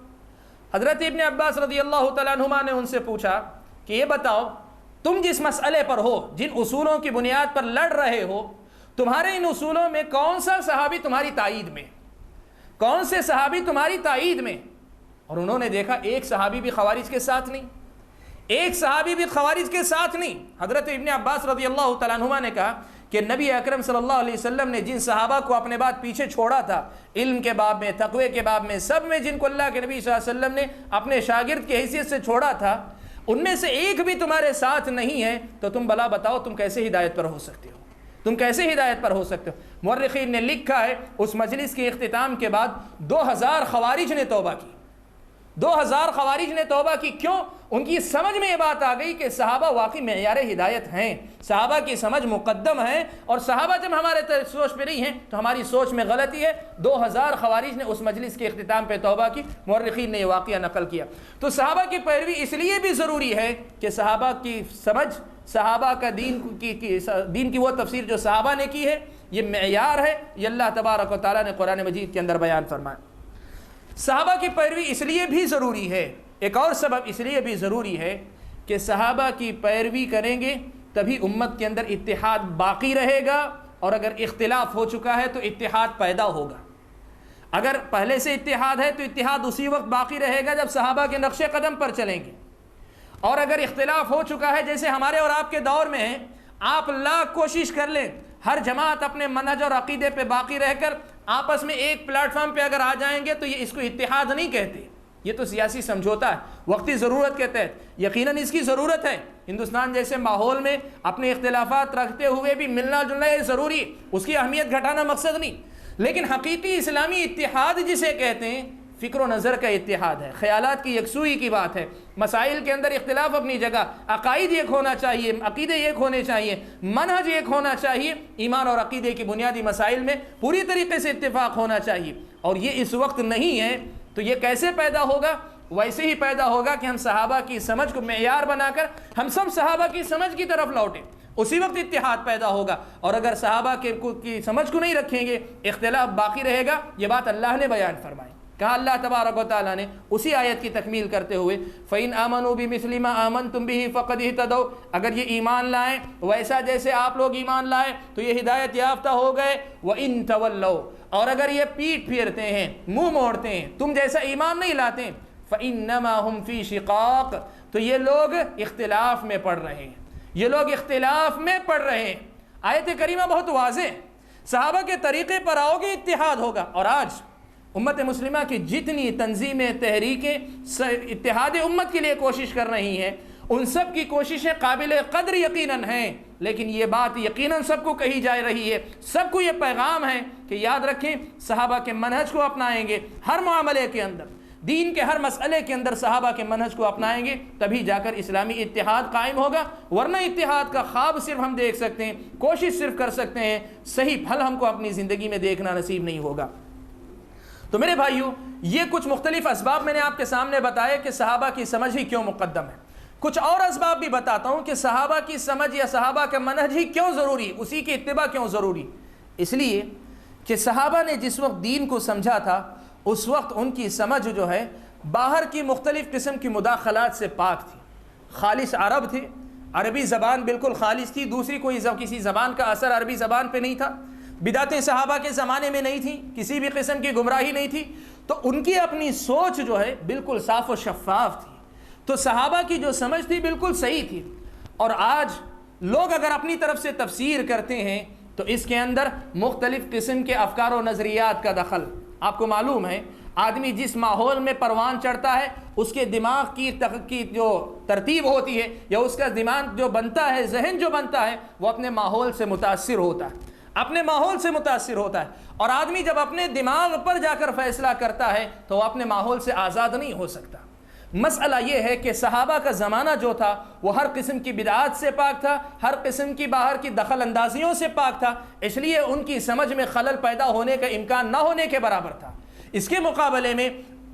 حضرت ابن عباس رضی اللہ تعالیٰ عنہما نے ان سے پوچھا کہ یہ بتاؤ تم جس مسئلے پر ہو، جن اصولوں کی بنیاد پر لڑ رہے ہو، تمہارے ان اصولوں میں کون سا صحابی تمہاری تائید میں، کون سے صحابی تمہاری تائید میں؟ اور انہوں نے دیکھا ایک صحابی بھی خوارج کے ساتھ نہیں، ایک صحابی بھی خوارج کے ساتھ نہیں۔ حضرت ابن عباس رضی اللہ تعالیٰ عنہما نے کہا کہ نبی اکرم صلی اللہ علیہ وسلم نے جن صحابہ کو اپنے بعد پیچھے چھوڑا تھا، علم کے باب میں، تقوی کے باب میں، سب میں جن کو اللہ کے نبی صلی اللہ علیہ وسلم نے اپنے شاگرد کی حیثیت سے چھوڑا تھا، ان میں سے ایک بھی تمہارے ساتھ نہیں ہے، تو تم بلا بتاؤ تم کیسے ہدایت پر ہو سکتے ہو، تم کیسے ہدایت پر ہو سکتے ہو؟ مورخین نے لکھا ہے اس مجلس کے اختتام کے بعد 2000 خوارج نے توبہ کی، 2000 خوارج نے توبہ کی۔ کیوں؟ ان کی سمجھ میں یہ بات آ گئی کہ صحابہ واقعی معیار ہدایت ہیں، صحابہ کی سمجھ مقدم ہے، اور صحابہ جب ہمارے سوچ پہ نہیں ہیں تو ہماری سوچ میں غلطی ہے۔ 2000 خوارج نے اس مجلس کے اختتام پہ توبہ کی، مورخین نے یہ واقعہ نقل کیا۔ تو صحابہ کی پیروی اس لیے بھی ضروری ہے کہ صحابہ کی سمجھ، صحابہ کا دین کی وہ تفسیر جو صحابہ نے کی ہے، یہ معیار ہے، یہ اللہ تبارک و تعالیٰ نے قرآن مجید کے اندر بیان فرمایا۔ صحابہ کی پیروی اس لیے بھی ضروری ہے، ایک اور سبب اس لیے بھی ضروری ہے کہ صحابہ کی پیروی کریں گے تبھی امت کے اندر اتحاد باقی رہے گا، اور اگر اختلاف ہو چکا ہے تو اتحاد پیدا ہوگا۔ اگر پہلے سے اتحاد ہے تو اتحاد اسی وقت باقی رہے گا جب صحابہ کے نقش قدم پر چلیں گے، اور اگر اختلاف ہو چکا ہے جیسے ہمارے اور آپ کے دور میں ہے، آپ لاکھ کوشش کر لیں، ہر جماعت اپنے منہج اور عقیدے پہ باقی رہ کر آپس میں ایک پلیٹ فارم پہ اگر آ جائیں گے تو یہ اس کو اتحاد نہیں کہتے، یہ تو سیاسی سمجھوتا ہے، وقتی ضرورت کے تحت۔ یقیناً اس کی ضرورت ہے، ہندوستان جیسے ماحول میں اپنے اختلافات رکھتے ہوئے بھی ملنا جلنا یہ ضروری ہے، اس کی اہمیت گھٹانا مقصد نہیں، لیکن حقیقی اسلامی اتحاد جسے کہتے ہیں فکر و نظر کا اتحاد ہے، خیالات کی یکسوئی کی بات ہے، مسائل کے اندر اختلاف اپنی جگہ، عقائد ایک ہونا چاہیے، عقیدے ایک ہونے چاہیے، منہج ایک ہونا چاہیے، ایمان اور عقیدے کی بنیادی مسائل میں پوری طریقے سے اتفاق ہونا چاہیے، اور یہ اس وقت نہیں ہے۔ تو یہ کیسے پیدا ہوگا؟ ویسے ہی پیدا ہوگا کہ ہم صحابہ کی سمجھ کو معیار بنا کر ہم سب صحابہ کی سمجھ کی طرف لوٹیں، اسی وقت اتحاد پیدا ہوگا۔ اور اگر صحابہ کی سمجھ کو نہیں رکھیں گے، اختلاف باقی رہے گا۔ یہ بات اللہ نے بیان فرمائی، کہا اللہ تبارک و تعالیٰ نے اسی آیت کی تکمیل کرتے ہوئے فَإِنْ آمَنُوا بِمِثْلِ مَا آمَنْتُمْ بِهِ فَقَدْ اهْتَدَوْا، اگر یہ ایمان لائیں ویسا جیسے آپ لوگ ایمان لائے تو یہ ہدایت یافتہ ہو گئے۔ وَإِنْ تَوَلَّوْا، اور اگر یہ پیٹ پھیرتے ہیں، منہ موڑتے ہیں، تم جیسا ایمان نہیں لاتے، فَإِنَّمَا هُمْ فِي شِقَاقٍ، تو یہ لوگ اختلاف میں پڑ رہے ہیں، یہ لوگ اختلاف میں پڑ رہے ہیں۔ آیت کریمہ بہت واضح، صحابہ کے طریقے پر آؤ گے اتحاد ہوگا۔ اور آج امت مسلمہ کی جتنی تنظیمیں، تحریکیں اتحاد امت کے لیے کوشش کر رہی ہیں، ان سب کی کوششیں قابل قدر یقیناً ہیں، لیکن یہ بات یقیناً سب کو کہی جا رہی ہے، سب کو یہ پیغام ہے کہ یاد رکھیں صحابہ کے منہج کو اپنائیں گے، ہر معاملے کے اندر، دین کے ہر مسئلے کے اندر صحابہ کے منہج کو اپنائیں گے، تبھی جا کر اسلامی اتحاد قائم ہوگا، ورنہ اتحاد کا خواب صرف ہم دیکھ سکتے ہیں، کوشش صرف کر سکتے ہیں، صحیح پھل ہم کو اپنی زندگی میں دیکھنا نصیب نہیں ہوگا۔ تو میرے بھائیوں، یہ کچھ مختلف اسباب میں نے آپ کے سامنے بتائے کہ صحابہ کی سمجھ ہی کیوں مقدم ہے۔ کچھ اور اسباب بھی بتاتا ہوں کہ صحابہ کی سمجھ یا صحابہ کا منہج ہی کیوں ضروری، اسی کی اتباع کیوں ضروری۔ اس لیے کہ صحابہ نے جس وقت دین کو سمجھا تھا، اس وقت ان کی سمجھ جو ہے باہر کی مختلف قسم کی مداخلات سے پاک تھی، خالص عرب تھے، عربی زبان بالکل خالص تھی، دوسری کوئی کسی زبان کا اثر عربی زبان پہ نہیں تھا، بدعتیں صحابہ کے زمانے میں نہیں تھیں، کسی بھی قسم کی گمراہی نہیں تھی، تو ان کی اپنی سوچ جو ہے بالکل صاف و شفاف تھی، تو صحابہ کی جو سمجھ تھی بالکل صحیح تھی۔ اور آج لوگ اگر اپنی طرف سے تفسیر کرتے ہیں تو اس کے اندر مختلف قسم کے افکار و نظریات کا دخل۔ آپ کو معلوم ہے آدمی جس ماحول میں پروان چڑھتا ہے، اس کے دماغ کی جو ترتیب ہوتی ہے یا اس کا دماغ جو بنتا ہے، ذہن جو بنتا ہے، وہ اپنے ماحول سے متاثر ہوتا ہے، اپنے ماحول سے متاثر ہوتا ہے۔ اور آدمی جب اپنے دماغ پر جا کر فیصلہ کرتا ہے تو وہ اپنے ماحول سے آزاد نہیں ہو سکتا۔ مسئلہ یہ ہے کہ صحابہ کا زمانہ جو تھا وہ ہر قسم کی بدعات سے پاک تھا، ہر قسم کی باہر کی دخل اندازیوں سے پاک تھا، اس لیے ان کی سمجھ میں خلل پیدا ہونے کا امکان نہ ہونے کے برابر تھا۔ اس کے مقابلے میں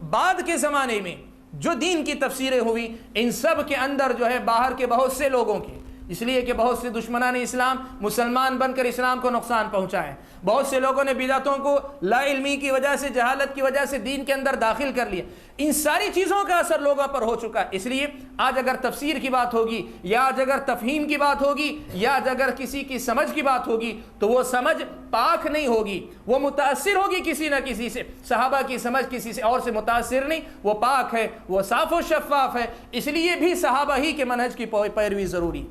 بعد کے زمانے میں جو دین کی تفسیریں ہوئی، ان سب کے اندر جو ہے باہر کے بہت سے لوگوں کی، اس لیے کہ بہت سے دشمنان اسلام مسلمان بن کر اسلام کو نقصان پہنچائے، بہت سے لوگوں نے بدعتوں کو لا علمی کی وجہ سے، جہالت کی وجہ سے دین کے اندر داخل کر لیا، ان ساری چیزوں کا اثر لوگوں پر ہو چکا ہے۔ اس لیے آج اگر تفسیر کی بات ہوگی، یا آج اگر تفہیم کی بات ہوگی، یا آج اگر کسی کی سمجھ کی بات ہوگی تو وہ سمجھ پاک نہیں ہوگی، وہ متاثر ہوگی کسی نہ کسی سے۔ صحابہ کی سمجھ کسی سے اور سے متاثر نہیں، وہ پاک ہے، وہ صاف و شفاف ہے، اس لیے بھی صحابہ ہی کے منہج کی پیروی ضروری۔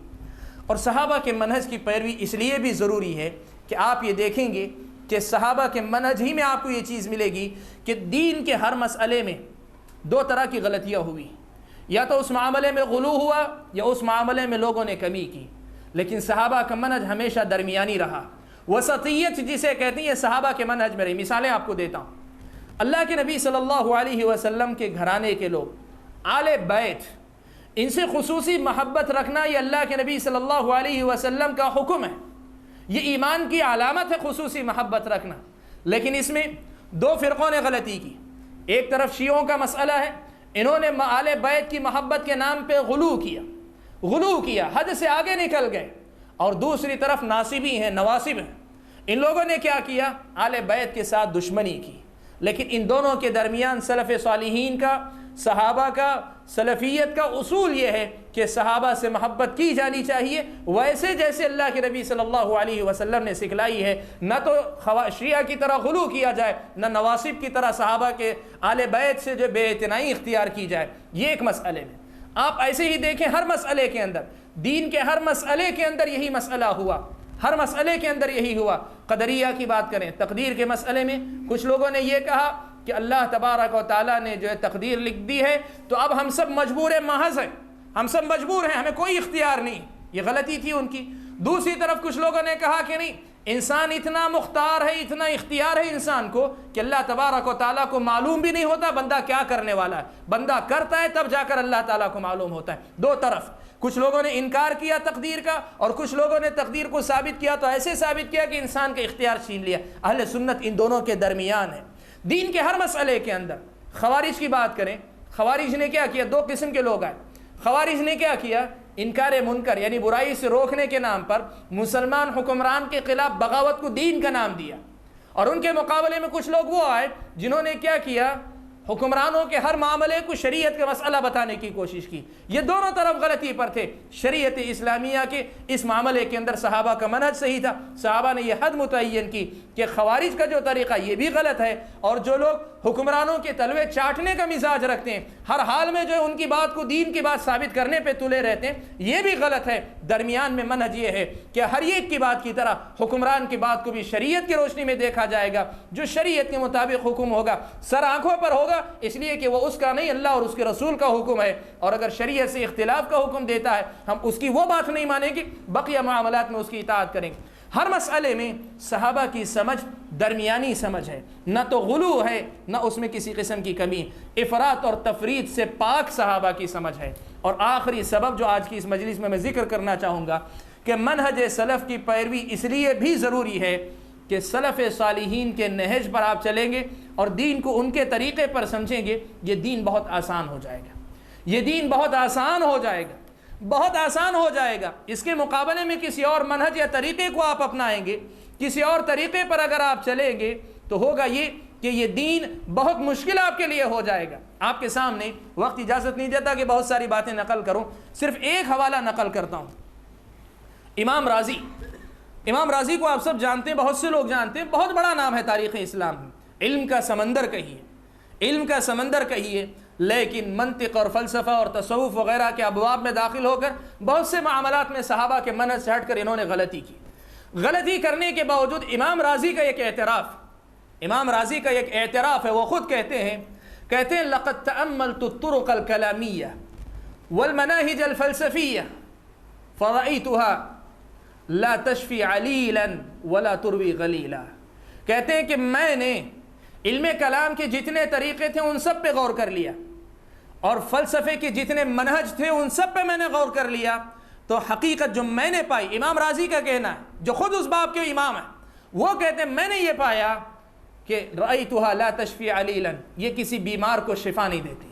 اور صحابہ کے منہج کی پیروی اس لیے بھی ضروری ہے کہ آپ یہ دیکھیں گے کہ صحابہ کے منہج ہی میں آپ کو یہ چیز ملے گی کہ دین کے ہر مسئلے میں دو طرح کی غلطیاں ہوئی، یا تو اس معاملے میں غلو ہوا یا اس معاملے میں لوگوں نے کمی کی، لیکن صحابہ کا منہج ہمیشہ درمیانی رہا۔ وسطیت جسے کہتی ہیں صحابہ کے منہج میں رہی۔ مثالیں آپ کو دیتا ہوں۔ اللہ کے نبی صلی اللہ علیہ وسلم کے گھرانے کے لوگ، آل بیت، ان سے خصوصی محبت رکھنا یہ اللہ کے نبی صلی اللہ علیہ وسلم کا حکم ہے، یہ ایمان کی علامت ہے خصوصی محبت رکھنا۔ لیکن اس میں دو فرقوں نے غلطی کی، ایک طرف شیعوں کا مسئلہ ہے، انہوں نے آل بیت کی محبت کے نام پہ غلو کیا، حد سے آگے نکل گئے، اور دوسری طرف ناصبی ہیں، نواسب ہیں، ان لوگوں نے کیا کیا؟ آل بیت کے ساتھ دشمنی کی۔ لیکن ان دونوں کے درمیان سلف صالحین کا، صحابہ کا، سلفیت کا اصول یہ ہے کہ صحابہ سے محبت کی جانی چاہیے، ویسے جیسے اللہ کے نبی صلی اللہ علیہ وسلم نے سکھلائی ہے، نہ تو شیعہ کی طرح غلو کیا جائے، نہ نواسب کی طرح صحابہ کے آل بیت سے جو بے اعتنائی اختیار کی جائے۔ یہ ایک مسئلے میں آپ ایسے ہی دیکھیں، ہر مسئلے کے اندر، دین کے ہر مسئلے کے اندر یہی مسئلہ ہوا، ہر مسئلے کے اندر یہی ہوا۔ قدریہ کی بات کریں، تقدیر کے مسئلے میں کچھ لوگوں نے یہ کہا کہ اللہ تبارک و تعالیٰ نے جو ہے تقدیر لکھ دی ہے تو اب ہم سب مجبور محض ہیں، ہم سب مجبور ہیں، ہمیں کوئی اختیار نہیں۔ یہ غلطی تھی ان کی۔ دوسری طرف کچھ لوگوں نے کہا کہ نہیں، انسان اتنا مختار ہے، اتنا اختیار ہے انسان کو کہ اللہ تبارک و تعالیٰ کو معلوم بھی نہیں ہوتا بندہ کیا کرنے والا ہے، بندہ کرتا ہے تب جا کر اللہ تعالیٰ کو معلوم ہوتا ہے۔ دو طرف، کچھ لوگوں نے انکار کیا تقدیر کا اور کچھ لوگوں نے تقدیر کو ثابت کیا، تو ایسے ثابت کیا کہ انسان کا اختیار چھین لیا۔ اہل سنت ان دونوں کے درمیان ہے دین کے ہر مسئلے کے اندر۔ خوارج کی بات کریں، خوارج نے کیا کیا؟ دو قسم کے لوگ آئے۔ خوارج نے کیا کیا؟ انکار منکر یعنی برائی سے روکنے کے نام پر مسلمان حکمران کے خلاف بغاوت کو دین کا نام دیا، اور ان کے مقابلے میں کچھ لوگ وہ آئے جنہوں نے کیا کیا؟ حکمرانوں کے ہر معاملے کو شریعت کا مسئلہ بتانے کی کوشش کی۔ یہ دونوں طرف غلطی پر تھے۔ شریعت اسلامیہ کے اس معاملے کے اندر صحابہ کا منہج صحیح تھا، صحابہ نے یہ حد متعین کی کہ خوارج کا جو طریقہ یہ بھی غلط ہے، اور جو لوگ حکمرانوں کے تلوے چاٹنے کا مزاج رکھتے ہیں، ہر حال میں جو ہے ان کی بات کو دین کی بات ثابت کرنے پہ تلے رہتے ہیں، یہ بھی غلط ہے۔ درمیان میں منہج یہ ہے کہ ہر ایک کی بات کی طرح حکمران کی بات کو بھی شریعت کی روشنی میں دیکھا جائے گا، جو شریعت کے مطابق حکم ہوگا سر آنکھوں پر ہوگا، اس لیے کہ وہ اس کا نہیں، اللہ اور اس کے رسول کا حکم ہے، اور اگر شریعت سے اختلاف کا حکم دیتا ہے ہم اس کی وہ بات نہیں مانیں گے، بقیہ معاملات میں اس کی اطاعت کریں گے۔ ہر مسئلے میں صحابہ کی سمجھ درمیانی سمجھ ہے، نہ تو غلو ہے نہ اس میں کسی قسم کی کمی، افراط اور تفریط سے پاک صحابہ کی سمجھ ہے۔ اور آخری سبب جو آج کی اس مجلس میں ذکر کرنا چاہوں گا کہ منہج سلف کی پیروی اس لیے بھی ضروری ہے کہ سلف صالحین کے نہج پر آپ چلیں گے اور دین کو ان کے طریقے پر سمجھیں گے، یہ دین بہت آسان ہو جائے گا، یہ دین بہت آسان ہو جائے گا، بہت آسان ہو جائے گا۔ اس کے مقابلے میں کسی اور منہج یا طریقے کو آپ اپنائیں گے، کسی اور طریقے پر اگر آپ چلیں گے تو ہوگا یہ کہ یہ دین بہت مشکل آپ کے لیے ہو جائے گا۔ آپ کے سامنے وقت اجازت نہیں دیتا کہ بہت ساری باتیں نقل کروں، صرف ایک حوالہ نقل کرتا ہوں۔ امام راضی کو آپ سب جانتے ہیں، بہت سے لوگ جانتے ہیں، بہت بڑا نام ہے تاریخ اسلام میں، علم کا سمندر کہیے، لیکن منطق اور فلسفہ اور تصوف وغیرہ کے ابواب میں داخل ہو کر بہت سے معاملات میں صحابہ کے منہج سے ہٹ کر انہوں نے غلطی کی۔ غلطی کرنے کے باوجود امام راضی کا ایک اعتراف ہے، وہ خود کہتے ہیں لقد تأملت الطرق الكلامية والمناهج الفلسفية فرأيتها لا تشفي عليلا ولا تروي غليلا۔ کہتے ہیں کہ میں نے علم کلام کے جتنے طریقے تھے ان سب پہ غور کر لیا، اور فلسفے کے جتنے منہج تھے ان سب پہ میں نے غور کر لیا، تو حقیقت جو میں نے پائی، امام راضی کا کہنا ہے جو خود اس باب کے امام ہیں، وہ کہتے ہیں میں نے یہ پایا کہ رأیتها لا تشفی علیلا، یہ کسی بیمار کو شفا نہیں دیتی،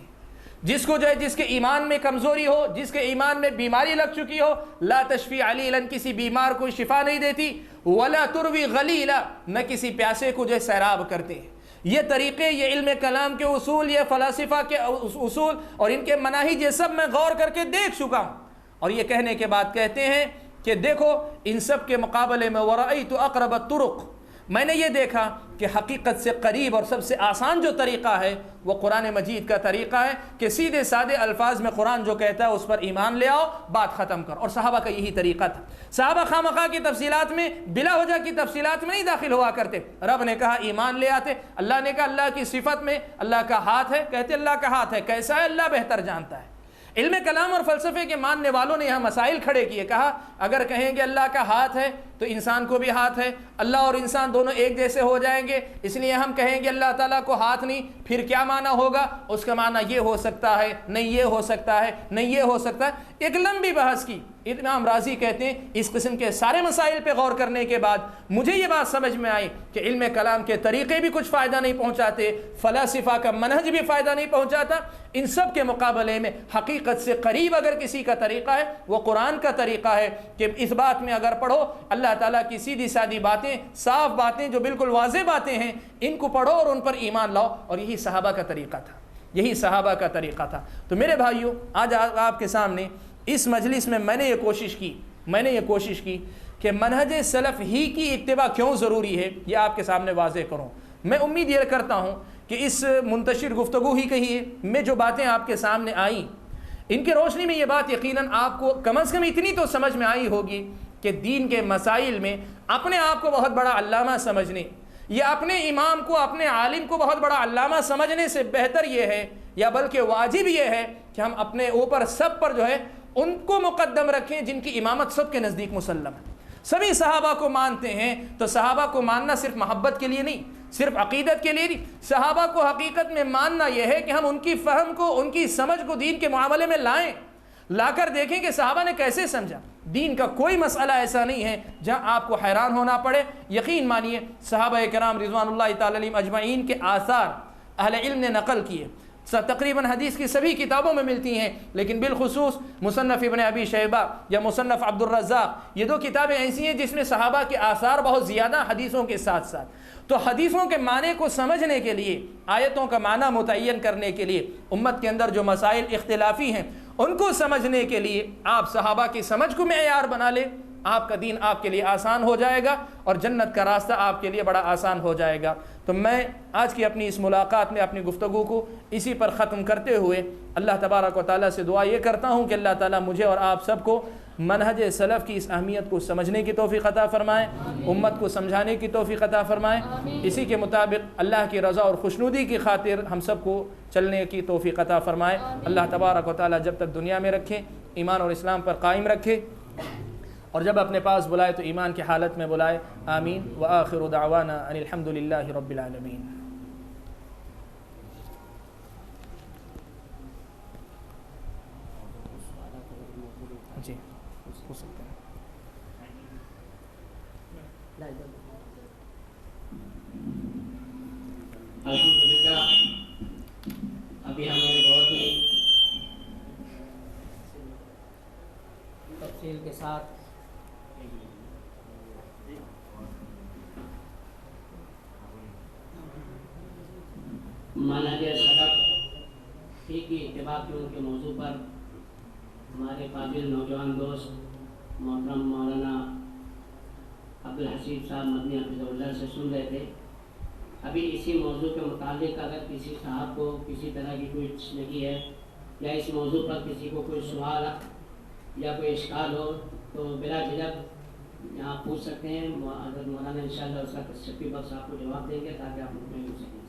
جس کو جو ہے جس کے ایمان میں کمزوری ہو، جس کے ایمان میں بیماری لگ چکی ہو، لا تشفی علیلا، کسی بیمار کو شفا نہیں دیتی، ولا تروی غلیلا، نہ کسی پیاسے کو جو ہے سیراب کرتے ہیں۔ یہ طریقے، یہ علم کلام کے اصول، یہ فلاسفہ کے اصول اور ان کے مناہج، یہ سب میں غور کر کے دیکھ چکا ہوں۔ اور یہ کہنے کے بعد کہتے ہیں کہ دیکھو ان سب کے مقابلے میں وَرَأَيْتُ أَقْرَبَ الطُّرُقِ، میں نے یہ دیکھا کہ حقیقت سے قریب اور سب سے آسان جو طریقہ ہے وہ قرآن مجید کا طریقہ ہے کہ سیدھے سادے الفاظ میں قرآن جو کہتا ہے اس پر ایمان لے آؤ، بات ختم کر۔ اور صحابہ کا یہی طریقہ تھا۔ صحابہ خواہ کی تفصیلات میں، بلا وجہ کی تفصیلات میں نہیں داخل ہوا کرتے۔ رب نے کہا ایمان لے آتے، اللہ نے کہا اللہ کی صفت میں اللہ کا ہاتھ ہے، کہتے اللہ کا ہاتھ ہے، کیسا ہے اللہ بہتر جانتا ہے۔ علم کلام اور فلسفے کے ماننے والوں نے یہاں مسائل کھڑے کیے، کہا اگر کہیں گے اللہ کا ہاتھ ہے تو انسان کو بھی ہاتھ ہے، اللہ اور انسان دونوں ایک جیسے ہو جائیں گے، اس لیے ہم کہیں گے اللہ تعالیٰ کو ہاتھ نہیں، پھر کیا معنی ہوگا؟ اس کا معنی یہ ہو سکتا ہے، نہیں یہ ہو سکتا ہے، نہیں یہ ہو سکتا ہے، ایک لمبی بحث کی۔ امام رازی کہتے ہیں اس قسم کے سارے مسائل پہ غور کرنے کے بعد مجھے یہ بات سمجھ میں آئی کہ علم کلام کے طریقے بھی کچھ فائدہ نہیں پہنچاتے، فلاسفہ کا منہج بھی فائدہ نہیں پہنچاتا، ان سب کے مقابلے میں حقیقت سے قریب اگر کسی کا طریقہ ہے وہ قرآن کا طریقہ ہے کہ اس بات میں اگر پڑھو اللہ تعالیٰ کی سیدھی سادھی باتیں، صاف باتیں جو بالکل واضح باتیں ہیں، ان کو پڑھو اور ان پر ایمان لاؤ، اور یہی صحابہ کا طریقہ تھا، یہی صحابہ کا طریقہ تھا۔ تو میرے بھائیوں، آج آپ کے سامنے اس مجلس میں میں نے یہ کوشش کی کہ منہج سلف ہی کی اتباع کیوں ضروری ہے یہ آپ کے سامنے واضح کروں۔ میں امید یہ کرتا ہوں کہ اس منتشر گفتگو ہی کہیے میں جو باتیں آپ کے سامنے آئیں ان کی روشنی میں یہ بات یقیناً آپ کو کم از کم اتنی تو سمجھ میں آئی ہوگی کہ دین کے مسائل میں اپنے آپ کو بہت بڑا علامہ سمجھنے یا اپنے امام کو، اپنے عالم کو بہت بڑا علامہ سمجھنے سے بہتر یہ ہے یا بلکہ واجب یہ ہے کہ ہم اپنے اوپر سب پر جو ہے ان کو مقدم رکھیں جن کی امامت سب کے نزدیک مسلم ہے۔ سبھی صحابہ کو مانتے ہیں تو صحابہ کو ماننا صرف محبت کے لیے نہیں، صرف عقیدت کے لیے نہیں، صحابہ کو حقیقت میں ماننا یہ ہے کہ ہم ان کی فہم کو، ان کی سمجھ کو دین کے معاملے میں لائیں، لا کر دیکھیں کہ صحابہ نے کیسے سمجھا۔ دین کا کوئی مسئلہ ایسا نہیں ہے جہاں آپ کو حیران ہونا پڑے۔ یقین مانیے صحابہ کرام رضوان اللہ تعالی علیہم اجمعین کے آثار اہل علم نے نقل کیے، تقریباً حدیث کی سبھی کتابوں میں ملتی ہیں، لیکن بالخصوص مصنف ابن ابی شیبہ یا مصنف عبد الرزاق، یہ دو کتابیں ایسی ہیں جس میں صحابہ کے آثار بہت زیادہ حدیثوں کے ساتھ ساتھ۔ تو حدیثوں کے معنی کو سمجھنے کے لیے، آیتوں کا معنی متعین کرنے کے لیے، امت کے اندر جو مسائل اختلافی ہیں ان کو سمجھنے کے لیے آپ صحابہ کی سمجھ کو معیار بنا لیں، آپ کا دین آپ کے لیے آسان ہو جائے گا اور جنت کا راستہ آپ کے لیے بڑا آسان ہو جائے گا۔ تو میں آج کی اپنی اس ملاقات میں اپنی گفتگو کو اسی پر ختم کرتے ہوئے اللہ تبارک و تعالیٰ سے دعا یہ کرتا ہوں کہ اللہ تعالیٰ مجھے اور آپ سب کو منہج سلف کی اس اہمیت کو سمجھنے کی توفیق عطا فرمائے، امت کو سمجھانے کی توفیق عطا فرمائے، اسی کے مطابق اللہ کی رضا اور خوشنودی کی خاطر ہم سب کو چلنے کی توفیق عطا فرمائے۔ اللہ تبارک و تعالیٰ جب تک دنیا میں رکھے ایمان اور اسلام پر قائم رکھے، اور جب اپنے پاس بلائے تو ایمان کی حالت میں بلائے۔ آمین وآخر دعوانا ان الحمد للہ رب العالمین۔ جی ہو سکتا ہے۔ الحمدللہ ابھی ہم نے بہت ہی تفصیل کے ساتھ منہج سلف ہی کی اتباع کے موضوع پر ہمارے قابل نوجوان دوست محترم مولانا عبدالحسیب صاحب مدنی حفظہ اللہ سے سن رہے تھے۔ ابھی اسی موضوع کے متعلق اگر کسی صاحب کو کسی طرح کی کوئی تشنگی ہے یا اس موضوع پر کسی کو کوئی سوال یا کوئی اشکال ہو تو بلا جھجک یہاں پوچھ سکتے ہیں، حضرت مولانا انشاءاللہ اس کا تشریفی بخش آپ کو جواب دیں گے تاکہ آپ مطمئن ہو سکیں۔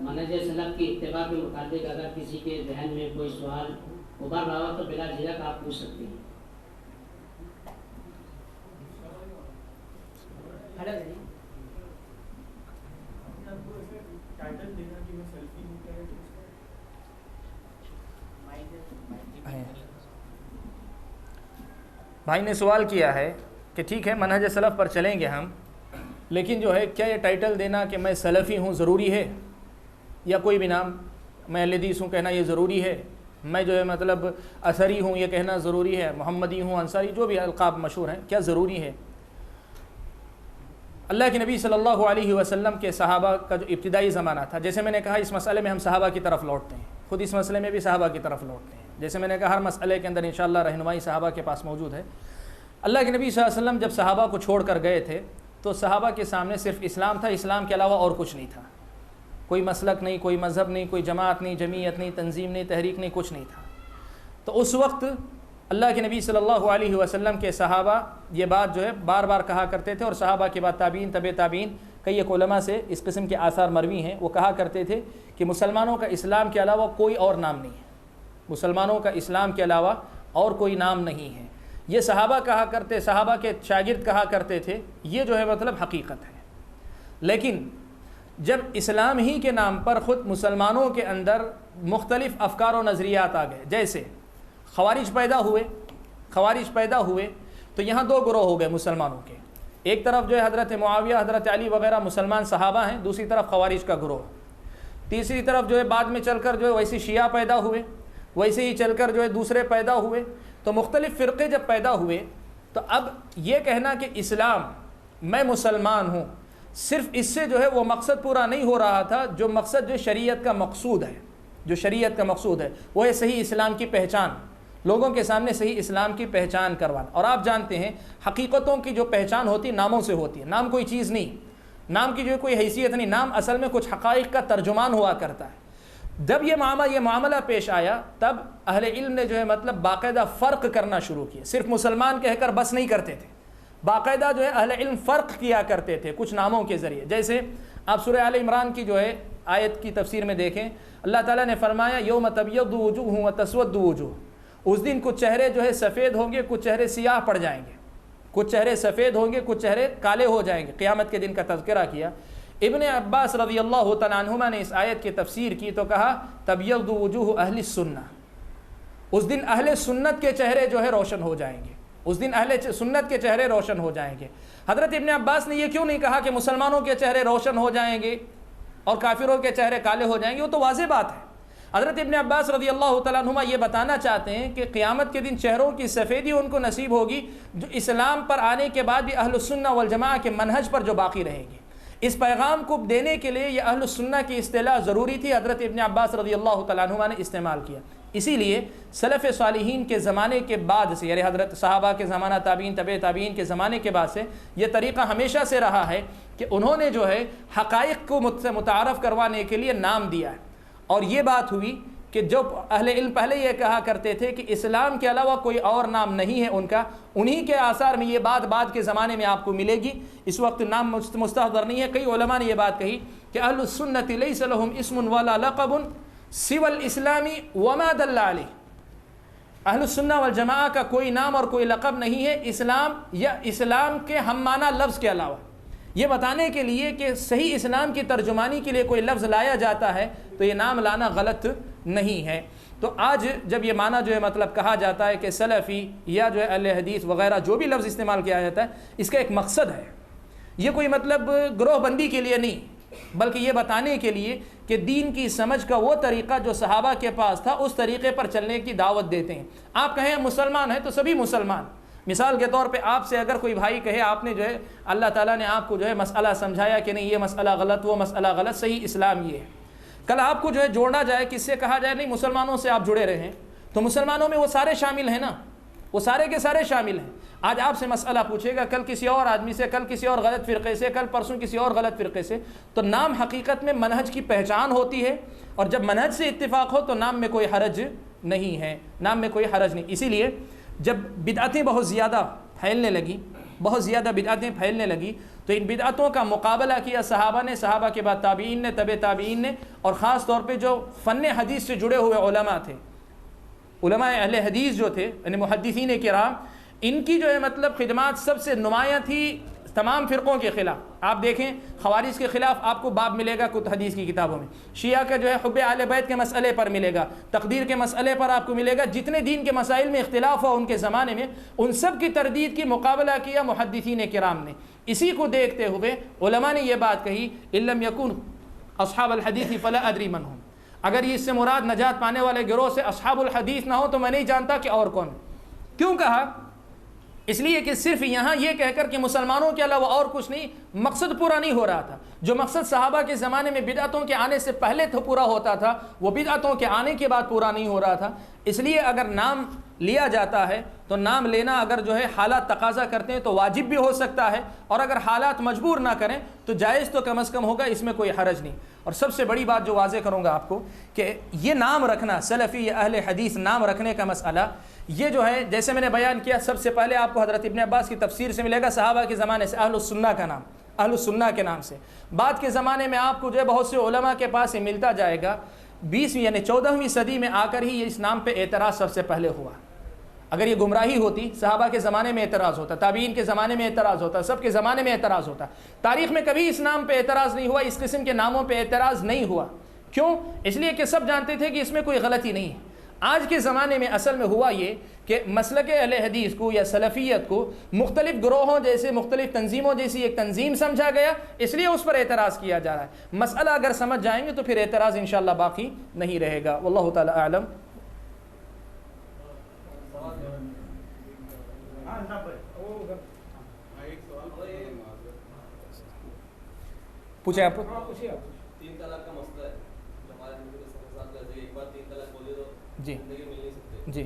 منہج سلف کی اتباع کے متعلق اگر کسی کے ذہن میں کوئی سوال ابھر رہا ہو تو بلا جھجک آپ پوچھ سکتے ہیں۔ بھائی نے سوال کیا ہے کہ ٹھیک ہے منہج سلف پر چلیں گے ہم، لیکن جو ہے کیا یہ ٹائٹل دینا کہ میں سلفی ہوں ضروری ہے، یا کوئی بھی نام، میں اہل حدیث ہوں کہنا یہ ضروری ہے، میں جو ہے مطلب اثری ہوں یہ کہنا ضروری ہے، محمدی ہوں، انصاری، جو بھی القاب مشہور ہیں، کیا ضروری ہے؟ اللہ کے نبی صلی اللہ علیہ وسلم کے صحابہ کا جو ابتدائی زمانہ تھا، جیسے میں نے کہا اس مسئلے میں ہم صحابہ کی طرف لوٹتے ہیں، خود اس مسئلے میں بھی صحابہ کی طرف لوٹتے ہیں، جیسے میں نے کہا ہر مسئلے کے اندر انشاءاللہ رہنمائی صحابہ کے پاس موجود ہے۔ اللہ کے نبی صلی اللہ علیہ وسلم جب صحابہ کو چھوڑ کر گئے تھے تو صحابہ کے سامنے صرف اسلام تھا، اسلام کے علاوہ اور کچھ نہیں تھا، کوئی مسلک نہیں، کوئی مذہب نہیں، کوئی جماعت نہیں، جمعیت نہیں، تنظیم نہیں، تحریک نہیں، کچھ نہیں تھا۔ تو اس وقت اللہ کے نبی صلی اللہ علیہ وسلم کے صحابہ یہ بات جو ہے بار بار کہا کرتے تھے، اور صحابہ کے بعد تابعین، طبع تابعین، کئی ایک علماء سے اس قسم کے آثار مروی ہیں، وہ کہا کرتے تھے کہ مسلمانوں کا اسلام کے علاوہ کوئی اور نام نہیں ہے، مسلمانوں کا اسلام کے علاوہ اور کوئی نام نہیں ہے۔ یہ صحابہ کہا کرتے، صحابہ کے شاگرد کہا کرتے تھے، یہ جو ہے مطلب حقیقت ہے۔ لیکن جب اسلام ہی کے نام پر خود مسلمانوں کے اندر مختلف افکار و نظریات آ گئے، جیسے خوارج پیدا ہوئے تو یہاں دو گروہ ہو گئے مسلمانوں کے، ایک طرف جو ہے حضرت معاویہ، حضرت علی وغیرہ مسلمان صحابہ ہیں، دوسری طرف خوارج کا گروہ، تیسری طرف جو ہے بعد میں چل کر جو ہے ویسے شیعہ پیدا ہوئے، ویسے ہی چل کر جو ہے دوسرے پیدا ہوئے۔ تو مختلف فرقے جب پیدا ہوئے تو اب یہ کہنا کہ اسلام میں مسلمان ہوں، صرف اس سے جو ہے وہ مقصد پورا نہیں ہو رہا تھا، جو مقصد جو شریعت کا مقصود ہے، جو شریعت کا مقصود ہے وہ ہے صحیح اسلام کی پہچان، لوگوں کے سامنے صحیح اسلام کی پہچان کروانا۔ اور آپ جانتے ہیں حقیقتوں کی جو پہچان ہوتی ہے ناموں سے ہوتی ہے، نام کوئی چیز نہیں، نام کی جو کوئی حیثیت نہیں، نام اصل میں کچھ حقائق کا ترجمان ہوا کرتا ہے۔ جب یہ معاملہ پیش آیا تب اہل علم نے جو ہے مطلب باقاعدہ فرق کرنا شروع کیا، صرف مسلمان کہہ کر بس نہیں کرتے تھے، باقاعدہ جو ہے اہل علم فرق کیا کرتے تھے کچھ ناموں کے ذریعے۔ جیسے آپ سورہ آل عمران کی جو ہے آیت کی تفسیر میں دیکھیں، اللہ تعالیٰ نے فرمایا یوم تبیض وجوہ وتسود وجوہ، اس دن کچھ چہرے جو ہے سفید ہوں گے، کچھ چہرے سیاہ پڑ جائیں گے، کچھ چہرے سفید ہوں گے، کچھ چہرے کالے ہو جائیں گے، قیامت کے دن کا تذکرہ کیا۔ ابن عباس رضی اللہ تعالیٰ عنہما نے اس آیت کی تفسیر کی تو کہا تبیض وجوہ اہل السنہ، اس دن اہل سنت کے چہرے جو ہے روشن ہو جائیں گے، اس دن اہل سنت کے چہرے روشن ہو جائیں گے۔ حضرت ابن عباس نے یہ کیوں نہیں کہا کہ مسلمانوں کے چہرے روشن ہو جائیں گے اور کافروں کے چہرے کالے ہو جائیں گے؟ وہ تو واضح بات ہے۔ حضرت ابن عباس رضی اللہ تعالیٰ عنہما یہ بتانا چاہتے ہیں کہ قیامت کے دن چہروں کی سفیدی ان کو نصیب ہوگی جو اسلام پر آنے کے بعد بھی اہل السنہ والجماعہ کے منہج پر جو باقی رہے گی۔ اس پیغام کو دینے کے لیے یہ اہل السنہ کی اصطلاح ضروری تھی، حضرت ابن عباس رضی اللہ تعالیٰ عنہما نے استعمال کیا۔ اسی لیے سلف صالحین کے زمانے کے بعد سے، یعنی حضرت صحابہ کے زمانہ، تابعین، تبع تابعین کے زمانے کے بعد سے یہ طریقہ ہمیشہ سے رہا ہے کہ انہوں نے جو ہے حقائق کو متعارف کروانے کے لیے نام دیا ہے۔ اور یہ بات ہوئی کہ جو اہل علم پہلے یہ کہا کرتے تھے کہ اسلام کے علاوہ کوئی اور نام نہیں ہے ان کا، انہی کے آثار میں یہ بات بعد کے زمانے میں آپ کو ملے گی۔ اس وقت نام مستحضر نہیں ہے۔ کئی علماء نے یہ بات کہی کہ اہل السنت لیس لهم اسم ولا لقب سوى الاسلام وما دل علیہ، اہل السنہ والجماعہ کا کوئی نام اور کوئی لقب نہیں ہے اسلام یا اسلام کے ہم معنی لفظ کے علاوہ۔ یہ بتانے کے لیے کہ صحیح اسلام کی ترجمانی کے لیے کوئی لفظ لایا جاتا ہے تو یہ نام لانا غلط نہیں ہے۔ تو آج جب یہ معنی جو ہے مطلب کہا جاتا ہے کہ سلفی یا جو ہے اہل حدیث وغیرہ جو بھی لفظ استعمال کیا جاتا ہے، اس کا ایک مقصد ہے، یہ کوئی مطلب گروہ بندی کے لیے نہیں، بلکہ یہ بتانے کے لیے کہ دین کی سمجھ کا وہ طریقہ جو صحابہ کے پاس تھا اس طریقے پر چلنے کی دعوت دیتے ہیں۔ آپ کہیں مسلمان ہیں تو سبھی مسلمان، مثال کے طور پہ آپ سے اگر کوئی بھائی کہے آپ نے جو ہے اللہ تعالیٰ نے آپ کو جو ہے مسئلہ سمجھایا کہ نہیں یہ مسئلہ غلط، وہ مسئلہ غلط، صحیح اسلام یہ ہے، کل آپ کو جو ہے جوڑنا جائے، کس سے کہا جائے نہیں مسلمانوں سے آپ جڑے رہیں، تو مسلمانوں میں وہ سارے شامل ہیں نا، وہ سارے کے سارے شامل ہیں۔ آج آپ سے مسئلہ پوچھے گا، کل کسی اور آدمی سے، کل کسی اور غلط فرقے سے، کل پرسوں کسی اور غلط فرقے سے، تو نام حقیقت میں منہج کی پہچان ہوتی ہے، اور جب منہج سے اتفاق ہو تو نام میں کوئی حرج نہیں ہے، نام میں کوئی حرج نہیں۔ اسی لیے جب بدعتیں بہت زیادہ پھیلنے لگی تو ان بدعتوں کا مقابلہ کیا صحابہ نے، صحابہ کے بعد تابعین نے، تبع تابعین نے، اور خاص طور پہ جو فن حدیث سے جڑے ہوئے علماء تھے، علماء اہل حدیث جو تھے یعنی محدثین کرام، ان کی جو ہے مطلب خدمات سب سے نمایاں تھی تمام فرقوں کے خلاف۔ آپ دیکھیں خوارج کے خلاف آپ کو باب ملے گا کچھ حدیث کی کتابوں میں، شیعہ کا جو ہے حب اہل بیت کے مسئلے پر ملے گا، تقدیر کے مسئلے پر آپ کو ملے گا، جتنے دین کے مسائل میں اختلاف ہوا ان کے زمانے میں ان سب کی تردید کی مقابلہ کیا محدثین کرام نے۔ اسی کو دیکھتے ہوئے علماء نے یہ بات کہی ان لم یکن اصحاب الحدیث فلا ادری من ہم، اگر یہ اس سے مراد نجات پانے والے گروہ سے اصحاب الحدیث نہ ہو تو میں نہیں جانتا کہ اور کون۔ کیوں کہا؟ اس لیے کہ صرف یہاں یہ کہہ کر کہ مسلمانوں کے علاوہ اور کچھ نہیں، مقصد پورا نہیں ہو رہا تھا۔ جو مقصد صحابہ کے زمانے میں بدعتوں کے آنے سے پہلے تو پورا ہوتا تھا، وہ بدعتوں کے آنے کے بعد پورا نہیں ہو رہا تھا۔ اس لیے اگر نام لیا جاتا ہے تو نام لینا اگر جو ہے حالات تقاضا کرتے ہیں تو واجب بھی ہو سکتا ہے، اور اگر حالات مجبور نہ کریں تو جائز تو کم از کم ہوگا، اس میں کوئی حرج نہیں۔ اور سب سے بڑی بات جو واضح کروں گا آپ کو کہ یہ نام رکھنا، سلفی یا اہل حدیث نام رکھنے کا مسئلہ، یہ جو ہے جیسے میں نے بیان کیا، سب سے پہلے آپ کو حضرت ابن عباس کی تفسیر سے ملے گا، صحابہ کے زمانے سے اہل السنہ کا نام، اہل السنہ کے نام سے۔ بعد کے زمانے میں آپ کو جو ہے بہت سے علماء کے پاس یہ ملتا جائے گا، 20ویں یعنی 14ویں صدی میں آ کر ہی اس نام پہ اعتراض سب سے پہلے ہوا۔ اگر یہ گمراہی ہوتی صحابہ کے زمانے میں اعتراض ہوتا، تابعین کے زمانے میں اعتراض ہوتا، سب کے زمانے میں اعتراض ہوتا. تاریخ میں کبھی اس نام پہ اعتراض نہیں ہوا، اس قسم کے ناموں پہ اعتراض نہیں ہوا. کیوں؟ اس لیے کہ سب جانتے تھے کہ اس میں کوئی غلطی نہیں ہے. آج کے زمانے میں اصل میں ہوا یہ کہ مسلک اہل حدیث کو یا سلفیت کو مختلف گروہوں جیسے مختلف تنظیموں جیسی ایک تنظیم سمجھا گیا، اس لیے اس پر اعتراض کیا جا رہا ہے. مسئلہ اگر سمجھ جائیں گے تو پھر اعتراض انشاءاللہ باقی نہیں رہے گا. واللہ تعالی اعلم. پوچھیں آپ. تین طلاق کا مسئلہ ہے جو ہمارے ساتھ رہتے ہیں، ایک بار تین طلاق بولے تو جی زندگی مل نہیں سکتے. جی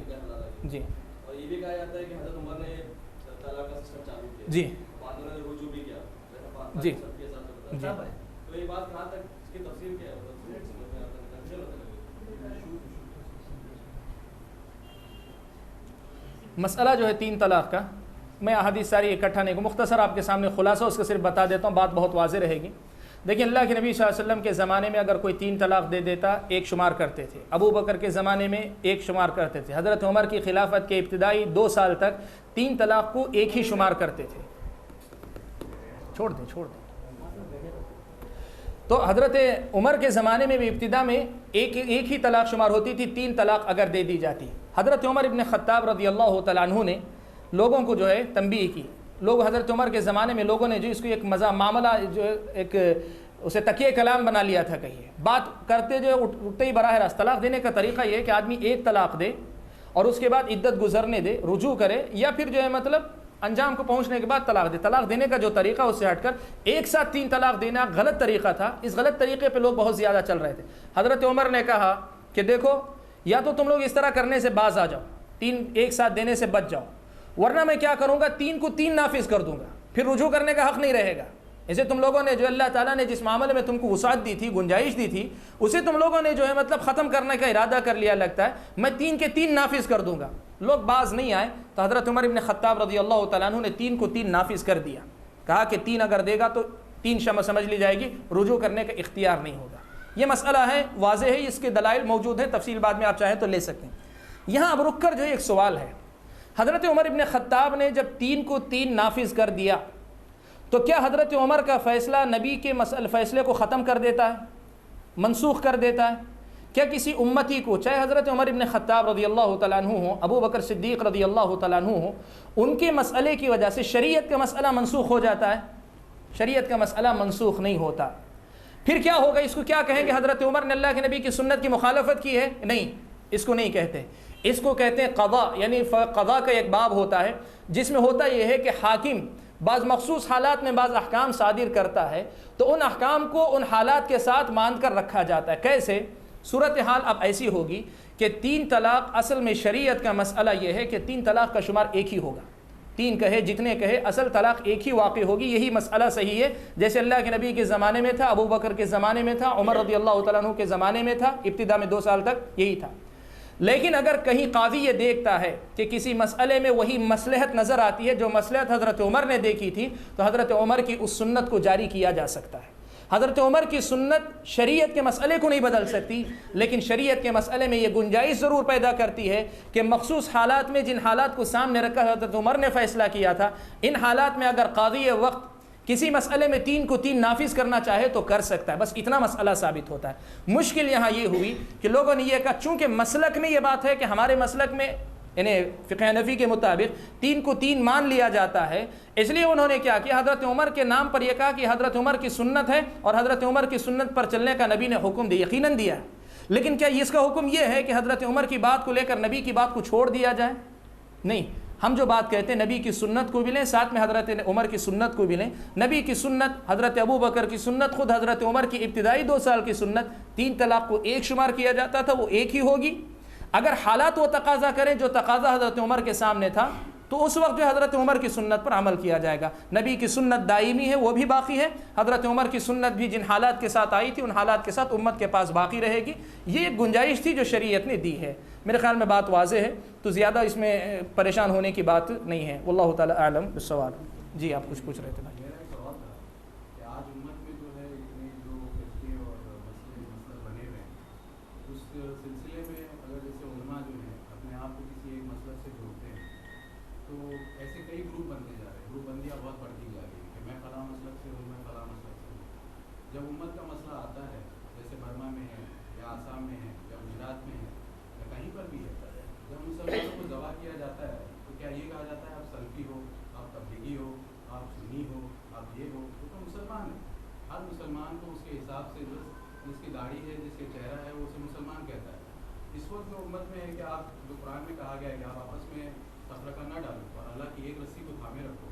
جی اور یہ بھی کہا جاتا ہے کہ حضرت عمر نے طلاق کا سسٹم چالو کیا، جی بعد میں رجوع بھی کیا، جی سب کے ساتھ جی. تو یہ بات کہاں تک اس کی تفسیر کیا ہے؟ مسئلہ جو ہے تین طلاق کا، میں احادیث ساری اکٹھا نہیں کو مختصر آپ کے سامنے خلاصہ اس کا صرف بتا دیتا ہوں، بات بہت واضح رہے گی. دیکھیں اللہ کے نبی صلی اللہ علیہ وسلم کے زمانے میں اگر کوئی تین طلاق دے دیتا ایک شمار کرتے تھے. ابو بکر کے زمانے میں ایک شمار کرتے تھے. حضرت عمر کی خلافت کے ابتدائی 2 سال تک تین طلاق کو ایک ہی شمار کرتے تھے. چھوڑ دیں. تو حضرت عمر کے زمانے میں بھی ابتدا میں ایک ہی طلاق شمار ہوتی تھی، 3 طلاق اگر دے دی جاتی. حضرت عمر ابن خطاب رضی اللہ تعالیٰ عنہ نے لوگوں کو جو ہے تنبیہ کی. لوگ حضرت عمر کے زمانے میں لوگوں نے جو اس کو ایک معاملہ جو ایک اسے تکیہ کلام بنا لیا تھا. کہیے بات کرتے جو اٹھتے ہی براہ راست طلاق دینے کا طریقہ یہ ہے کہ آدمی ایک طلاق دے اور اس کے بعد عدت گزرنے دے، رجوع کرے، یا پھر جو ہے مطلب انجام کو پہنچنے کے بعد طلاق دے. طلاق دینے کا جو طریقہ اس سے ہٹ کر ایک ساتھ 3 طلاق دینا غلط طریقہ تھا. اس غلط طریقے پہ لوگ بہت زیادہ چل رہے تھے. حضرت عمر نے کہا کہ دیکھو یا تو تم لوگ اس طرح کرنے سے باز آ جاؤ، 3 ایک ساتھ دینے سے بچ جاؤ، ورنہ میں کیا کروں گا 3 کو 3 نافذ کر دوں گا، پھر رجوع کرنے کا حق نہیں رہے گا. اسے تم لوگوں نے جو اللہ تعالیٰ نے جس معاملے میں تم کو وسعت دی تھی، گنجائش دی تھی، اسے تم لوگوں نے جو ہے مطلب ختم کرنے کا ارادہ کر لیا. لگتا ہے میں 3 کے 3 نافذ کر دوں گا. لوگ باز نہیں آئے تو حضرت عمر ابن خطاب رضی اللہ تعالیٰ عنہ نے 3 کو 3 نافذ کر دیا. کہا کہ 3 اگر دے گا تو 3 شمع سمجھ لی جائے گی، رجوع کرنے کا اختیار نہیں ہوگا. یہ مسئلہ ہے، واضح ہے، اس کے دلائل موجود ہیں، تفصیل بعد میں آپ چاہیں تو لے سکتے ہیں. یہاں اب رک کر جو ایک سوال ہے، حضرت عمر ابن خطاب نے جب 3 کو 3 نافذ کر دیا تو کیا حضرت عمر کا فیصلہ نبی کے فیصلے کو ختم کر دیتا ہے، منسوخ کر دیتا ہے؟ کیا کسی امتی کو، چاہے حضرت عمر ابن خطاب رضی اللہ تعالیٰ عنہ ہوں، ابو بکر صدیق رضی اللہ تعالیٰ عنہ ہوں، ان کے مسئلے کی وجہ سے شریعت کا مسئلہ منسوخ ہو جاتا ہے؟ شریعت کا مسئلہ منسوخ نہیں ہوتا. پھر کیا ہوگا؟ اس کو کیا کہیں گے؟ حضرت عمر نے اللہ کے نبی کی سنت کی مخالفت کی ہے؟ نہیں، اس کو نہیں کہتے. اس کو کہتے ہیں قضا. یعنی قضا کا ایک باب ہوتا ہے جس میں ہوتا یہ ہے کہ حاکم بعض مخصوص حالات میں بعض احکام صادر کرتا ہے تو ان احکام کو ان حالات کے ساتھ مان کر رکھا جاتا ہے. کیسے؟ صورتحال اب ایسی ہوگی کہ 3 طلاق، اصل میں شریعت کا مسئلہ یہ ہے کہ 3 طلاق کا شمار ایک ہی ہوگا. 3 کہے جتنے کہے، اصل طلاق ایک ہی واقع ہوگی. یہی مسئلہ صحیح ہے جیسے اللہ کے نبی کے زمانے میں تھا، ابو بکر کے زمانے میں تھا، عمر رضی اللہ تعالیٰ عنہ کے زمانے میں تھا، ابتدا میں 2 سال تک یہی تھا. لیکن اگر کہیں قاضی یہ دیکھتا ہے کہ کسی مسئلے میں وہی مصلحت نظر آتی ہے جو مصلحت حضرت عمر نے دیکھی تھی، تو حضرت عمر کی اس سنت کو جاری کیا جا سکتا ہے. حضرت عمر کی سنت شریعت کے مسئلے کو نہیں بدل سکتی، لیکن شریعت کے مسئلے میں یہ گنجائش ضرور پیدا کرتی ہے کہ مخصوص حالات میں جن حالات کو سامنے رکھا حضرت عمر نے فیصلہ کیا تھا، ان حالات میں اگر قاضی وقت کسی مسئلے میں 3 کو 3 نافذ کرنا چاہے تو کر سکتا ہے. بس اتنا مسئلہ ثابت ہوتا ہے. مشکل یہاں یہ ہوئی کہ لوگوں نے یہ کہا چونکہ مسلک میں یہ بات ہے کہ ہمارے مسلک میں یعنی فقہ حنفی کے مطابق 3 کو 3 مان لیا جاتا ہے، اس لیے انہوں نے کیا کیا، حضرت عمر کے نام پر یہ کہا کہ حضرت عمر کی سنت ہے اور حضرت عمر کی سنت پر چلنے کا نبی نے حکم دیا. یقیناً دیا، لیکن کیا اس کا حکم یہ ہے کہ حضرت عمر کی بات کو لے کر نبی کی بات کو چھوڑ دیا جائے؟ نہیں. ہم جو بات کہتے ہیں نبی کی سنت کو بھی لیں، ساتھ میں حضرت عمر کی سنت کو بھی لیں. نبی کی سنت، حضرت ابو بکر کی سنت، خود حضرت عمر کی ابتدائی 2 سال کی سنت، 3 طلاق کو ایک شمار کیا جاتا تھا، وہ ایک ہی ہوگی. اگر حالات وہ تقاضا کریں جو تقاضا حضرت عمر کے سامنے تھا تو اس وقت جو حضرت عمر کی سنت پر عمل کیا جائے گا. نبی کی سنت دائمی ہے، وہ بھی باقی ہے. حضرت عمر کی سنت بھی جن حالات کے ساتھ آئی تھی ان حالات کے ساتھ امت کے پاس باقی رہے گی. یہ ایک گنجائش تھی جو شریعت نے دی ہے. میرے خیال میں بات واضح ہے، تو زیادہ اس میں پریشان ہونے کی بات نہیں ہے. واللہ تعالی اعلم بالصواب. جی آپ کچھ پوچھ رہے تھے بھائی. سلسلے میں اگر جیسے علماء جو ہیں اپنے آپ کو کسی ایک مسئلہ سے جوڑتے ہیں کیا یہ کہا جاتا ہے آپ سلفی ہو، آپ تبلیغی ہو، آپ سنی ہو، آپ یہ ہو، وہ تو مسلمان ہے. ہر مسلمان کو اس کے حساب سے جس کی داڑھی ہے، جس کے چہرہ ہے، وہ اسے مسلمان کہتا ہے. اس وقت جو امت میں ہے کہ آپ جو قرآن میں کہا گیا ہے کہ آپ آپس میں تفرقہ نہ ڈالو اور اللہ کی ایک رسی کو تھامے رکھو،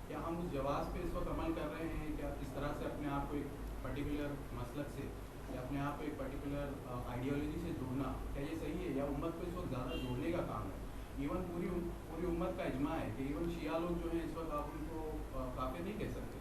کیا ہم اس جواز پہ اس وقت عمل کر رہے ہیں کہ اس طرح سے اپنے آپ کو ایک پرٹیکولر مسلک سے یا اپنے آپ کو ایک پرٹیکولر آئیڈیالوجی سے جوڑنا، کیا یہ صحیح ہے؟ یا امت کو اس وقت زیادہ جوڑنے کا کام ہے؟ ایون پوری امت کا اجماع ہے کہ ایون شیعہ لوگ جو ہیں اس وقت آپ ان کو کافر نہیں کہہ سکتے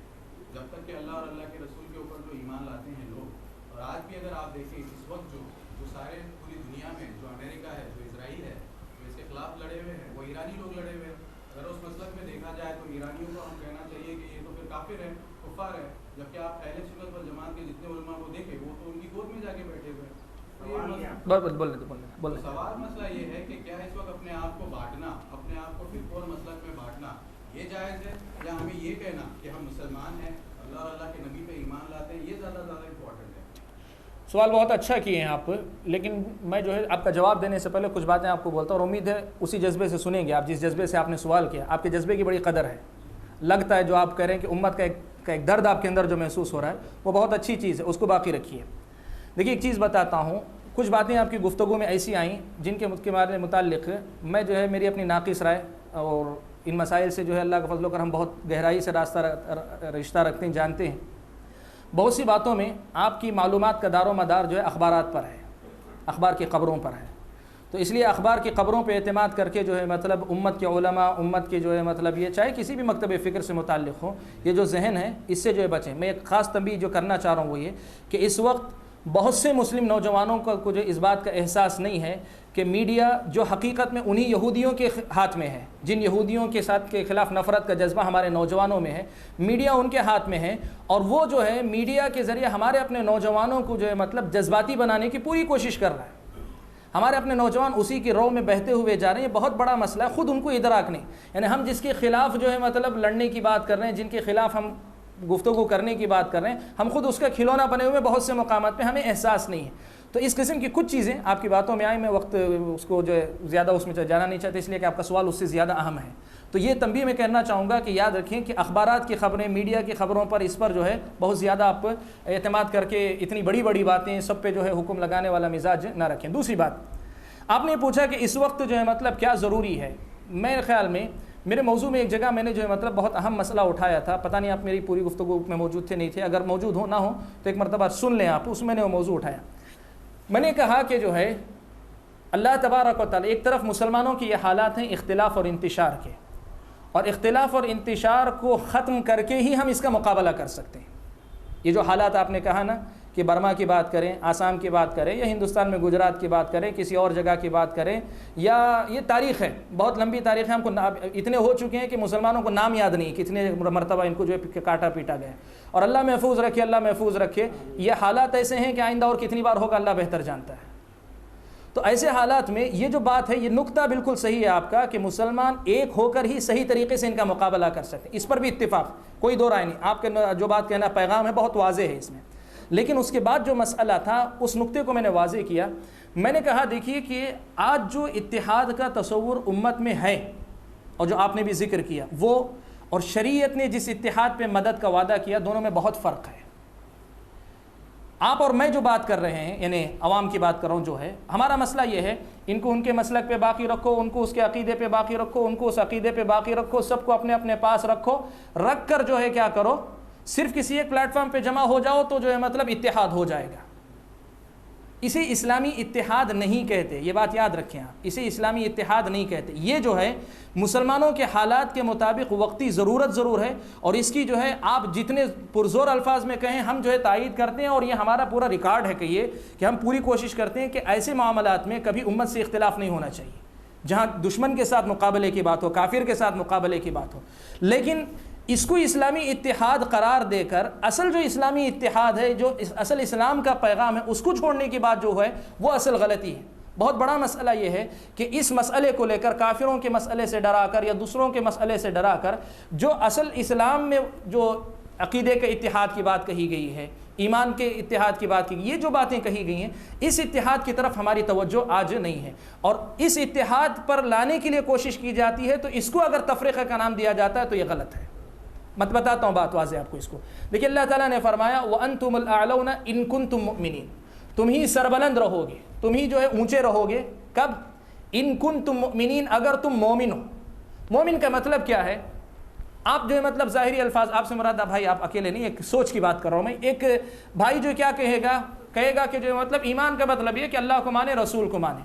جب تک کہ اللہ اور اللہ کے رسول کے اوپر جو ایمان لاتے ہیں لوگ. اور آج بھی اگر آپ دیکھیں اس وقت جو سارے پوری دنیا میں جو امریکہ ہے، جو اسرائیل ہے، جو اس کے خلاف لڑے ہوئے ہیں، وہ ایرانی لوگ لڑے ہوئے ہیں. اگر اس مسلک میں دیکھا جائے تو ایرانیوں کو ہم کہنا چاہیے کہ یہ تو پھر کافر ہے، کفار ہے، جبکہ آپ اہل سنت والجماعت کے جتنے علماء کو دیکھیں وہ تو ان کی گود میں جا کے بیٹھے ہوئے ہیں. سوال مسئلہ یہ ہے کہ کیا اس وقت اپنے آپ کو بانٹنا، اپنے آپ کو فرقوں اور مسلک میں بانٹنا یہ جائز ہے، یا ہمیں یہ کہنا کہ ہم مسلمان ہیں، اللہ اور اللہ کے نبی پہ ایمان لاتے ہیں، یہ زیادہ امپورٹنٹ ہے؟ سوال بہت اچھا کیے ہیں آپ، لیکن میں جو ہے آپ کا جواب دینے سے پہلے کچھ باتیں آپ کو بولتا ہوں اور امید ہے اسی جذبے سے سنیں گے. آپ جس جذبے سے آپ نے سوال کیا، آپ کے جذبے کی بڑی قدر ہے. لگتا ہے جو آپ کہہ رہے ہیں کہ امت کا ایک درد آپ کے اندر جو محسوس ہو رہا ہے وہ بہت اچھی چیز ہے، اس کو باقی رکھیے. دیکھیے ایک چیز بتاتا ہوں، کچھ باتیں آپ کی گفتگو میں ایسی آئیں جن کے متعلق میں جو ہے میری اپنی ناقص رائے، اور ان مسائل سے جو ہے اللہ کا فضل و کرم بہت گہرائی سے رشتہ رکھتے ہیں، جانتے ہیں. بہت سی باتوں میں آپ کی معلومات کا دار و مدار جو ہے اخبارات پر ہے، اخبار کی خبروں پر ہے. تو اس لیے اخبار کی خبروں پہ اعتماد کر کے جو ہے مطلب امت کے علماء، امت کے جو ہے مطلب یہ چاہے کسی بھی مکتب فکر سے متعلق ہو، یہ جو ذہن ہے اس سے جو ہے بچیں. میں ایک خاص تنبیہ جو کرنا چاہ رہا ہوں وہ یہ کہ اس وقت بہت سے مسلم نوجوانوں کو جو اس بات کا احساس نہیں ہے کہ میڈیا جو حقیقت میں انہی یہودیوں کے ہاتھ میں ہے، جن یہودیوں کے ساتھ کے خلاف نفرت کا جذبہ ہمارے نوجوانوں میں ہے، میڈیا ان کے ہاتھ میں ہے، اور وہ جو ہے میڈیا کے ذریعے ہمارے اپنے نوجوانوں کو جو ہے مطلب جذباتی بنانے کی پوری کوشش کر رہا ہے. ہمارے اپنے نوجوان اسی کی رو میں بہتے ہوئے جا رہے ہیں. یہ بہت بڑا مسئلہ ہے، خود ان کو ادراک نہیں. یعنی ہم جس کے خلاف جو ہے مطلب لڑنے کی بات کر رہے ہیں، جن کے خلاف ہم گفتگو کرنے کی بات کر رہے ہیں، ہم خود اس کا کھلونا بنے ہوئے بہت سے مقامات پہ ہمیں احساس نہیں ہے. تو اس قسم کی کچھ چیزیں آپ کی باتوں میں آئیں، میں وقت اس کو جو ہے زیادہ اس میں جانا نہیں چاہتے، اس لیے کہ آپ کا سوال اس سے زیادہ اہم ہے. تو یہ تنبیہ میں کہنا چاہوں گا کہ یاد رکھیں کہ اخبارات کی خبریں، میڈیا کی خبروں پر اس پر جو ہے بہت زیادہ آپ اعتماد کر کے اتنی بڑی بڑی باتیں سب پہ جو ہے حکم لگانے والا مزاج نہ رکھیں. دوسری بات، آپ نے پوچھا کہ اس وقت جو ہے مطلب کیا ضروری ہے. میرے خیال میں میرے موضوع میں ایک جگہ میں نے جو ہے مطلب بہت اہم مسئلہ اٹھایا تھا، پتہ نہیں آپ میری پوری گفتگو میں موجود تھے نہیں تھے، اگر موجود ہو نہ ہو تو ایک مرتبہ سن لیں آپ. اس میں نے وہ موضوع اٹھایا. میں نے کہا کہ جو ہے اللہ تبارک و تعالی، ایک طرف مسلمانوں کی یہ حالات ہیں اختلاف اور انتشار کے، اور اختلاف اور انتشار کو ختم کر کے ہی ہم اس کا مقابلہ کر سکتے ہیں. یہ جو حالات آپ نے کہا نا کہ برما کی بات کریں، آسام کی بات کریں، یا ہندوستان میں گجرات کی بات کریں، کسی اور جگہ کی بات کریں، یا یہ تاریخ ہے، بہت لمبی تاریخ ہے، ہم کو اتنے ہو چکے ہیں کہ مسلمانوں کو نام یاد نہیں کتنے مرتبہ ان کو جو ہے کاٹا پیٹا گیا. اور اللہ محفوظ رکھے، اللہ محفوظ رکھے. یہ حالات ایسے ہیں کہ آئندہ اور کتنی بار ہوگا اللہ بہتر جانتا ہے. تو ایسے حالات میں یہ جو بات ہے، یہ نقطہ بالکل صحیح ہے آپ کا کہ مسلمان ایک ہو کر ہی صحیح طریقے سے ان کا مقابلہ کر سکتے ہیں. اس پر بھی اتفاق، کوئی دو رائے نہیں. آپ کے جو بات کہنا پیغام ہے بہت واضح ہے اس میں. لیکن اس کے بعد جو مسئلہ تھا اس نقطے کو میں نے واضح کیا. میں نے کہا دیکھیے کہ آج جو اتحاد کا تصور امت میں ہے اور جو آپ نے بھی ذکر کیا وہ، اور شریعت نے جس اتحاد پہ مدد کا وعدہ کیا، دونوں میں بہت فرق ہے. آپ اور میں جو بات کر رہے ہیں، یعنی عوام کی بات کر رہا ہوں، جو ہے ہمارا مسئلہ یہ ہے، ان کو ان کے مسلک پہ باقی رکھو، ان کو اس کے عقیدے پہ باقی رکھو، ان کو اس عقیدے پہ باقی رکھو، سب کو اپنے اپنے پاس رکھو، رکھ کر جو ہے کیا کرو، صرف کسی ایک پلیٹ فارم پہ جمع ہو جاؤ تو جو ہے مطلب اتحاد ہو جائے گا. اسے اسلامی اتحاد نہیں کہتے، یہ بات یاد رکھیں آپ، اسے اسلامی اتحاد نہیں کہتے. یہ جو ہے مسلمانوں کے حالات کے مطابق وقتی ضرورت ضرور ہے، اور اس کی جو ہے آپ جتنے پرزور الفاظ میں کہیں ہم جو ہے تائید کرتے ہیں، اور یہ ہمارا پورا ریکارڈ ہے کہ ہم پوری کوشش کرتے ہیں کہ ایسے معاملات میں کبھی امت سے اختلاف نہیں ہونا چاہیے، جہاں دشمن کے ساتھ مقابلے کی بات ہو، کافر کے ساتھ مقابلے کی بات ہو. لیکن اس کو اسلامی اتحاد قرار دے کر اصل جو اسلامی اتحاد ہے، جو اصل اسلام کا پیغام ہے، اس کو چھوڑنے کی بات جو ہے وہ اصل غلطی ہے. بہت بڑا مسئلہ یہ ہے کہ اس مسئلے کو لے کر کافروں کے مسئلے سے ڈرا کر یا دوسروں کے مسئلے سے ڈرا کر جو اصل اسلام میں جو عقیدے کے اتحاد کی بات کہی گئی ہے، ایمان کے اتحاد کی بات کی گئی. یہ جو باتیں کہی گئی ہیں اس اتحاد کی طرف ہماری توجہ آج نہیں ہے, اور اس اتحاد پر لانے کے لیے کوشش کی جاتی ہے, تو اس کو اگر تفریقہ کا نام دیا جاتا ہے تو یہ غلط ہے. مت بتاتا ہوں بات واضح آپ کو اس کو. دیکھیے اللہ تعالیٰ نے فرمایا وَأَنْتُمُ الْأَعْلَوْنَ إِن كُنْتُم مُؤْمِنِينَ, تم ہی سربلند رہو گے, تم ہی جو ہے اونچے رہو گے. کب؟ ان كُنْتُم مُؤْمِنِينَ, اگر تم مومن ہو. مومن کا مطلب کیا ہے؟ آپ جو ہے مطلب ظاہری الفاظ, آپ سے مراد بھائی آپ اکیلے نہیں, ایک سوچ کی بات کر رہا ہوں میں. ایک بھائی جو کیا کہے گا کہ جو مطلب ایمان کا مطلب یہ کہ اللہ کو مانے, رسول کو مانے.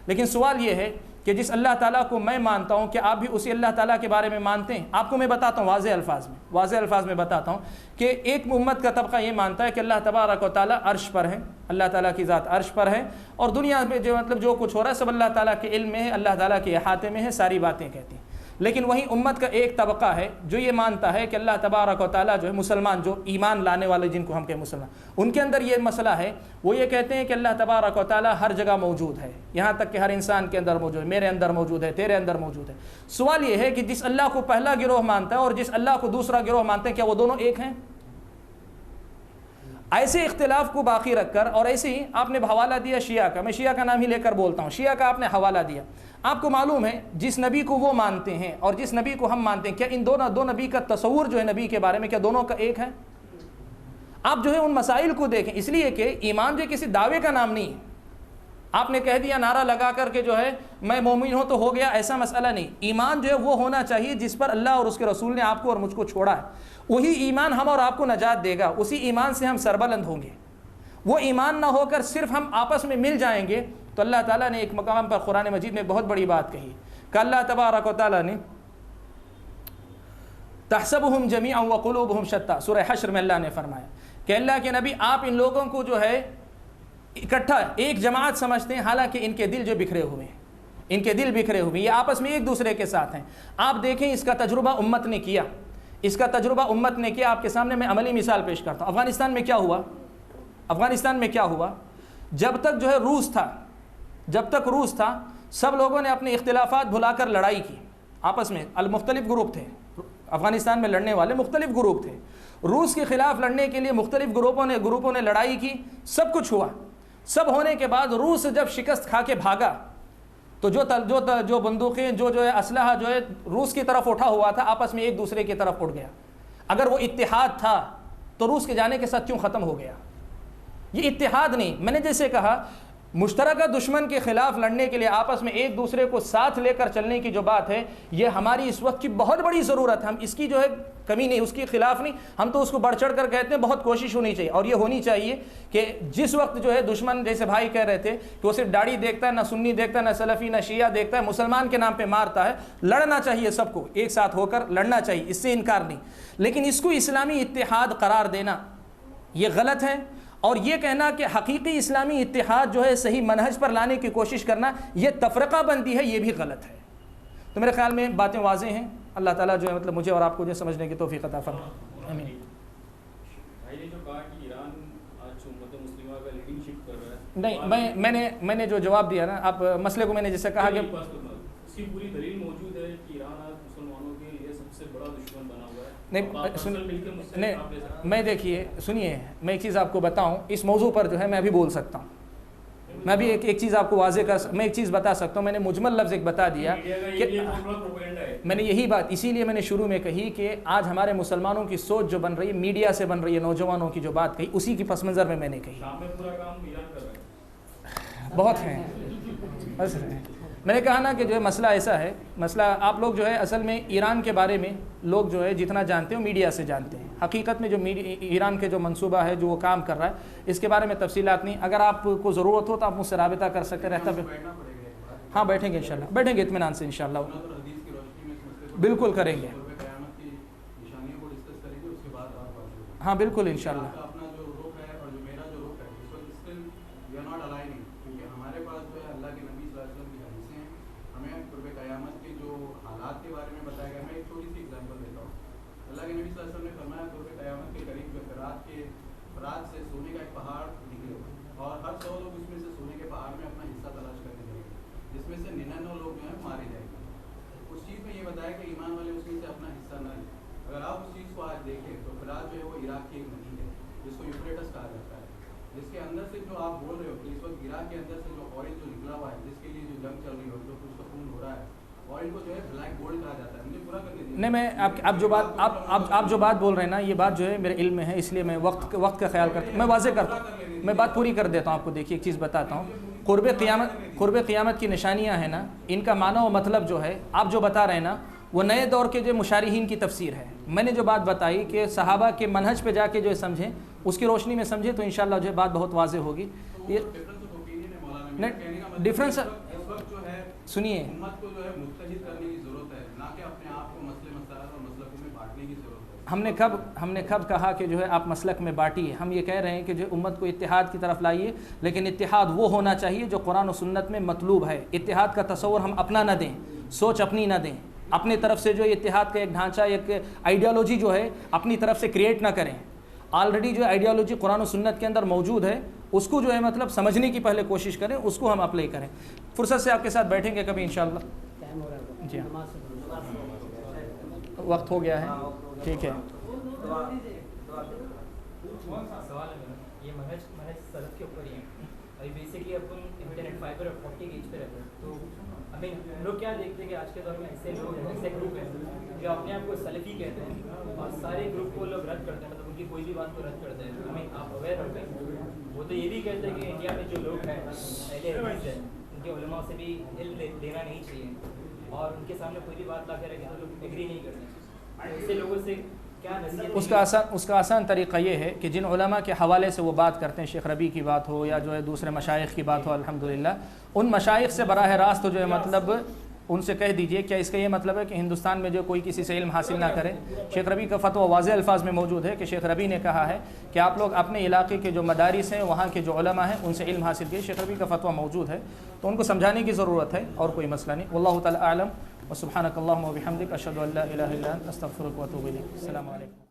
لیکن سوال یہ ہے کہ جس اللہ تعالیٰ کو میں مانتا ہوں, کہ آپ بھی اسی اللہ تعالیٰ کے بارے میں مانتے ہیں؟ آپ کو میں بتاتا ہوں واضح الفاظ میں بتاتا ہوں کہ ایک امت کا طبقہ یہ مانتا ہے کہ اللہ تبارک و تعالیٰ عرش پر ہے, اللہ تعالیٰ کی ذات عرش پر ہے, اور دنیا میں جو مطلب جو کچھ ہو رہا ہے سب اللہ تعالیٰ کے علم میں ہے, اللہ تعالیٰ کے احاطے میں ہے, ساری باتیں کہتی ہیں. لیکن وہیں امت کا ایک طبقہ ہے جو یہ مانتا ہے کہ اللہ تبارک و تعالیٰ جو ہے, مسلمان جو ایمان لانے والے جن کو ہم کہیں مسلمان, ان کے اندر یہ مسئلہ ہے, وہ یہ کہتے ہیں کہ اللہ تبارک و تعالیٰ ہر جگہ موجود ہے, یہاں تک کہ ہر انسان کے اندر موجود ہے, میرے اندر موجود ہے, تیرے اندر موجود ہے. سوال یہ ہے کہ جس اللہ کو پہلا گروہ مانتا ہے اور جس اللہ کو دوسرا گروہ مانتے ہیں, کیا وہ دونوں ایک ہیں؟ ایسے اختلاف کو باقی رکھ کر, اور ایسے ہی آپ نے حوالہ دیا شیعہ کا, میں شیعہ کا نام ہی لے کر بولتا ہوں, شیعہ کا آپ نے حوالہ دیا. آپ کو معلوم ہے جس نبی کو وہ مانتے ہیں اور جس نبی کو ہم مانتے ہیں, کیا ان دو نبی کا تصور جو ہے نبی کے بارے میں, کیا دونوں کا ایک ہے؟ آپ جو ہے ان مسائل کو دیکھیں, اس لیے کہ ایمان جو کسی دعوے کا نام نہیں ہے. آپ نے کہہ دیا نعرہ لگا کر کے جو ہے میں مومن ہوں تو ہو گیا, ایسا مسئلہ نہیں. ایمان جو ہے وہ ہونا چاہیے جس پر اللہ اور اس کے رسول نے آپ کو اور مجھ کو چھوڑا ہے, وہی ایمان ہم اور آپ کو نجات دے گا, اسی ایمان سے ہم سربلند ہوں گے. وہ ایمان نہ ہو کر صرف ہم آپس میں مل جائیں گے, تو اللہ تعالیٰ نے ایک مقام پر قرآن مجید میں بہت بڑی بات کہی کہ اللہ تبارک و تعالیٰ نے تحسبهم جميعا وقلوبهم شتى, سورہ حشر میں اللہ نے فرمایا کہ اللہ کے نبی آپ ان لوگوں کو جو ہے اکٹھا ایک جماعت سمجھتے ہیں, حالانکہ ان کے دل جو بکھرے ہوئے ہیں, ان کے دل بکھرے ہوئے, یہ آپس میں ایک دوسرے کے ساتھ ہیں. آپ دیکھیں اس کا تجربہ امت نے کیا, اس کا تجربہ امت نے کیا. آپ کے سامنے میں عملی مثال پیش کرتا ہوں. افغانستان میں کیا ہوا, جب تک جو ہے روس تھا, سب لوگوں نے اپنے اختلافات بھلا کر لڑائی کی آپس میں. مختلف گروپ تھے افغانستان میں لڑنے والے, مختلف گروپ تھے. روس کے خلاف لڑنے کے لیے مختلف گروپوں نے لڑائی کی, سب کچھ ہوا. سب ہونے کے بعد روس جب شکست کھا کے بھاگا, تو جو بندوقیں جو ہے اسلحہ جو ہے روس کی طرف اٹھا ہوا تھا, آپس میں ایک دوسرے کی طرف اٹھ گیا. اگر وہ اتحاد تھا تو روس کے جانے کے ساتھ کیوں ختم ہو گیا؟ یہ اتحاد نہیں. میں نے جیسے کہا مشترکہ دشمن کے خلاف لڑنے کے لیے آپس میں ایک دوسرے کو ساتھ لے کر چلنے کی جو بات ہے, یہ ہماری اس وقت کی بہت بڑی ضرورت ہے. ہم اس کی جو ہے کمی نہیں, اس کے خلاف نہیں, ہم تو اس کو بڑھ چڑھ کر کہتے ہیں. بہت کوشش ہونی چاہیے, اور یہ ہونی چاہیے کہ جس وقت جو ہے دشمن, جیسے بھائی کہہ رہے تھے کہ وہ صرف داڑھی دیکھتا ہے, نہ سنی دیکھتا ہے, نہ سلفی, نہ شیعہ دیکھتا ہے, مسلمان کے نام پہ مارتا ہے. لڑنا چاہیے سب کو, ایک ساتھ ہو کر لڑنا چاہیے, اس سے انکار نہیں. لیکن اس کو اسلامی اتحاد قرار دینا یہ غلط ہے, اور یہ کہنا کہ حقیقی اسلامی اتحاد جو ہے صحیح منہج پر لانے کی کوشش کرنا یہ تفرقہ بندی ہے, یہ بھی غلط ہے. تو میرے خیال میں باتیں واضح ہیں. اللہ تعالیٰ جو ہے مطلب مجھے اور آپ کو جو سمجھنے کی توفیق عطا فرمائے. آمین. بھائی نے جو کہا کہ ایران آج امت مسلمہ کا لیڈرشپ کر رہا ہے, نہیں میں نے جو جواب دیا نا, آپ مسئلے کو میں نے جیسے کہا کہ اس کی پوری دلیل موجود ہے کہ ایران آج مسلمانوں کے لیے سب سے بڑا دشمن بنا ہوا ہے. نہیں میں دیکھیے سنیے, میں ایک چیز آپ کو بتاؤں اس موضوع پر جو ہے میں ابھی بول سکتا ہوں. میں ابھی ایک چیز آپ کو میں ایک چیز بتا سکتا ہوں. میں نے مجمل لفظ ایک بتا دیا کہ میں نے یہی بات, اسی لیے میں نے شروع میں کہی کہ آج ہمارے مسلمانوں کی سوچ جو بن رہی ہے, میڈیا سے بن رہی ہے, نوجوانوں کی جو بات کہی, اسی کی پس منظر میں نے کہی. بہت ہیں بس. میں نے کہا نا کہ جو ہے مسئلہ ایسا ہے, مسئلہ آپ لوگ جو ہے اصل میں ایران کے بارے میں لوگ جو ہے جتنا جانتے ہیں میڈیا سے جانتے ہیں. حقیقت میں جو ایران کے جو منصوبہ ہے, جو وہ کام کر رہا ہے, اس کے بارے میں تفصیلات نہیں. اگر آپ کو ضرورت ہو تو آپ مجھ سے رابطہ کر سکتے رہتا. ہاں بیٹھیں گے انشاءاللہ, بیٹھیں گے اطمینان سے انشاءاللہ, بالکل کریں گے. ہاں بالکل انشاءاللہ. رات سے سونے کا ایک پہاڑ نکلے اور ہر 100 لوگ اس میں سے سونے کے پہاڑ میں اپنا حصہ تلاش کرنے لگے, جس میں سے 99 لوگ جو ہیں مارے جائیں گے. اس چیز میں یہ بتایا کہ ایمان والے اس میں سے اپنا حصہ نہ لیں. اگر آپ اس چیز کو آج دیکھیں تو فلات جو ہے وہ عراق کی ایک ندی ہے جس کو یوفریٹس کہا جس کے اندر سے جو آپ بول رہے ہو کہ اس وقت عراق کے اندر سے جو آئل جو نکلا ہوا ہے جس کے لیے جو جنگ چل رہی ہو جو کچھ کا خون ہو رہا ہے آئل کو جو ہے بلیک گولڈ کہا جاتا ہے. مجھے پورا کرنے دیجیے. نہیں میں آپ جو بات بول رہے ہیں نا یہ بات جو ہے میرے علم میں ہے اس لیے میں وقت کا خیال کرتا ہوں. میں واضح کرتا ہوں, میں بات پوری کر دیتا ہوں آپ کو. دیکھیے ایک چیز بتاتا ہوں. قرب قیامت کی نشانیاں ہیں نا, ان کا معنی و مطلب جو ہے آپ جو بتا رہے ہیں نا وہ نئے دور کے جو مشارحین کی تفسیر ہے. میں نے جو بات بتائی کہ صحابہ کے منہج پہ جا کے جو سمجھیں اس کی روشنی میں سمجھیں تو انشاءاللہ جو ہے بات بہت واضح ہوگی. یہ ڈفرینس سنیے, امت کو جو ہے متحد کرنے کی ضرورت ہے, نہ کہ اپنے آپ کو مسئلے مسائل اور مسلکوں میں بانٹنے کی ضرورت ہے. ہم نے کب کہا کہ جو ہے آپ مسلک میں بانٹیے؟ ہم یہ کہہ رہے ہیں کہ جو امت کو اتحاد کی طرف لائیے, لیکن اتحاد وہ ہونا چاہیے جو قرآن و سنت میں مطلوب ہے. اتحاد کا تصور ہم اپنا نہ دیں, سوچ اپنی نہ دیں, اپنی طرف سے جو اتحاد کا ایک ڈھانچہ ایک آئیڈیالوجی جو ہے اپنی طرف سے کریٹ نہ کریں. آلریڈی جو آئیڈیالوجی قرآن و سنت کے اندر موجود ہے اس کو جو ہے مطلب سمجھنے کی پہلے کوشش کریں, اس کو ہم اپلائی کریں. فرصت سے آپ کے ساتھ بیٹھیں گے کبھی انشاءاللہ. جی ہاں وقت ہو گیا ہے, ٹھیک ہے. سوال ہے میرا, یہ منہج سلف کے اوپر ہی ہے. ابھی بیسکلی اپن انٹرنیٹ فائبر اور 40 گیج پہ رہتے ہیں, تو ہمیں ہم لوگ کیا دیکھتے ہیں کہ آج کے دور میں ایسے لوگ ہیں, ایسے گروپ ہیں جو اپنے آپ کو سلفی کہتے ہیں اور سارے گروپ کو لوگ رد کرتے ہیں, مطلب ان کی کوئی بھی بات کو رد کرتے ہیں. ہمیں آپ اویئر ہوتے ہیں. وہ تو یہ بھی کہتے ہیں کہ انڈیا میں جو لوگ ہیں اہل حدیث ہیں ان کے علماء سے بھی علم لینا نہیں چاہیے, اور ان کے سامنے کوئی بھی بات لا کے رکھے تو لوگ ایگری نہیں کرتے. ایسے لوگوں سے کیا نصیحت؟ اس کا آسان طریقہ یہ ہے کہ جن علماء کے حوالے سے وہ بات کرتے ہیں, شیخ ربیع کی بات ہو یا جو ہے دوسرے مشائخ کی بات ہو, الحمدللہ ان مشائخ سے براہ راست جو ہے مطلب ان سے کہہ دیجئے کیا اس کا یہ مطلب ہے کہ ہندوستان میں جو کوئی کسی سے علم حاصل نہ کرے. شیخ ربیع کا فتویٰ واضح الفاظ میں موجود ہے کہ شیخ ربیع نے کہا ہے کہ آپ لوگ اپنے علاقے کے جو مدارس ہیں وہاں کے جو علماء ہیں ان سے علم حاصل کیے. شیخ ربیع کا فتویٰ موجود ہے, تو ان کو سمجھانے کی ضرورت ہے اور کوئی مسئلہ نہیں. واللہ تعالی اعلم. وسبحانک اللہم وبحمدک اشہد ان لا الہ الا انت استغفرک واتوب الیک. السلام علیکم.